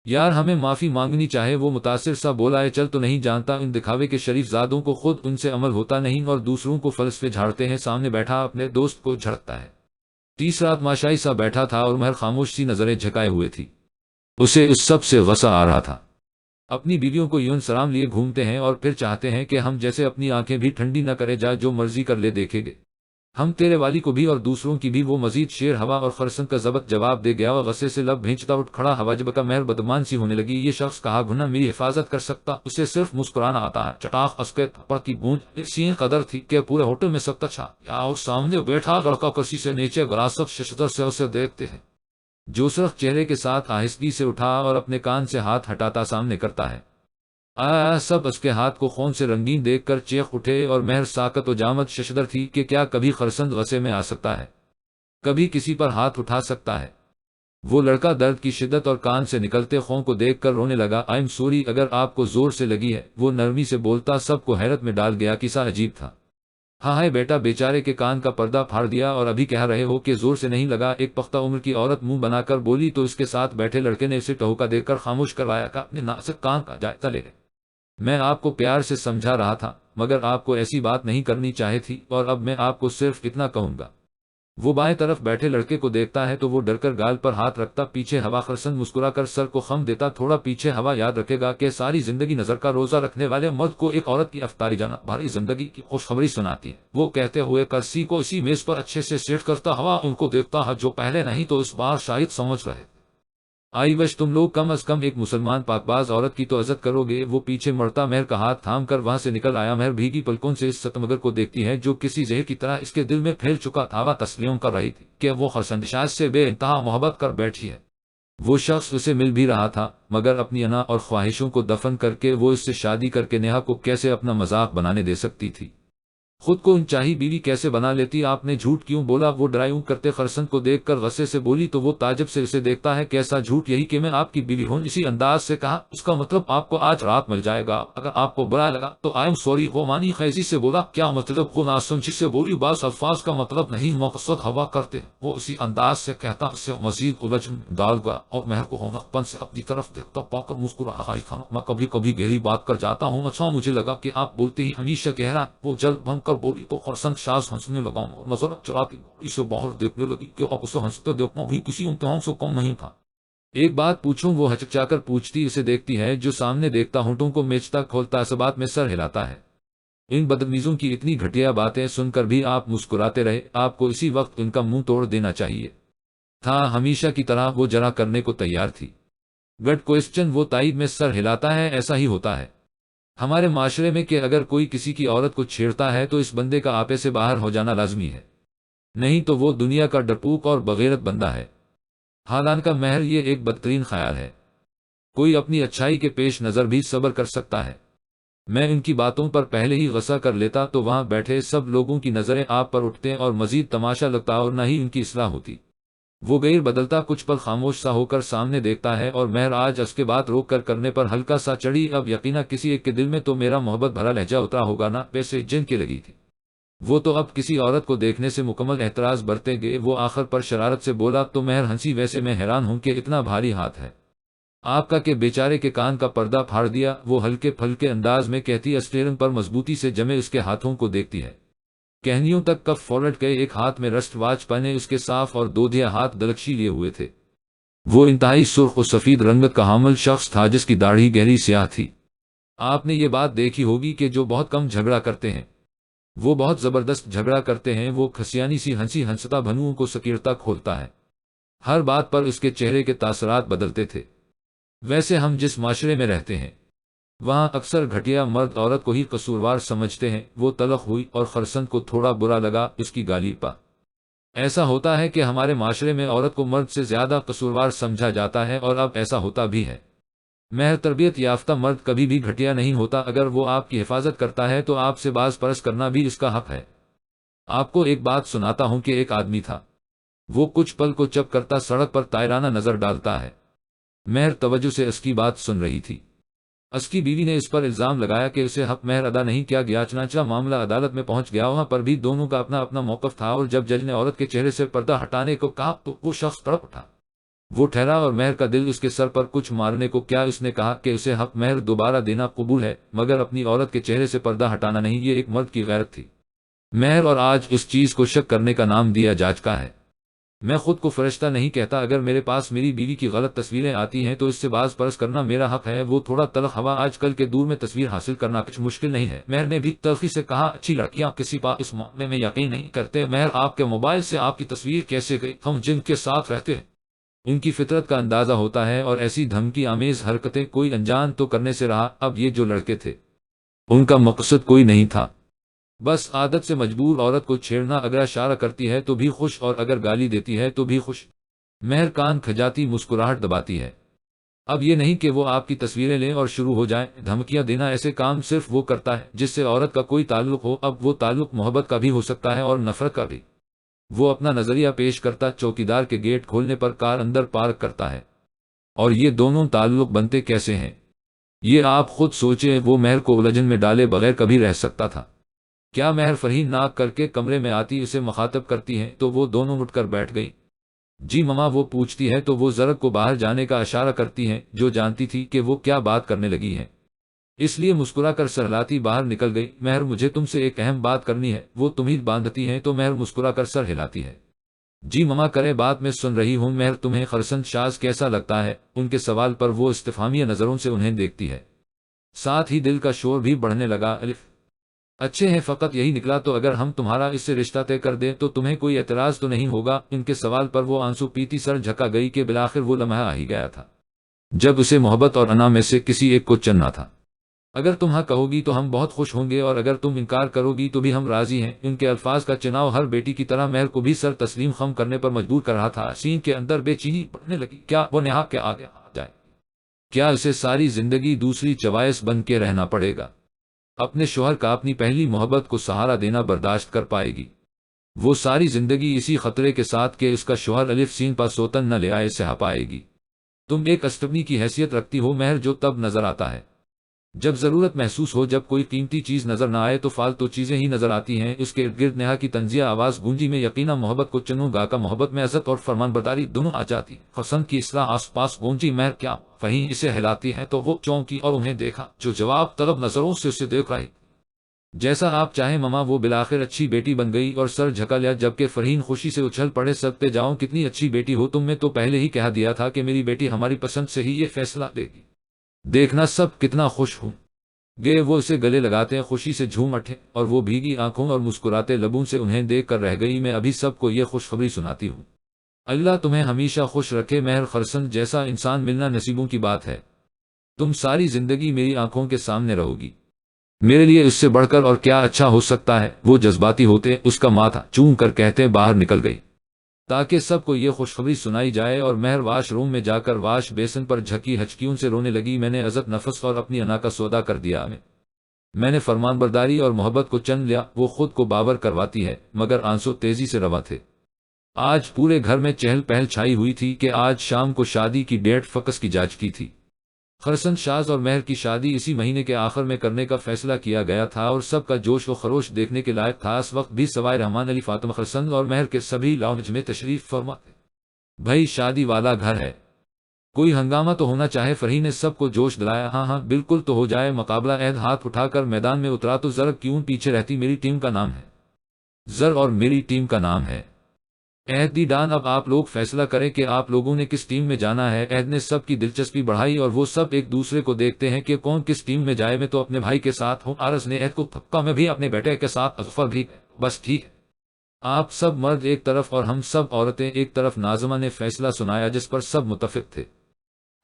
یار، ہمیں معافی مانگنی چاہے۔ وہ متاثر سا بولا ہے، چل تو نہیں جانتا ان دکھاوے کے شریف زادوں کو خود ان سے عمل ہوتا نہیں اور دوسروں کو فلسفے جھاڑتے ہیں۔ سامنے بیٹھا اپنے دوست کو جھڑکتا ہے۔ تیسرا تماشائی سا بیٹھا تھا اور مہر خاموش سی نظریں جھکائے ہوئے تھی۔ اسے اس سب سے غصہ آ رہا تھا۔ اپنی بیویوں کو یوں سلام لیے گھومتے ہیں اور پھر چاہتے ہیں کہ ہم جیسے اپنی آنکھیں بھی ٹھنڈی نہ کرے جا، جو مرضی کر لے، دیکھے گے ہم تیرے والی کو بھی اور دوسروں کی بھی۔ وہ مزید شیر ہوا اور خرسن کا ضبط جواب دے گیا اور غصے سے لب بھینچتا اٹھ کھڑا ہوا۔ جب کا مہر بدگمان سی ہونے لگی، یہ شخص کہا گنا میری حفاظت کر سکتا، اسے صرف مسکرانا آتا ہے۔ چٹاخ اس کے تھپڑ کی گونج اسی قدر تھی کہ پورے ہوٹل میں سکتا چھا گیا، اور سامنے بیٹھا لڑکا کرسی سے نیچے گرا سب ششدر سے اسے دیکھتے ہیں۔ جو سرخ چہرے کے ساتھ آہستگی سے اٹھا اور اپنے کان سے ہاتھ ہٹاتا سامنے کرتا ہے۔ سب اس کے ہاتھ کو خون سے رنگین دیکھ کر چیخ اٹھے، اور مہر ساکت و جامد ششدر تھی کہ کیا کبھی خرسند غصے میں آ سکتا ہے، کبھی کسی پر ہاتھ اٹھا سکتا ہے؟ وہ لڑکا درد کی شدت اور کان سے نکلتے خون کو دیکھ کر رونے لگا۔ آئیم سوری اگر آپ کو زور سے لگی ہے، وہ نرمی سے بولتا، سب کو حیرت میں ڈال گیا۔ قصہ عجیب تھا۔ ہاں ہے بیٹا، بیچارے کے کان کا پردہ پھاڑ دیا، اور ابھی کہہ رہے ہو کہ زور سے نہیں لگا؟ ایک پختہ عمر کی عورت منہ بنا کر بولی تو اس کے ساتھ بیٹھے لڑکے نے اسے ٹہوکا دے کر خاموش کروایا کہ اپنے نازک کان کا جائزہ لے لے۔ میں آپ کو پیار سے سمجھا رہا تھا، مگر آپ کو ایسی بات نہیں کرنی چاہی تھی، اور اب میں آپ کو صرف اتنا کہوں گا۔ وہ بائیں طرف بیٹھے لڑکے کو دیکھتا ہے تو وہ ڈر کر گال پر ہاتھ رکھتا پیچھے ہوا۔ خرسند مسکرا کر سر کو خم دیتا، تھوڑا پیچھے ہوا۔ یاد رکھے گا کہ ساری زندگی نظر کا روزہ رکھنے والے مرد کو ایک عورت کی افطاری جانا بھاری زندگی کی خوشخبری سناتی ہے۔ وہ کہتے ہوئے کرسی کو اسی میز پر اچھے سے سیٹ کرتا ہوا ان کو دیکھتا ہے جو پہلے نہیں تو اس بار شاید سمجھ رہے۔ آئی وش تم لوگ کم از کم ایک مسلمان پاکباز عورت کی تو عزت کرو گے۔ وہ پیچھے مڑتا مہر کا ہاتھ تھام کر وہاں سے نکل آیا۔ مہر بھیگی پلکوں سے اس ستمگر کو دیکھتی ہے جو کسی زہر کی طرح اس کے دل میں پھیل چکا تھا۔ وہ تسلیم کر رہی تھی کہ وہ خرسندشاز سے بے انتہا محبت کر بیٹھی ہے۔ وہ شخص اسے مل بھی رہا تھا، مگر اپنی انا اور خواہشوں کو دفن کر کے وہ اس سے شادی کر کے نیہا کو کیسے اپنا مذاق بنانے دے سکتی تھی؟ خود کو انچاہی بیوی کیسے بنا لیتی؟ آپ نے جھوٹ کیوں بولا؟ وہ ڈرائیونگ کرتے خرسند کو دیکھ کر غصے سے بولی تو وہ تعجب سے اسے دیکھتا ہے، کیسا جھوٹ؟ یہی کہ میں آپ کی بیوی ہوں۔ اسی انداز سے کہا، اس کا مطلب آپ کو آج رات مل جائے گا، اگر آپ کو برا لگا تو آئی ایم سوری۔ وہ مانی خیزی سے بولا، کیا مطلب؟ وہ ناسمجھی سے بولی، بعض الفاظ کا مطلب نہیں مقصد ہوا کرتے۔ وہ اسی انداز سے کہتا اسے مزید الجھ ڈال گیا، اور مہر کو ہونک پن سے اپنی طرف دیکھتا پا کر مسکرایا، میں کبھی کبھی گہری بات کر جاتا ہوں، اچھا مجھے لگا کہ آپ بولتے ہی ہمیشہ گہرا۔ وہ جلد بن کر بولی تو خرسند شاز ہنسنے لگا اور نظر چراتی اسے باہر دیکھنے لگی کہ اب اسے ہنستے دیکھنا بھی کسی امتحان سے کم نہیں تھا۔ ایک بات پوچھوں؟ وہ ہچکچا کر پوچھتی، اسے دیکھتی ہے جو سامنے دیکھتا ہونٹوں کو میچتا کھولتا اس بات میں سر ہلاتا ہے۔ ان بدتمیزوں کی اتنی گھٹیا باتیں سن کر بھی آپ مسکراتے رہے، آپ کو اسی وقت ان کا منہ توڑ دینا چاہیے تھا۔ ہمیشہ کی طرح وہ جرا کرنے کو تیار تھی۔ گڈ کوئسچن، وہ تائید میں سر ہلاتا ہے۔ ایسا ہی ہوتا ہے ہمارے معاشرے میں کہ اگر کوئی کسی کی عورت کو چھیڑتا ہے تو اس بندے کا آپے سے باہر ہو جانا لازمی ہے، نہیں تو وہ دنیا کا ڈرپوک اور بغیرت بندہ ہے۔ حالانکہ مہر یہ ایک بدترین خیال ہے۔ کوئی اپنی اچھائی کے پیش نظر بھی صبر کر سکتا ہے، میں ان کی باتوں پر پہلے ہی غصہ کر لیتا تو وہاں بیٹھے سب لوگوں کی نظریں آپ پر اٹھتے اور مزید تماشا لگتا اور نہ ہی ان کی اصلاح ہوتی۔ وہ غیر بدلتا کچھ پل خاموش سا ہو کر سامنے دیکھتا ہے، اور مہر آج اس کے بات روک کر کرنے پر ہلکا سا چڑھی۔ اب یقینا کسی ایک کے دل میں تو میرا محبت بھرا لہجہ اترا ہوگا نا، ویسے جن کی لگی تھی۔ وہ تو اب کسی عورت کو دیکھنے سے مکمل احتراز برتیں گے۔ وہ آخر پر شرارت سے بولا تو مہر ہنسی، ویسے میں حیران ہوں کہ اتنا بھاری ہاتھ ہے آپ کا کہ بیچارے کے کان کا پردہ پھاڑ دیا۔ وہ ہلکے پھلکے انداز میں کہتی، اسٹیئرنگ پر مضبوطی سے جمے اس کے ہاتھوں کو دیکھتی ہے، کہنیوں تک کف فورٹ گئے، ایک ہاتھ میں رسٹ واچ پہنے اس کے صاف اور دودھیا ہاتھ دلکشی لیے ہوئے تھے۔ وہ انتہائی سرخ و سفید رنگت کا حامل شخص تھا جس کی داڑھی گہری سیاہ تھی۔ آپ نے یہ بات دیکھی ہوگی کہ جو بہت کم جھگڑا کرتے ہیں وہ بہت زبردست جھگڑا کرتے ہیں۔ وہ کھسیانی سی ہنسی ہنستا بھنوؤں کو سکیڑتا کھولتا ہے، ہر بات پر اس کے چہرے کے تاثرات بدلتے تھے۔ ویسے ہم جس معاشرے میں رہتے ہیں وہاں اکثر گھٹیا مرد عورت کو ہی قصوروار سمجھتے ہیں۔ وہ تلخ ہوئی اور خرسند کو تھوڑا برا لگا اس کی گالی پا۔ ایسا ہوتا ہے کہ ہمارے معاشرے میں عورت کو مرد سے زیادہ قصوروار سمجھا جاتا ہے، اور اب ایسا ہوتا بھی ہے۔ مہر تربیت یافتہ مرد کبھی بھی گھٹیا نہیں ہوتا، اگر وہ آپ کی حفاظت کرتا ہے تو آپ سے باز پرس کرنا بھی اس کا حق ہے۔ آپ کو ایک بات سناتا ہوں کہ ایک آدمی تھا، وہ کچھ پل کو چپ کرتا سڑک پر طائرانہ نظر ڈالتا ہے۔ مہر توجہ سے اس کی بات سن رہی تھی۔ اس کی بیوی نے اس پر الزام لگایا کہ اسے حق مہر ادا نہیں کیا گیا، چنانچہ معاملہ عدالت میں پہنچ گیا۔ وہاں پر بھی دونوں کا اپنا اپنا موقف تھا، اور جب جج نے عورت کے چہرے سے پردہ ہٹانے کو کہا تو وہ شخص تڑپ اٹھا۔ وہ ٹھہرا اور مہر کا دل اس کے سر پر کچھ مارنے کو کیا۔ اس نے کہا کہ اسے حق مہر دوبارہ دینا قبول ہے، مگر اپنی عورت کے چہرے سے پردہ ہٹانا نہیں۔ یہ ایک مرد کی غیرت تھی مہر، اور آج اس چیز کو شک کرنے کا نام دیا جاج کا ہے۔ میں خود کو فرشتہ نہیں کہتا، اگر میرے پاس میری بیوی کی غلط تصویریں آتی ہیں تو اس سے باز پرس کرنا میرا حق ہے۔ وہ تھوڑا تلخ ہوا، آج کل کے دور میں تصویر حاصل کرنا کچھ مشکل نہیں ہے۔ مہر نے بھی تلخی سے کہا، اچھی لڑکیاں کسی بات اس معاملے میں یقین نہیں کرتے۔ مہر، آپ کے موبائل سے آپ کی تصویر کیسے گئی؟ ہم جن کے ساتھ رہتے ہیں ان کی فطرت کا اندازہ ہوتا ہے، اور ایسی دھمکی آمیز حرکتیں کوئی انجان تو کرنے سے رہا۔ اب یہ جو لڑکے تھے ان کا مقصد کوئی نہیں تھا، بس عادت سے مجبور عورت کو چھیڑنا۔ اگر اشارہ کرتی ہے تو بھی خوش، اور اگر گالی دیتی ہے تو بھی خوش۔ مہر کان کھجاتی مسکراہٹ دباتی ہے۔ اب یہ نہیں کہ وہ آپ کی تصویریں لیں اور شروع ہو جائیں دھمکیاں دینا۔ ایسے کام صرف وہ کرتا ہے جس سے عورت کا کوئی تعلق ہو۔ اب وہ تعلق محبت کا بھی ہو سکتا ہے اور نفرت کا بھی۔ وہ اپنا نظریہ پیش کرتا چوکیدار کے گیٹ کھولنے پر کار اندر پارک کرتا ہے، اور یہ دونوں تعلق بنتے کیسے ہیں یہ آپ خود سوچیں۔ وہ مہر کو الجھن میں ڈالے بغیر کبھی رہ سکتا تھا کیا؟ مہر فرحین ناک کر کے کمرے میں آتی، اسے مخاطب کرتی ہیں تو وہ دونوں اٹھ کر بیٹھ گئی۔ جی مما، وہ پوچھتی ہے تو وہ زرق کو باہر جانے کا اشارہ کرتی ہیں، جو جانتی تھی کہ وہ کیا بات کرنے لگی ہیں، اس لیے مسکرا کر سہلاتی باہر نکل گئی۔ مہر، مجھے تم سے ایک اہم بات کرنی ہے۔ وہ تمہیں باندھتی ہیں تو مہر مسکرا کر سر ہلاتی ہے۔ جی مما کرے بات میں سن رہی ہوں۔ مہر، تمہیں خرسند شاز کیسا لگتا ہے؟ ان کے سوال پر وہ استفہامیہ نظروں سے انہیں دیکھتی ہے، ساتھ ہی دل کا شور بھی بڑھنے لگا۔ الف اچھے ہیں، فقط یہی نکلا تو اگر ہم تمہارا اس سے رشتہ طے کر دیں تو تمہیں کوئی اعتراض تو نہیں ہوگا؟ ان کے سوال پر وہ آنسو پیتی سر جھکا گئی کہ بالآخر وہ لمحہ آ ہی گیا تھا جب اسے محبت اور انا میں سے کسی ایک کو چننا تھا۔ اگر تم ہاں کہو گی تو ہم بہت خوش ہوں گے، اور اگر تم انکار کرو گی تو بھی ہم راضی ہیں۔ ان کے الفاظ کا چناؤ ہر بیٹی کی طرح مہر کو بھی سر تسلیم خم کرنے پر مجبور کر رہا تھا۔ سین کے اندر بے چینی بڑھنے لگی۔ کیا وہ نہا کے آگے آ جائے؟ کیا اسے ساری زندگی دوسری چوائس بن کے رہنا پڑے گا؟ اپنے شوہر کا اپنی پہلی محبت کو سہارا دینا برداشت کر پائے گی؟ وہ ساری زندگی اسی خطرے کے ساتھ کہ اس کا شوہر الف سین پا سوتن نہ لے آئے سہا پائے گی؟ تم ایک استبنی کی حیثیت رکھتی ہو مہر، جو تب نظر آتا ہے جب ضرورت محسوس ہو، جب کوئی قیمتی چیز نظر نہ آئے تو فالتو چیزیں ہی نظر آتی ہیں۔ اس کے ارد گرد نہا کی تنزیہ آواز گونجی میں یقینا محبت کو چنوں گا کا محبت میں عزت اور فرمان برداری دونوں آ جاتی۔ خرسند کی اصلاح آس پاس گونجی۔ مہر، کیا وہیں اسے ہلاتی ہے تو وہ چونکی اور انہیں دیکھا جو جواب طلب نظروں سے اسے دیکھ رہی۔ جیسا آپ چاہیں مما۔ وہ بالآخر اچھی بیٹی بن گئی اور سر جھکا لیا، جبکہ فرحین خوشی سے اچھل پڑے۔ سدتے جاؤں، کتنی اچھی بیٹی ہو تم! میں تو پہلے ہی کہہ دیا تھا کہ میری بیٹی ہماری پسند سے ہی یہ فیصلہ دے گی۔ دیکھنا سب کتنا خوش ہوں گے۔ وہ اسے گلے لگاتے خوشی سے جھوم اٹھے، اور وہ بھیگی آنکھوں اور مسکراتے لبوں سے انہیں دیکھ کر رہ گئی۔ میں ابھی سب کو یہ خوشخبری سناتی ہوں۔ اللہ تمہیں ہمیشہ خوش رکھے مہر۔ خرسند جیسا انسان ملنا نصیبوں کی بات ہے۔ تم ساری زندگی میری آنکھوں کے سامنے رہو گی۔ میرے لیے اس سے بڑھ کر اور کیا اچھا ہو سکتا ہے؟ وہ جذباتی ہوتے اس کا ماتھا چوم کر کہتے باہر نکل گئی تاکہ سب کو یہ خوشخبری سنائی جائے، اور مہر واش روم میں جا کر واش بیسن پر جھکی ہچکیوں سے رونے لگی۔ میں نے عزت نفس اور اپنی انا کا سودا کر دیا۔ میں نے فرمان برداری اور محبت کو چن لیا، وہ خود کو باور کرواتی ہے، مگر آنسو تیزی سے رواں تھے۔ آج پورے گھر میں چہل پہل چھائی ہوئی تھی کہ آج شام کو شادی کی ڈیٹ فکس کی جا چکی تھی۔ خرسن شاز اور مہر کی شادی اسی مہینے کے آخر میں کرنے کا فیصلہ کیا گیا تھا اور سب کا جوش و خروش دیکھنے کے لائق تھا۔ اس وقت بھی سوائے رحمان علی فاطمہ خرسن اور مہر کے سبھی لاؤنج میں تشریف فرما تھے۔ بھائی شادی والا گھر ہے، کوئی ہنگامہ تو ہونا چاہے۔ فرحین نے سب کو جوش دلایا۔ ہاں ہاں بالکل تو ہو جائے مقابلہ۔ عہد ہاتھ اٹھا کر میدان میں اترا تو زر کیوں پیچھے رہتی، میری ٹیم کا نام ہے زر اور میری ٹیم کا نام ہے عہد۔ دی ڈان اب آپ لوگ فیصلہ کریں کہ آپ لوگوں نے کس ٹیم میں جانا ہے۔ عہد نے سب کی دلچسپی بڑھائی اور وہ سب ایک دوسرے کو دیکھتے ہیں کہ کون کس ٹیم میں جائے۔ میں تو اپنے بھائی کے ساتھ ہوں، عارض نے عہد کو تھپکا۔ میں بھی اپنے بیٹے کے ساتھ، اظفر بھی۔ بس ٹھیک ہے، آپ سب مرد ایک طرف اور ہم سب عورتیں ایک طرف۔ ناظمہ نے فیصلہ سنایا جس پر سب متفق تھے۔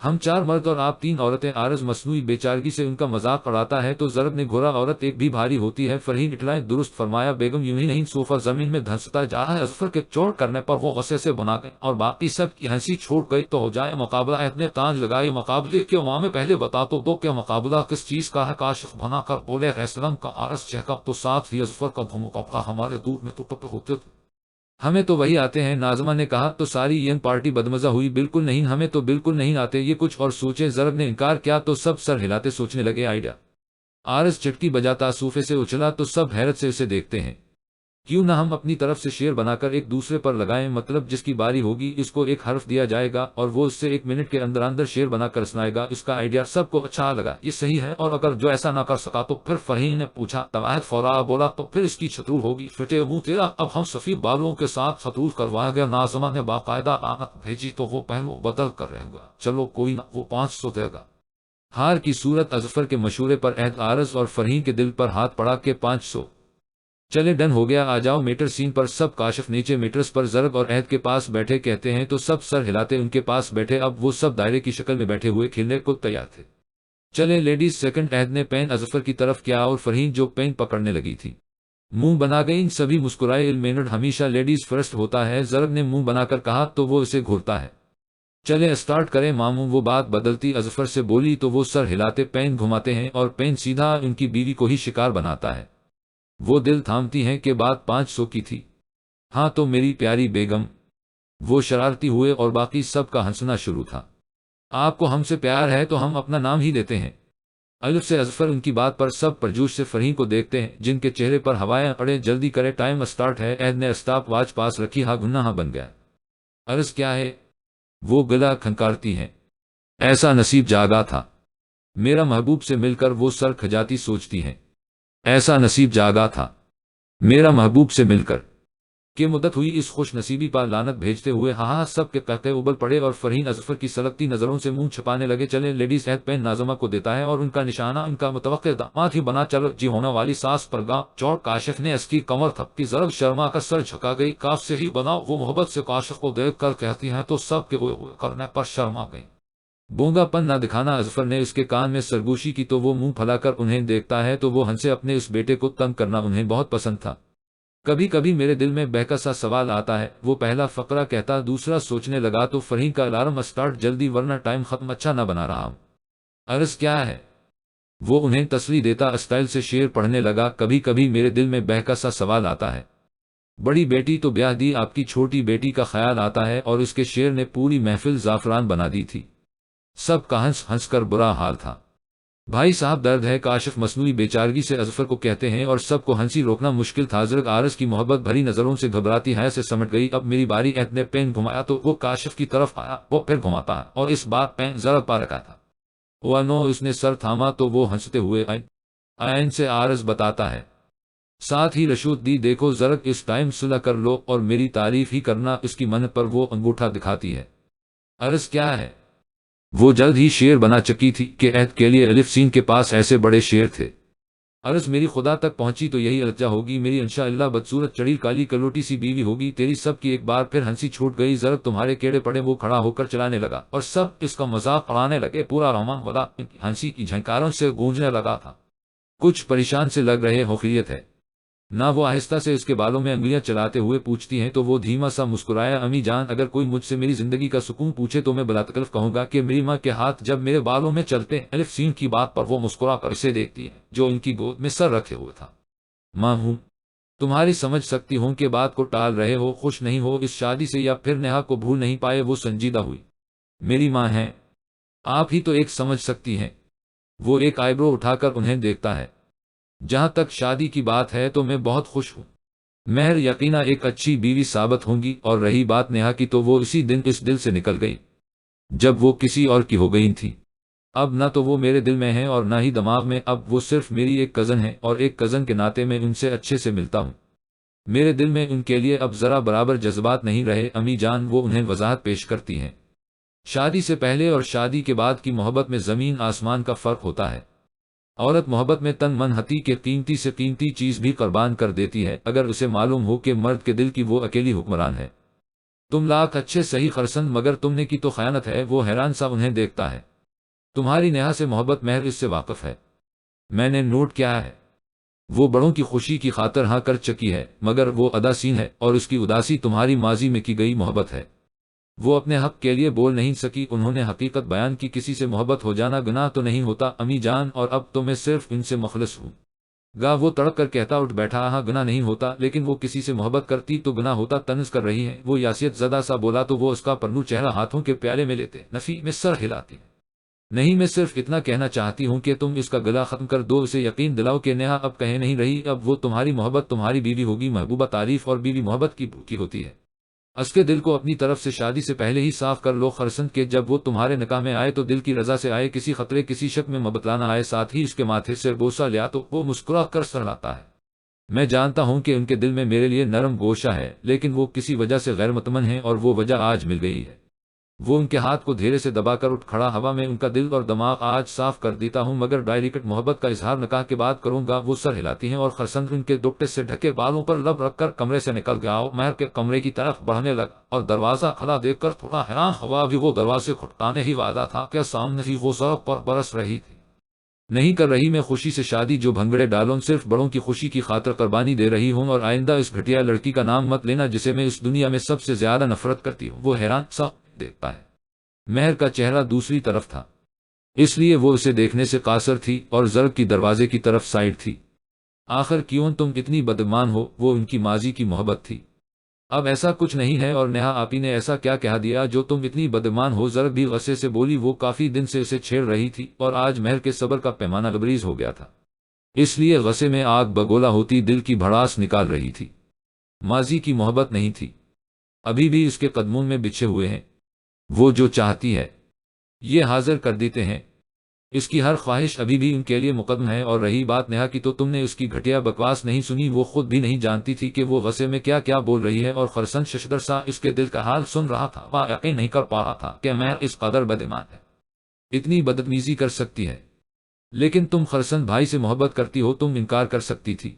ہم 4 مرد اور آپ 3 عورتیں۔ عارض مصنوعی بے چارگی سے ان کا مذاق اڑاتا ہے تو ضرب نے گھوڑا عورت ایک بھی بھاری ہوتی ہے۔ فرحین اٹلائیں درست فرمایا بیگم، یوں ہی نہیں صوفہ زمین میں دھنستا جا رہا ہے۔ اظفر کے چوٹ کرنے پر وہ غصے سے بنا گئے اور باقی سب کی ہنسی چھوٹ گئی۔ تو ہو جائے مقابلہ، عہد نے تانج لگائی۔ مقابلے کے عوام پہلے بتا تو دو کہ مقابلہ کس چیز کا ہے۔ کاشف بنا کر بولے ریسلنگ کا۔ عارض چہکا تو ساتھ ہی اظفر کا مقابلہ ہمارے دور میں تو ٹپ ہوتے تھے، ہمیں تو وہی آتے ہیں۔ ناظمہ نے کہا تو ساری ینگ پارٹی بدمزہ ہوئی۔ بالکل نہیں، ہمیں تو بالکل نہیں آتے یہ کچھ اور سوچے۔ ضرب نے انکار کیا تو سب سر ہلاتے سوچنے لگے آئیڈیا۔ عارض چٹکی بجاتا صوفے سے اچھلا تو سب حیرت سے اسے دیکھتے ہیں۔ کیوں نہ ہم اپنی طرف سے شعر بنا کر ایک دوسرے پر لگائیں، مطلب جس کی باری ہوگی اس کو ایک حرف دیا جائے گا اور وہ اس سے 1 منٹ کے اندر اندر شعر بنا کر سنائے گا۔ اس کا آئیڈیا سب کو اچھا لگا، یہ صحیح ہے، اور اگر جو ایسا نہ کر سکا تو پھر؟ فرحین نے پوچھا۔ توحید فورا بولا تو پھر اس کی چھتور ہوگی۔ فٹے منہ تیرا، اب ہم سفید بالوں کے ساتھ خطور کروایا گیا۔ ناظمہ نے باقاعدہ لعنت بھیجی تو وہ پہلو بدل کر رہے گا۔ چلو کوئی نہ، وہ 500 دے گا۔ ہار کی صورت اظفر کے مشورے پر عہد، عارض اور فرحین کے دل پر ہاتھ پڑا کہ 500 چلے ڈن ہو گیا، آ جاؤ میٹر سین پر سب۔ کاشف نیچے میٹرز پر ضرب اور عہد کے پاس بیٹھے کہتے ہیں تو سب سر ہلاتے ان کے پاس بیٹھے۔ اب وہ سب دائرے کی شکل میں بیٹھے ہوئے کھیلنے کو تیار تھے۔ چلے لیڈیز سیکنڈ۔ عہد نے پین اظفر کی طرف کیا اور فرحین جو پین پکڑنے لگی تھی منہ بنا گئی۔ سبھی مسکرائے۔ المینڈ ہمیشہ لیڈیز فرسٹ ہوتا ہے، ضرب نے منہ بنا کر کہا تو وہ اسے گھورتا ہے۔ چلے اسٹارٹ کریں ماموں۔ وہ بات بدلتی اظفر سے بولی تو وہ سر ہلاتے پین گھماتے ہیں اور پین سیدھا ان کی بیوی کو ہی شکار بناتا ہے۔ وہ دل تھامتی ہیں کہ بات 500 کی تھی۔ ہاں تو میری پیاری بیگم، وہ شرارتی ہوئے اور باقی سب کا ہنسنا شروع تھا۔ آپ کو ہم سے پیار ہے تو ہم اپنا نام ہی لیتے ہیں، الف سے اظفر۔ ان کی بات پر سب پرجوش سے فرحین کو دیکھتے ہیں جن کے چہرے پر ہوائیں اڑے۔ جلدی کرے، ٹائم اسٹارٹ ہے۔ عہد نے اسٹاپ واچ پاس رکھی۔ ہاں گناہ بن گیا۔ عرض کیا ہے؟ وہ گلا کھنکارتی ہیں۔ ایسا نصیب جاگا تھا میرا محبوب سے مل کر، وہ سر کھجاتی سوچتی ہیں۔ ایسا نصیب جاگا تھا میرا محبوب سے مل کر کہ مدت ہوئی اس خوش نصیبی پر لعنت بھیجتے ہوئے۔ ہاں ہاں سب کے قہقہے ابل پڑے اور فرحین اظفر کی سلگتی نظروں سے منہ چھپانے لگے۔ چلے لیڈیز، عہد پین ناظمہ کو دیتا ہے اور ان کا نشانہ ان کا متوقع داماد ہی بنا۔ چلو جی ہونے والی ساس پر گاں چوٹ۔ کاشف نے اس کی کمر تھپکی۔ ضرب شرما کر سر جھکا گئی۔ کاف سے ہی بناؤ۔ وہ محبت سے کاشف کو دیکھ کر کہتی ہیں تو سب کے کرنے پر شرما گئی۔ بونگا پن نہ دکھانا۔ اظفر نے اس کے کان میں سرگوشی کی تو وہ منہ پھلا کر انہیں دیکھتا ہے تو وہ ہنسے۔ اپنے اس بیٹے کو تنگ کرنا انہیں بہت پسند تھا۔ کبھی کبھی میرے دل میں بہکا سا سوال آتا ہے، وہ پہلا فقرہ کہتا۔ دوسرا سوچنے لگا تو فرحین کا الارم اسٹارٹ جلدی ورنہ ٹائم ختم، اچھا نہ بنا رہا ہوں۔ عرض کیا ہے؟ وہ انہیں تسلی دیتا اسٹائل سے شعر پڑھنے لگا۔ کبھی کبھی میرے دل میں بہکا سا سوال آتا ہے، بڑی بیٹی تو بیاہ دی، آپ کی چھوٹی بیٹی کا خیال آتا ہے۔ اور اس کے شعر نے پوری محفل زعفران بنا دی تھی۔ سب کا ہنس ہنس کر برا حال تھا۔ بھائی صاحب درد ہے، کاشف مصنوعی بیچارگی سے اظفر کو کہتے ہیں اور سب کو ہنسی روکنا مشکل تھا۔ زرق عارض کی محبت بھری نظروں سے گھبراتی ہے سے سمٹ گئی۔ اب میری باری۔ عہد نے پین گھمایا تو وہ کاشف کی طرف آیا، وہ پھر گھماتا ہے اور اس بار پین ضرب پا رکھا تھا۔ وہ نو، اس نے سر تھاما تو وہ ہنستے ہوئے آئین سے عارض بتاتا ہے، ساتھ ہی رشوت دی، دیکھو زرق اس ٹائم صلح کر لو اور میری تعریف ہی کرنا۔ اس کی منت پر وہ انگوٹھا دکھاتی ہے۔ عرض کیا ہے؟ وہ جلد ہی شعر بنا چکی تھی کہ عہد کے لیے الف سین کے پاس ایسے بڑے شعر تھے۔ عرض میری خدا تک پہنچی تو یہی الجا ہوگی میری، انشاءاللہ بدصورت چڑی کالی کلوٹی سی بیوی ہوگی تیری۔ سب کی ایک بار پھر ہنسی چھوٹ گئی۔ ضرب تمہارے کیڑے پڑے۔ وہ کھڑا ہو کر چلانے لگا اور سب اس کا مذاق اڑانے لگے۔ پورا رحمان والا ان کی ہنسی کی جھنکاروں سے گونجنے لگا تھا۔ کچھ پریشان سے لگ رہے ہو، خیریت ہے؟ نہ وہ آہستہ سے اس کے بالوں میں انگلیاں چلاتے ہوئے پوچھتی ہیں تو وہ دھیما سا مسکرایا، امی جان اگر کوئی مجھ سے میری زندگی کا سکون پوچھے تو میں بلا تکلف کہوں گا کہ میری ماں کے ہاتھ جب میرے بالوں میں چلتے ہیں۔ الف سین کی بات پر وہ مسکرا کر اسے دیکھتی ہے جو ان کی گود میں سر رکھے ہوئے تھا۔ ماں ہوں، تمہاری سمجھ سکتی ہوں کہ بات کو ٹال رہے ہو، خوش نہیں ہو اس شادی سے یا پھر نیہا کو بھول نہیں پائے۔ وہ سنجیدہ ہوئی، میری ماں ہیں، آپ ہی تو ایک سمجھ سکتی ہیں۔ وہ ایک آئی برو اٹھا کر انہیں دیکھتا ہے، جہاں تک شادی کی بات ہے تو میں بہت خوش ہوں، مہر یقینا ایک اچھی بیوی ثابت ہوں گی، اور رہی بات نیہا کی تو وہ اسی دن اس دل سے نکل گئی جب وہ کسی اور کی ہو گئی تھی۔ اب نہ تو وہ میرے دل میں ہیں اور نہ ہی دماغ میں، اب وہ صرف میری ایک کزن ہے، اور ایک کزن کے ناطے میں ان سے اچھے سے ملتا ہوں۔ میرے دل میں ان کے لیے اب ذرا برابر جذبات نہیں رہے امی جان، وہ انہیں وضاحت پیش کرتی ہیں۔ شادی سے پہلے اور شادی کے بعد کی محبت میں زمین آسمان کا فرق ہوتا ہے۔ عورت محبت میں تن من ہتی کے قیمتی سے قیمتی چیز بھی قربان کر دیتی ہے اگر اسے معلوم ہو کہ مرد کے دل کی وہ اکیلی حکمران ہے۔ تم لاکھ اچھے صحیح خرسند، مگر تم نے کی تو خیانت ہے۔ وہ حیران سا انہیں دیکھتا ہے، تمہاری نیہا سے محبت مہر اس سے واقف ہے؟ میں نے نوٹ کیا ہے، وہ بڑوں کی خوشی کی خاطر ہاں کر چکی ہے، مگر وہ اداسین ہے اور اس کی اداسی تمہاری ماضی میں کی گئی محبت ہے۔ وہ اپنے حق کے لیے بول نہیں سکی، انہوں نے حقیقت بیان کی، کسی سے محبت ہو جانا گناہ تو نہیں ہوتا امی جان، اور اب تو میں صرف ان سے مخلص ہوں گا۔ وہ تڑپ کر کہتا اٹھ بیٹھا، ہاں گناہ نہیں ہوتا، لیکن وہ کسی سے محبت کرتی تو گناہ ہوتا۔ طنز کر رہی ہے وہ یاسیت زدہ سا بولا تو وہ اس کا پرنو چہرہ ہاتھوں کے پیالے میں لیتے نفی میں سر ہلاتی، نہیں میں صرف اتنا کہنا چاہتی ہوں کہ تم اس کا گلا ختم کر دو، اسے یقین دلاؤ کہ نیہا اب کہے نہیں رہی، اب وہ تمہاری محبت تمہاری بیوی ہوگی۔ محبوبہ، تعریف اور بیوی محبت کی بھوکی ہوتی ہے، اس کے دل کو اپنی طرف سے شادی سے پہلے ہی صاف کر لو خرسند کہ جب وہ تمہارے نکاح میں آئے تو دل کی رضا سے آئے، کسی خطرے کسی شک میں مبتلا نہ آئے۔ ساتھ ہی اس کے ماتھے سے بوسہ لیا تو وہ مسکرا کر سہلاتا ہے، میں جانتا ہوں کہ ان کے دل میں میرے لیے نرم گوشہ ہے، لیکن وہ کسی وجہ سے غیر مطمئن ہیں اور وہ وجہ آج مل گئی ہے۔ وہ ان کے ہاتھ کو دھیرے سے دبا کر اٹھ کھڑا، ہوا میں ان کا دل اور دماغ آج صاف کر دیتا ہوں، مگر ڈائریکٹ محبت کا اظہار نکاح کے بعد کروں گا۔ وہ سر ہلاتی ہیں اور خرسند ان کے دوپٹے سے ڈھکے بالوں پر لب رکھ کر کمرے سے نکل گیا، مہر کے کمرے کی طرف بڑھنے لگا اور دروازہ کھلا دیکھ کر تھوڑا حیران ہوا، بھی وہ دروازے کھٹکانے ہی والا تھا کہ سامنے ہی وہ سڑک پر برس رہی تھی۔ نہیں کر رہی میں خوشی سے شادی جو بھنگڑے ڈالوں، صرف بڑوں کی خوشی کی خاطر قربانی دے رہی ہوں، اور آئندہ اس گھٹیا لڑکی کا نام مت لینا جسے میں اس دنیا میں سب سے زیادہ نفرت کرتی ہوں۔ وہ حیران سا دیکھتا ہے، مہر کا چہرہ دوسری طرف تھا، اس لیے وہ اسے دیکھنے سے قاصر تھی اور ضرب کی دروازے کی طرف سائڈ تھی۔ آخر کیوں تم اتنی بدگمان ہو؟ وہ ان کی ماضی کی محبت تھی، اب ایسا کچھ نہیں ہے، اور نیہا آپی نے ایسا کیا کہہ دیا جو تم اتنی بدگمان ہو؟ ضرب بھی غصے سے بولی، وہ کافی دن سے اسے چھیڑ رہی تھی اور آج مہر کے صبر کا پیمانہ لبریز ہو گیا تھا، اس لیے غصے میں آگ بگولا ہوتی دل کی بھڑاس نکال رہی تھی۔ ماضی کی محبت نہیں تھی، ابھی بھی اس کے قدموں میں بچھے ہوئے ہیں، وہ جو چاہتی ہے یہ حاضر کر دیتے ہیں، اس کی ہر خواہش ابھی بھی ان کے لیے مقدم ہے۔ اور رہی بات نیہا کی تو تم نے اس کی گھٹیا بکواس نہیں سنی، وہ خود بھی نہیں جانتی تھی کہ وہ غصے میں کیا کیا بول رہی ہے، اور خرسند ششدر سا اس کے دل کا حال سن رہا تھا، وہ یقین نہیں کر پا رہا تھا کہ میں اس قدر بدایمان ہے، اتنی بدتمیزی کر سکتی ہے۔ لیکن تم خرسند بھائی سے محبت کرتی ہو، تم انکار کر سکتی تھی،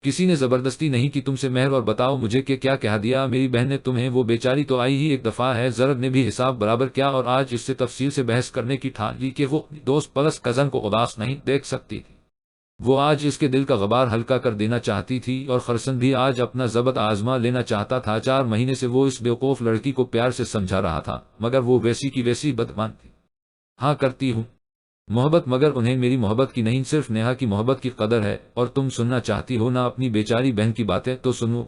کسی نے زبردستی نہیں کی تم سے مہر، اور بتاؤ مجھے کہ کیا کہہ دیا میری بہن نے تمہیں؟ وہ بیچاری تو آئی ہی ایک دفعہ ہے، زرد نے بھی حساب برابر کیا اور آج اس سے تفصیل سے بحث کرنے کی ٹھان لی کہ وہ دوست پلس کزن کو اداس نہیں دیکھ سکتی تھی، وہ آج اس کے دل کا غبار ہلکا کر دینا چاہتی تھی، اور خرسند بھی آج اپنا ضبط آزما لینا چاہتا تھا۔ 4 مہینے سے وہ اس بیوقوف لڑکی کو پیار سے سمجھا رہا تھا، مگر وہ ویسی کی ویسی بدگمان تھی۔ ہاں کرتی ہوں محبت، مگر انہیں میری محبت کی نہیں، صرف نیہا کی محبت کی قدر ہے، اور تم سننا چاہتی ہو نا اپنی بیچاری بہن کی باتیں تو سنو۔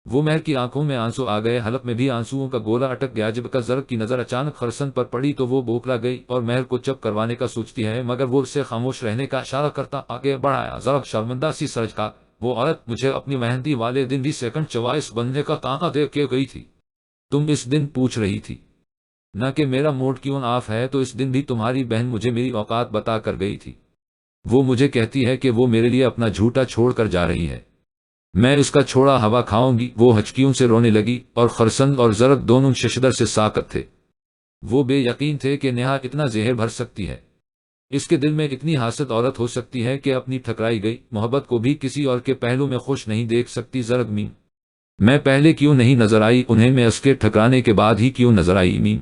وہ مہر کی آنکھوں میں آنسو آ گئے، حلق میں بھی آنسوؤں کا گولا اٹک گیا۔ جب کا ضرب کی نظر اچانک خرسند پر پڑی تو وہ بوکھلا گئی اور مہر کو چپ کروانے کا سوچتی ہے، مگر وہ اسے خاموش رہنے کا اشارہ کرتا آگے بڑھایا۔ ضرب شرمندہ سی سرجھا، وہ عورت مجھے اپنی مہندی والے دن بھی سیکنڈ چوائس بننے کا تانا دے کے گئی تھی، تم اس دن پوچھ رہی تھی نہ کہ میرا موڈ کیوں آف ہے، تو اس دن بھی تمہاری بہن مجھے میری اوقات بتا کر گئی تھی، وہ مجھے کہتی ہے کہ وہ میرے لیے اپنا جھوٹا چھوڑ کر جا رہی ہے، میں اس کا چھوڑا ہوا کھاؤں گی۔ وہ ہچکیوں سے رونے لگی اور خرسند اور زرد دونوں ششدر سے ساکت تھے، وہ بے یقین تھے کہ نیہا اتنا زہر بھر سکتی ہے، اس کے دل میں اتنی حاسد عورت ہو سکتی ہے کہ اپنی ٹھکرائی گئی محبت کو بھی کسی اور کے پہلو میں خوش نہیں دیکھ سکتی۔ زرد میم میں پہلے کیوں نہیں نظر آئی انہیں، میں اس کے ٹھکرانے کے بعد ہی کیوں نظر آئی میم،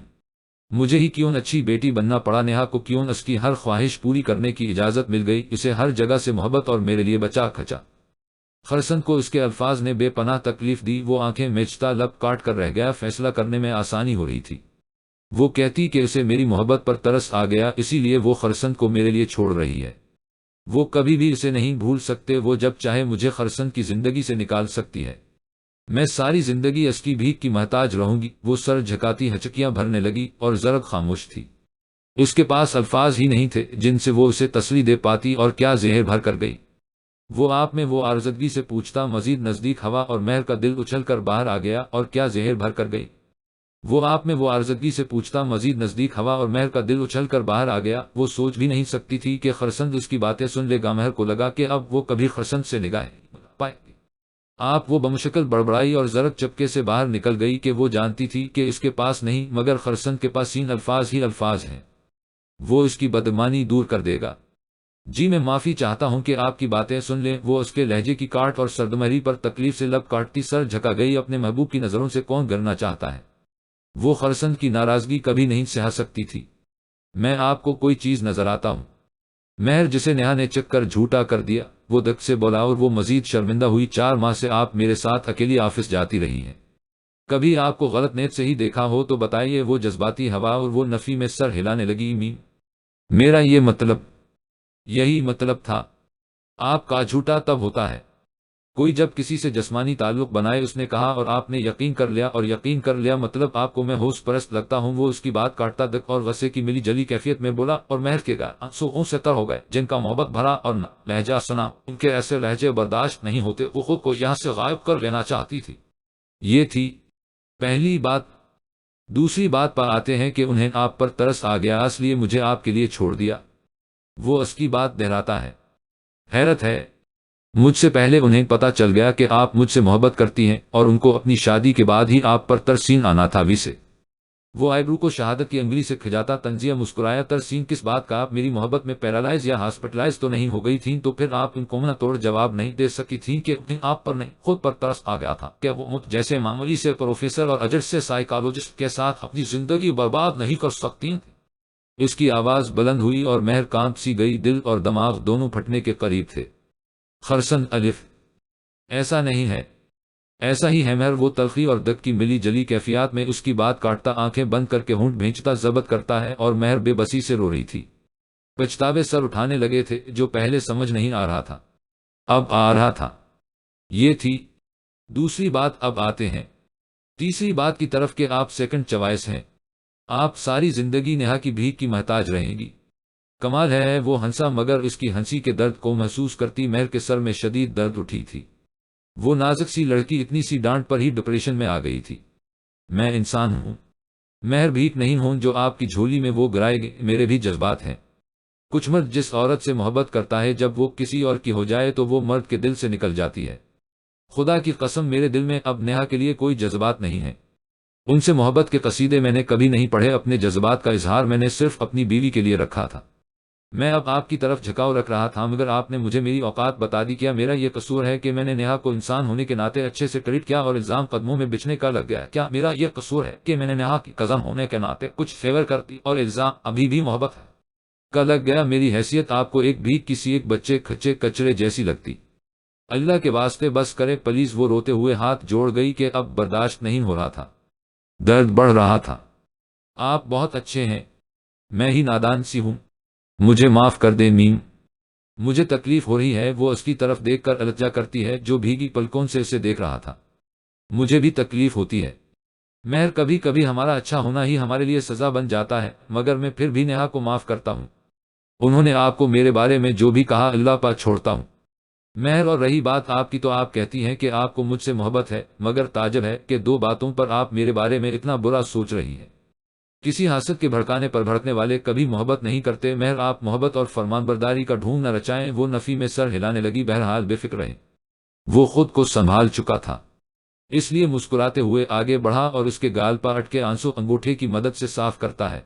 مجھے ہی کیوں اچھی بیٹی بننا پڑا، نیہا کو کیوں اس کی ہر خواہش پوری کرنے کی اجازت مل گئی، اسے ہر جگہ سے محبت اور میرے لیے بچا کھچا خرسن کو اس کے الفاظ نے بے پناہ تکلیف دی۔ وہ آنکھیں میچتا لب کاٹ کر رہ گیا۔ فیصلہ کرنے میں آسانی ہو رہی تھی۔ وہ کہتی کہ اسے میری محبت پر ترس آ گیا، اسی لیے وہ خرسن کو میرے لیے چھوڑ رہی ہے۔ وہ کبھی بھی اسے نہیں بھول سکتے۔ وہ جب چاہے مجھے خرسن کی زندگی سے نکال سکتی ہے۔ میں ساری زندگی اس کی بھیک کی محتاج رہوں گی۔ وہ سر جھکاتی ہچکیاں بھرنے لگی اور ضرب خاموش تھی۔ اس کے پاس الفاظ ہی نہیں تھے جن سے وہ اسے تسلی دے پاتی، اور کیا زہر بھر کر گئی۔ وہ آپ میں وہ عارضگی سے پوچھتا، مزید نزدیک ہوا اور مہر کا دل اچھل کر باہر آ گیا، اور کیا زہر بھر کر گئی۔ وہ آپ میں وہ عارضگی سے پوچھتا، مزید نزدیک ہوا اور مہر کا دل اچھل کر باہر آ گیا۔ وہ سوچ بھی نہیں سکتی تھی کہ خرسند اس کی باتیں سن لے گا۔ مہر کو لگا کہ اب وہ کبھی خرسند سے نگاہیں پائے گی۔ آپ وہ بمشکل بڑبڑائی اور ضرب چپکے سے باہر نکل گئی کہ وہ جانتی تھی کہ اس کے پاس نہیں مگر خرسند کے پاس ان الفاظ ہی الفاظ ہیں۔ وہ اس کی بدگمانی دور کر دے گا۔ جی میں معافی چاہتا ہوں کہ آپ کی باتیں سن لیں۔ وہ اس کے لہجے کی کاٹ اور سردمہری پر تکلیف سے لب کاٹتی سر جھکا گئی۔ اپنے محبوب کی نظروں سے کون گرنا چاہتا ہے؟ وہ خرسند کی ناراضگی کبھی نہیں سہا سکتی تھی۔ میں آپ کو کوئی چیز نظر آتا ہوں؟ مہر جسے نیہا نے چک کر جھوٹا کر دیا، وہ دک سے بولا، اور وہ مزید شرمندہ ہوئی۔ 4 ماہ سے آپ میرے ساتھ اکیلی آفس جاتی رہی ہیں۔ کبھی آپ کو غلط نیت سے ہی دیکھا ہو تو بتائیے۔ وہ جذباتی ہوا اور وہ نفی میں سر ہلانے لگی۔ میرا یہ مطلب، یہی مطلب تھا۔ آپ کا جھوٹا تب ہوتا ہے کوئی جب کسی سے جسمانی تعلق بنائے۔ اس نے کہا، اور آپ نے یقین کر لیا، اور یقین کر لیا مطلب آپ کو میں ہوش پرست لگتا ہوں۔ وہ اس کی بات کاٹتا دک اور غصے کی ملی جلی کیفیت میں بولا، اور مہر کے آنسوؤں سے تر ہو گئے جن کا محبت بھرا اور لہجہ سنا، ان کے ایسے لہجے برداشت نہیں ہوتے۔ وہ خود کو یہاں سے غائب کر لینا چاہتی تھی۔ یہ تھی پہلی بات۔ دوسری بات پر آتے ہیں کہ انہیں آپ پر ترس آ گیا، اس لیے مجھے آپ کے لیے چھوڑ دیا۔ وہ اس کی بات دہراتا ہے۔ حیرت ہے، مجھ سے پہلے انہیں پتا چل گیا کہ آپ مجھ سے محبت کرتی ہیں، اور ان کو اپنی شادی کے بعد ہی آپ پر ترسین آنا تھا۔ وی سے وہ آئیبرو کو شہادت کی انگلی سے کھجاتا تنزیہ مسکرایا۔ ترسین کس بات کا؟ آپ میری محبت میں پیرالائز یا ہاسپٹلائز تو نہیں ہو گئی تھیں؟ تو پھر آپ ان کو منہ توڑ جواب نہیں دے سکی تھیں کہ انہیں آپ پر نہیں خود پر ترس آ گیا تھا؟ کیا وہ مجھ جیسے معمولی سے پروفیسر اور اجر سے سائیکالوجسٹ کے ساتھ اپنی زندگی برباد نہیں کر سکتی؟ اس کی آواز بلند ہوئی اور مہر کانپ سی گئی۔ دل اور دماغ دونوں پھٹنے کے قریب تھے۔ خرسن الف ایسا نہیں ہے، ایسا ہی ہے مہر۔ وہ تلخی اور دک کی ملی جلی کیفیات میں اس کی بات کاٹتا، آنکھیں بند کر کے ہونٹ بھینچتا ضبط کرتا ہے، اور مہر بے بسی سے رو رہی تھی۔ پچھتاوے سر اٹھانے لگے تھے جو پہلے سمجھ نہیں آ رہا تھا، اب آ رہا تھا۔ یہ تھی دوسری بات۔ اب آتے ہیں تیسری بات کی طرف کہ آپ سیکنڈ چوائس ہیں۔ آپ ساری زندگی نیہا کی بھیک کی محتاج رہیں گی۔ کمال ہے وہ ہنسا، مگر اس کی ہنسی کے درد کو محسوس کرتی مہر کے سر میں شدید درد اٹھی تھی۔ وہ نازک سی لڑکی اتنی سی ڈانٹ پر ہی ڈپریشن میں آ گئی تھی۔ میں انسان ہوں، مہر بھیک نہیں ہوں جو آپ کی جھولی میں وہ گرائے گے۔ میرے بھی جذبات ہیں۔ کچھ مرد جس عورت سے محبت کرتا ہے جب وہ کسی اور کی ہو جائے تو وہ مرد کے دل سے نکل جاتی ہے۔ خدا کی قسم میرے دل میں اب نیہا کے لیے کوئی جذبات نہیں ہیں۔ ان سے محبت کے قصیدے میں نے کبھی نہیں پڑھے۔ اپنے جذبات کا اظہار میں نے صرف اپنی بیوی کے لیے رکھا تھا۔ میں اب آپ کی طرف جھکاؤ رکھ رہا تھا، مگر آپ نے مجھے میری اوقات بتا دی۔ کیا میرا یہ قصور ہے کہ میں نے نیہا کو انسان ہونے کے ناطے اچھے سے ٹریٹ کیا اور الزام قدموں میں بچھنے کا لگ گیا؟ کیا میرا یہ قصور ہے کہ میں نے نیہا کی کزن ہونے کے ناطے کچھ فیور کر دی اور الزام ابھی بھی محبت ہے کا لگ گیا؟ میری حیثیت آپ کو ایک بھیک کسی ایک بچے کھچے کچرے جیسی لگتی؟ اللہ کے واسطے بس کرے پلیز۔ وہ روتے ہوئے ہاتھ جوڑ گئی کہ اب برداشت نہیں ہو رہا تھا، درد بڑھ رہا تھا۔ آپ بہت اچھے ہیں، میں ہی نادان سی ہوں، مجھے معاف کر دیں میم، مجھے تکلیف ہو رہی ہے۔ وہ اس کی طرف دیکھ کر الجھا کرتی ہے جو بھیگی پلکوں سے اسے دیکھ رہا تھا۔ مجھے بھی تکلیف ہوتی ہے مہر، کبھی کبھی ہمارا اچھا ہونا ہی ہمارے لیے سزا بن جاتا ہے، مگر میں پھر بھی نیہا کو معاف کرتا ہوں۔ انہوں نے آپ کو میرے بارے میں جو بھی کہا اللہ پر چھوڑتا ہوں مہر۔ اور رہی بات آپ کی، تو آپ کہتی ہیں کہ آپ کو مجھ سے محبت ہے، مگر تعجب ہے کہ 2 باتوں پر آپ میرے بارے میں اتنا برا سوچ رہی ہیں۔ کسی حاسد کے بھڑکانے پر بھڑکنے والے کبھی محبت نہیں کرتے مہر۔ آپ محبت اور فرمانبرداری کا ڈھونگ نہ رچائیں۔ وہ نفی میں سر ہلانے لگی۔ بہرحال بے فکر رہیں، وہ خود کو سنبھال چکا تھا، اس لیے مسکراتے ہوئے آگے بڑھا اور اس کے گال پر اٹکے آنسو انگوٹھے کی مدد سے صاف کرتا ہے۔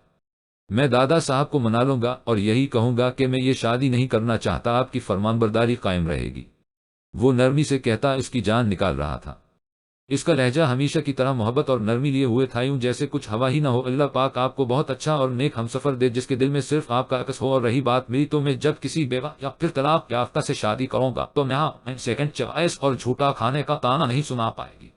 میں دادا صاحب کو منا لوں گا اور یہی کہوں گا کہ میں یہ شادی نہیں کرنا چاہتا، آپ کی فرمانبرداری قائم رہے گی۔ وہ نرمی سے کہتا اس کی جان نکال رہا تھا۔ اس کا لہجہ ہمیشہ کی طرح محبت اور نرمی لیے ہوئے تھا، یوں جیسے کچھ ہوا ہی نہ ہو۔ اللہ پاک آپ کو بہت اچھا اور نیک ہمسفر دے جس کے دل میں صرف آپ کا عکس ہو۔ اور رہی بات میری، تو میں جب کسی بیوہ یا پھر طلاق یافتہ سے شادی کروں گا تو میں سیکنڈ چوائس اور جھوٹا کھانے کا تانا نہیں سنا پائے گی۔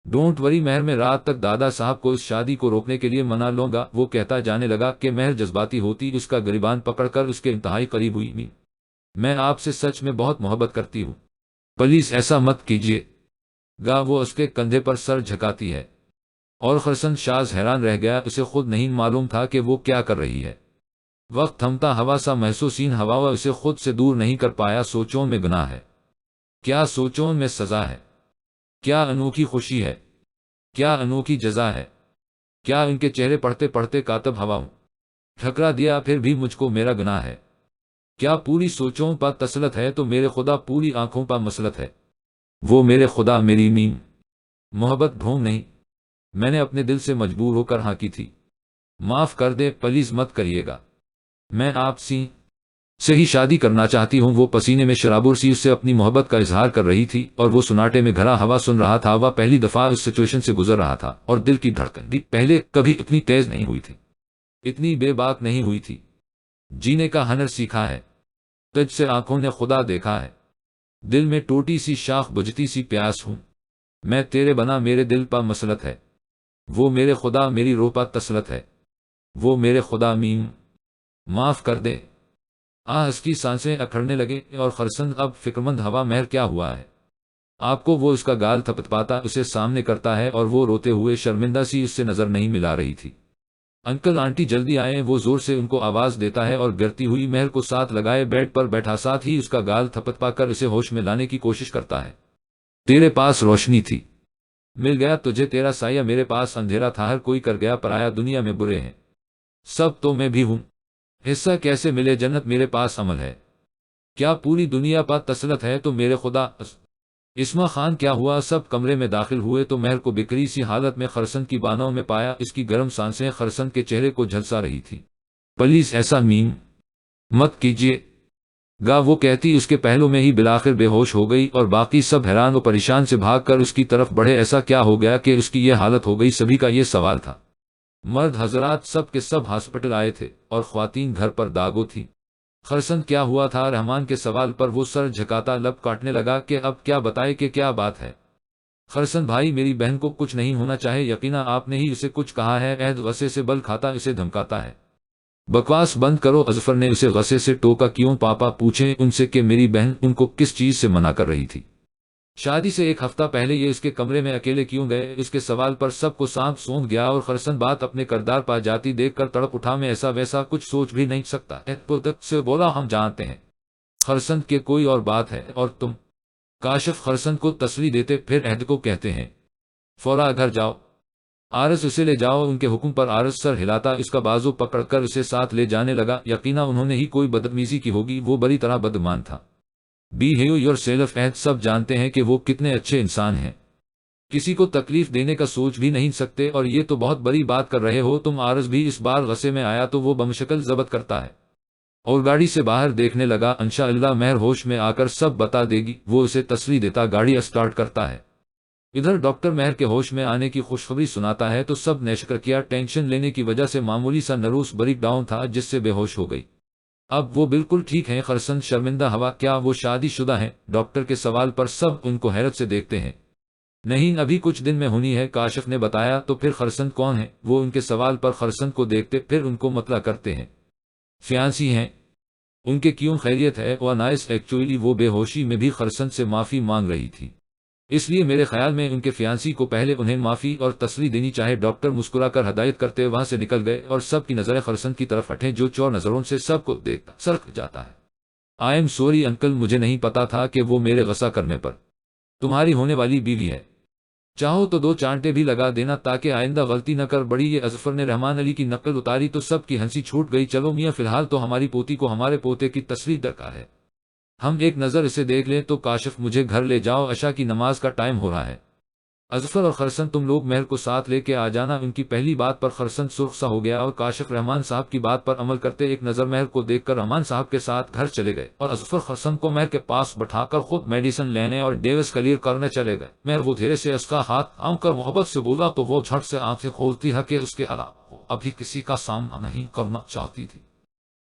ڈونٹ وری مہر، میں رات تک دادا صاحب کو اس شادی کو روکنے کے لیے منا لوں گا۔ وہ کہتا جانے لگا کہ مہر جذباتی ہوتی اس کا گریبان پکڑ کر اس کے انتہائی قریب ہوئی۔ میں آپ سے سچ میں بہت محبت کرتی ہوں، پلیز ایسا مت کیجیے گا۔ وہ اس کے کندھے پر سر جھکاتی ہے اور خرسن شاز حیران رہ گیا، اسے خود نہیں معلوم تھا کہ وہ کیا کر رہی ہے۔ وقت تھمتا ہوا سا محسوسین ہوا اسے خود سے دور نہیں کر پایا۔ سوچوں میں گناہ ہے کیا، سوچوں میں سزا ہے کیا، انوکھی خوشی ہے کیا، انوکھی جزا ہے کیا، ان کے چہرے پڑھتے پڑھتے کاتب ہوا ہوں، ٹھکرا دیا پھر بھی مجھ کو میرا گناہ ہے کیا، پوری سوچوں پر تسلط ہے تو میرے خدا پوری آنکھوں پر مسلط ہے۔ وہ میرے خدا میری میم محبت ڈھونگ نہیں، میں نے اپنے دل سے مجبور ہو کر ہاں کی تھی، معاف کر دے پلیز مت کریے گا، میں آپ سے ہی شادی کرنا چاہتی ہوں۔ وہ پسینے میں شرابور سی اس سے اپنی محبت کا اظہار کر رہی تھی اور وہ سناٹے میں گھرا ہوا سن رہا تھا۔ وہ پہلی دفعہ اس سچویشن سے گزر رہا تھا اور دل کی دھڑکن بھی پہلے کبھی اتنی تیز نہیں ہوئی تھی، اتنی بے باک نہیں ہوئی تھی۔ جینے کا ہنر سیکھا ہے تجھ سے آنکھوں نے خدا دیکھا ہے، دل میں ٹوٹی سی شاخ بجھتی سی پیاس ہوں، میں تیرے بنا میرے دل پر مسلط ہے، وہ میرے خدا میری روح پر تسلط ہے، وہ میرے خدا میم معاف کر دے۔ اس کی سانسیں اکھڑنے لگے اور خرسن اب فکرمند ہوا مہر کیا ہوا ہے آپ کو؟ وہ اس کا گال تھپتھپاتا اسے سامنے کرتا ہے اور وہ روتے ہوئے شرمندہ سی اس سے نظر نہیں ملا رہی تھی۔ انکل آنٹی جلدی آئیں، وہ زور سے ان کو آواز دیتا ہے اور گرتی ہوئی مہر کو ساتھ لگائے بیڈ پر بیٹھا ساتھ ہی اس کا گال تھپتھپا کر اسے ہوش میں لانے کی کوشش کرتا ہے۔ تیرے پاس روشنی تھی، مل گیا تجھے تیرا سایہ، میرے پاس اندھیرا تھا، ہر کوئی کر گیا پرایا، دنیا میں برے ہیں سب تو میں بھی ہوں، حصہ کیسے ملے جنت میرے پاس عمل ہے، کیا پوری دنیا پر تسلط ہے تو میرے خدا۔ اسما خان کیا ہوا؟ سب کمرے میں داخل ہوئے تو مہر کو بکھری سی حالت میں خرسن کی بانوں میں پایا، اس کی گرم سانسیں خرسن کے چہرے کو جھلسا رہی تھی۔ پلیز ایسا میم مت کیجیے گا، وہ کہتی اس کے پہلو میں ہی بالآخر بے ہوش ہو گئی اور باقی سب حیران و پریشان سے بھاگ کر اس کی طرف بڑھے۔ ایسا کیا ہو گیا کہ اس کی یہ حالت ہو گئی؟ سبھی کا یہ سوال تھا۔ مرد حضرات سب کے سب ہاسپٹل آئے تھے اور خواتین گھر پر داغو تھیں۔ خرسن کیا ہوا تھا؟ رحمان کے سوال پر وہ سر جھکاتا لب کاٹنے لگا کہ اب کیا بتائے کہ کیا بات ہے۔ خرسن بھائی میری بہن کو کچھ نہیں ہونا چاہے، یقینا آپ نے ہی اسے کچھ کہا ہے، عہد غصے سے بل کھاتا اسے دھمکاتا ہے۔ بکواس بند کرو، اظفر نے اسے غصے سے ٹوکا۔ کیوں پاپا؟ پوچھیں ان سے کہ میری بہن ان کو کس چیز سے منع کر رہی تھی؟ شادی سے ایک ہفتہ پہلے یہ اس کے کمرے میں اکیلے کیوں گئے؟ اس کے سوال پر سب کو سانپ سونگ گیا اور خرسن بات اپنے کردار پا جاتی دیکھ کر تڑپ اٹھا۔ میں ایسا ویسا کچھ سوچ بھی نہیں سکتا، پودک سے بولا، ہم جانتے ہیں خرسن کے کوئی اور بات ہے اور تم؟ کاشف خرسن کو تسلی دیتے پھر عہد کو کہتے ہیں فورا گھر جاؤ، آرز اسے لے جاؤ۔ ان کے حکم پر آرز سر ہلاتا اس کا بازو پکڑ کر اسے ساتھ لے جانے لگا۔ یقینا انہوں نے ہی کوئی بدتمیزی کی ہوگی، وہ بری طرح بدگمان تھا۔ بہیو یور سیلف، عہد سب جانتے ہیں کہ وہ کتنے اچھے انسان ہیں، کسی کو تکلیف دینے کا سوچ بھی نہیں سکتے، اور یہ تو بہت بڑی بات کر رہے ہو تم۔ آرز بھی اس بار غصے میں آیا تو وہ بمشکل ضبط کرتا ہے اور گاڑی سے باہر دیکھنے لگا۔ انشاءاللہ مہر ہوش میں آ کر سب بتا دے گی، وہ اسے تسلی دیتا گاڑی اسٹارٹ کرتا ہے۔ ادھر ڈاکٹر مہر کے ہوش میں آنے کی خوشخبری سناتا ہے تو سب نے شکر کیا، ٹینشن لینے کی وجہ سے معمولی سا نروس بریک ڈاؤن تھا جس سے بے ہوش ہو گئی۔ اب وہ بالکل ٹھیک ہیں۔ خرسن شرمندہ ہوا، کیا وہ شادی شدہ ہیں؟ ڈاکٹر کے سوال پر سب ان کو حیرت سے دیکھتے ہیں۔ نہیں، ابھی کچھ دن میں ہونی ہے، کاشف نے بتایا۔ تو پھر خرسن کون ہے؟ وہ ان کے سوال پر خرسن کو دیکھتے پھر ان کو مطلع کرتے ہیں۔ فیانسی ہیں ان کے، کیوں خیریت ہے؟ وہ نائس، ایکچوئلی وہ بے ہوشی میں بھی خرسن سے معافی مانگ رہی تھی، اس لیے میرے خیال میں ان کے فیانسی کو پہلے انہیں معافی اور تسلی دینی چاہے۔ ڈاکٹر مسکرا کر ہدایت کرتے وہاں سے نکل گئے اور سب کی نظریں خرسن کی طرف ہٹیں جو چور نظروں سے سب کو دیکھ سرک جاتا ہے۔ آئی ایم سوری انکل، مجھے نہیں پتا تھا کہ وہ میرے غصہ کرنے پر تمہاری ہونے والی بیوی ہے، چاہو تو 2 چانٹے بھی لگا دینا تاکہ آئندہ غلطی نہ کر بڑی۔ یہ اظفر نے رحمان علی کی نقل اتاری تو سب کی ہنسی چھوٹ گئی۔ چلو میاں، فی الحال تو ہماری پوتی کو ہمارے پوتے کی تسلی درکار ہے، ہم ایک نظر اسے دیکھ لیں تو کاشف مجھے گھر لے جاؤ، عشاء کی نماز کا ٹائم ہو رہا ہے۔ اظفر اور خرسن تم لوگ مہر کو ساتھ لے کے آ جانا۔ ان کی پہلی بات پر خرسن سرخ سا ہو گیا اور کاشف رحمان صاحب کی بات پر عمل کرتے ایک نظر مہر کو دیکھ کر رحمان صاحب کے ساتھ گھر چلے گئے، اور اظفر خرسن کو مہر کے پاس بٹھا کر خود میڈیسن لینے اور ڈیوس کلیئر کرنے چلے گئے۔ مہر وہ دھیرے سے اس کا ہاتھ تھام کر محبت سے بولا تو وہ جھٹ سے آنکھیں کھولتی ہے کہ اس کے علاوہ وہ ابھی کسی کا سامنا نہیں کرنا چاہتی تھی۔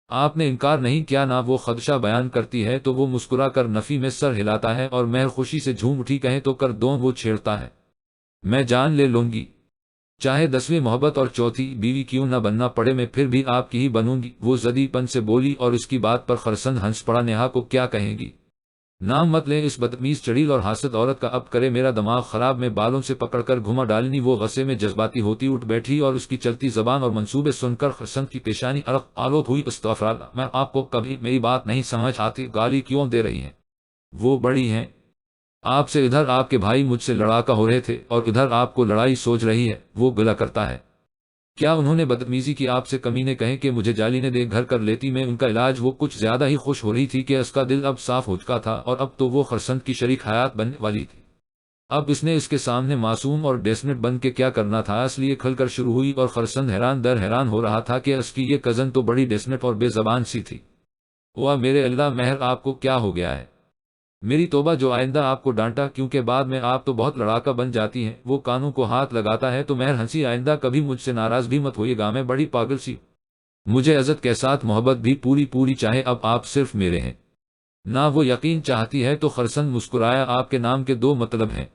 آپ نے انکار نہیں کیا، نہ وہ خدشہ بیان کرتی ہے تو وہ مسکرا کر نفی میں سر ہلاتا ہے، اور مہر خوشی سے جھوم اٹھی، کہیں تو کر دوں وہ چھیڑتا ہے، میں جان لے لوں گی، چاہے 10ویں محبت اور چوتھی بیوی کیوں نہ بننا پڑے، میں پھر بھی آپ کی ہی بنوں گی، وہ زدی پن سے بولی، اور اس کی بات پر خرسن ہنس پڑا۔ نیہا کو کیا کہیں گی؟ نام مت لیں اس بدتمیز چڑیل اور حاسد عورت کا، اب کرے میرا دماغ خراب، میں بالوں سے پکڑ کر گھما ڈالنی۔ وہ غصے میں جذباتی ہوتی اٹھ بیٹھی اور اس کی چلتی زبان اور منصوبے سن کر خرسن کی پیشانی عرق آلود ہوئی۔ استغفراللہ، میں آپ کو کبھی میری بات نہیں سمجھ آتی، گالی کیوں دے رہی ہیں؟ وہ بڑی ہیں آپ سے، ادھر آپ کے بھائی مجھ سے لڑاکا ہو رہے تھے اور ادھر آپ کو لڑائی سوچ رہی ہے، وہ گلہ کرتا ہے۔ کیا انہوں نے بدتمیزی کی آپ سے؟ کمینے کہیں کہ مجھے جالی نے دے گھر کر لیتی میں ان کا علاج۔ وہ کچھ زیادہ ہی خوش ہو رہی تھی کہ اس کا دل اب صاف ہو چکا تھا، اور اب تو وہ خرسن کی شریک حیات بننے والی تھی۔ اب اس نے اس کے سامنے معصوم اور ڈیسنٹ بن کے کیا کرنا تھا، اس لیے کھل کر شروع ہوئی، اور خرسن حیران در حیران ہو رہا تھا کہ اس کی یہ کزن تو بڑی ڈیسنٹ اور بے زبان سی تھی۔ واہ میرے اللہ، مہر آپ کو کیا ہو گیا ہے؟ میری توبہ، جو آئندہ آپ کو ڈانٹا، کیونکہ بعد میں آپ تو بہت لڑاکا بن جاتی ہیں۔ وہ کانوں کو ہاتھ لگاتا ہے تو مہر ہنسی، آئندہ کبھی مجھ سے ناراض بھی مت ہوئیے گا، میں بڑی پاگل سی، مجھے عزت کے ساتھ محبت بھی پوری چاہے، اب آپ صرف میرے ہیں نہ وہ یقین چاہتی ہے تو خرسن مسکرایا، آپ کے نام کے 2 مطلب ہیں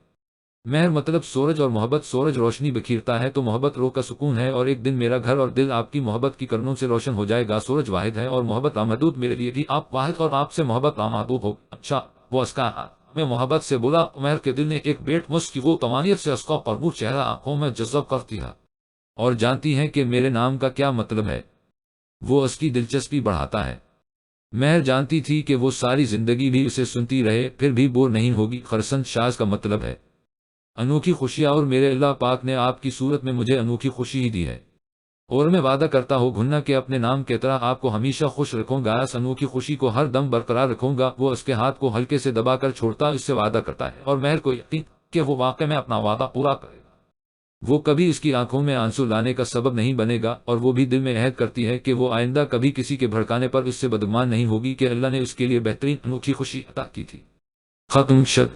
مہر، مطلب سورج اور محبت، سورج روشنی بکھیرتا ہے تو محبت روح کا سکون ہے، اور ایک دن میرا گھر اور دل آپ کی محبت کی کرنوں سے روشن ہو جائے گا۔ سورج واحد ہے اور محبت لامحدود، میرے لیے بھی آپ واحد اور آپ سے محبت لامحدود ہو۔ اچھا، وہ اس کا میں محبت سے بولا۔ مہر کے دل نے ایک بیٹ مس کی، وہ تمانیت سے اس کا پربور چہرہ آنکھوں میں جذب کرتی ہے۔ اور جانتی ہیں کہ میرے نام کا کیا مطلب ہے؟ وہ اس کی دلچسپی بڑھاتا ہے۔ مہر جانتی تھی کہ وہ ساری زندگی بھی اسے سنتی رہے پھر بھی بور نہیں ہوگی۔ خرسن شاز کا مطلب ہے انوکھی خوشیاں، اور میرے اللہ پاک نے آپ کی صورت میں مجھے انوکھی خوشی ہی دی ہے، اور میں وعدہ کرتا ہوں گھننا کہ اپنے نام کی طرح آپ کو ہمیشہ خوش رکھوں گا، اس انوکھی خوشی کو ہر دم برقرار رکھوں گا۔ وہ اس کے ہاتھ کو ہلکے سے دبا کر چھوڑتا اس سے وعدہ کرتا ہے، اور مہر کو یقین کہ وہ واقع میں اپنا وعدہ پورا کرے گا۔ وہ کبھی اس کی آنکھوں میں آنسو لانے کا سبب نہیں بنے گا، اور وہ بھی دل میں عہد کرتی ہے کہ وہ آئندہ کبھی کسی کے بھڑکانے پر اس سے بدگمان نہیں ہوگی کہ اللہ نے اس کے لیے بہترین انوکھی خوشی عطا کی تھی۔ ختم شد۔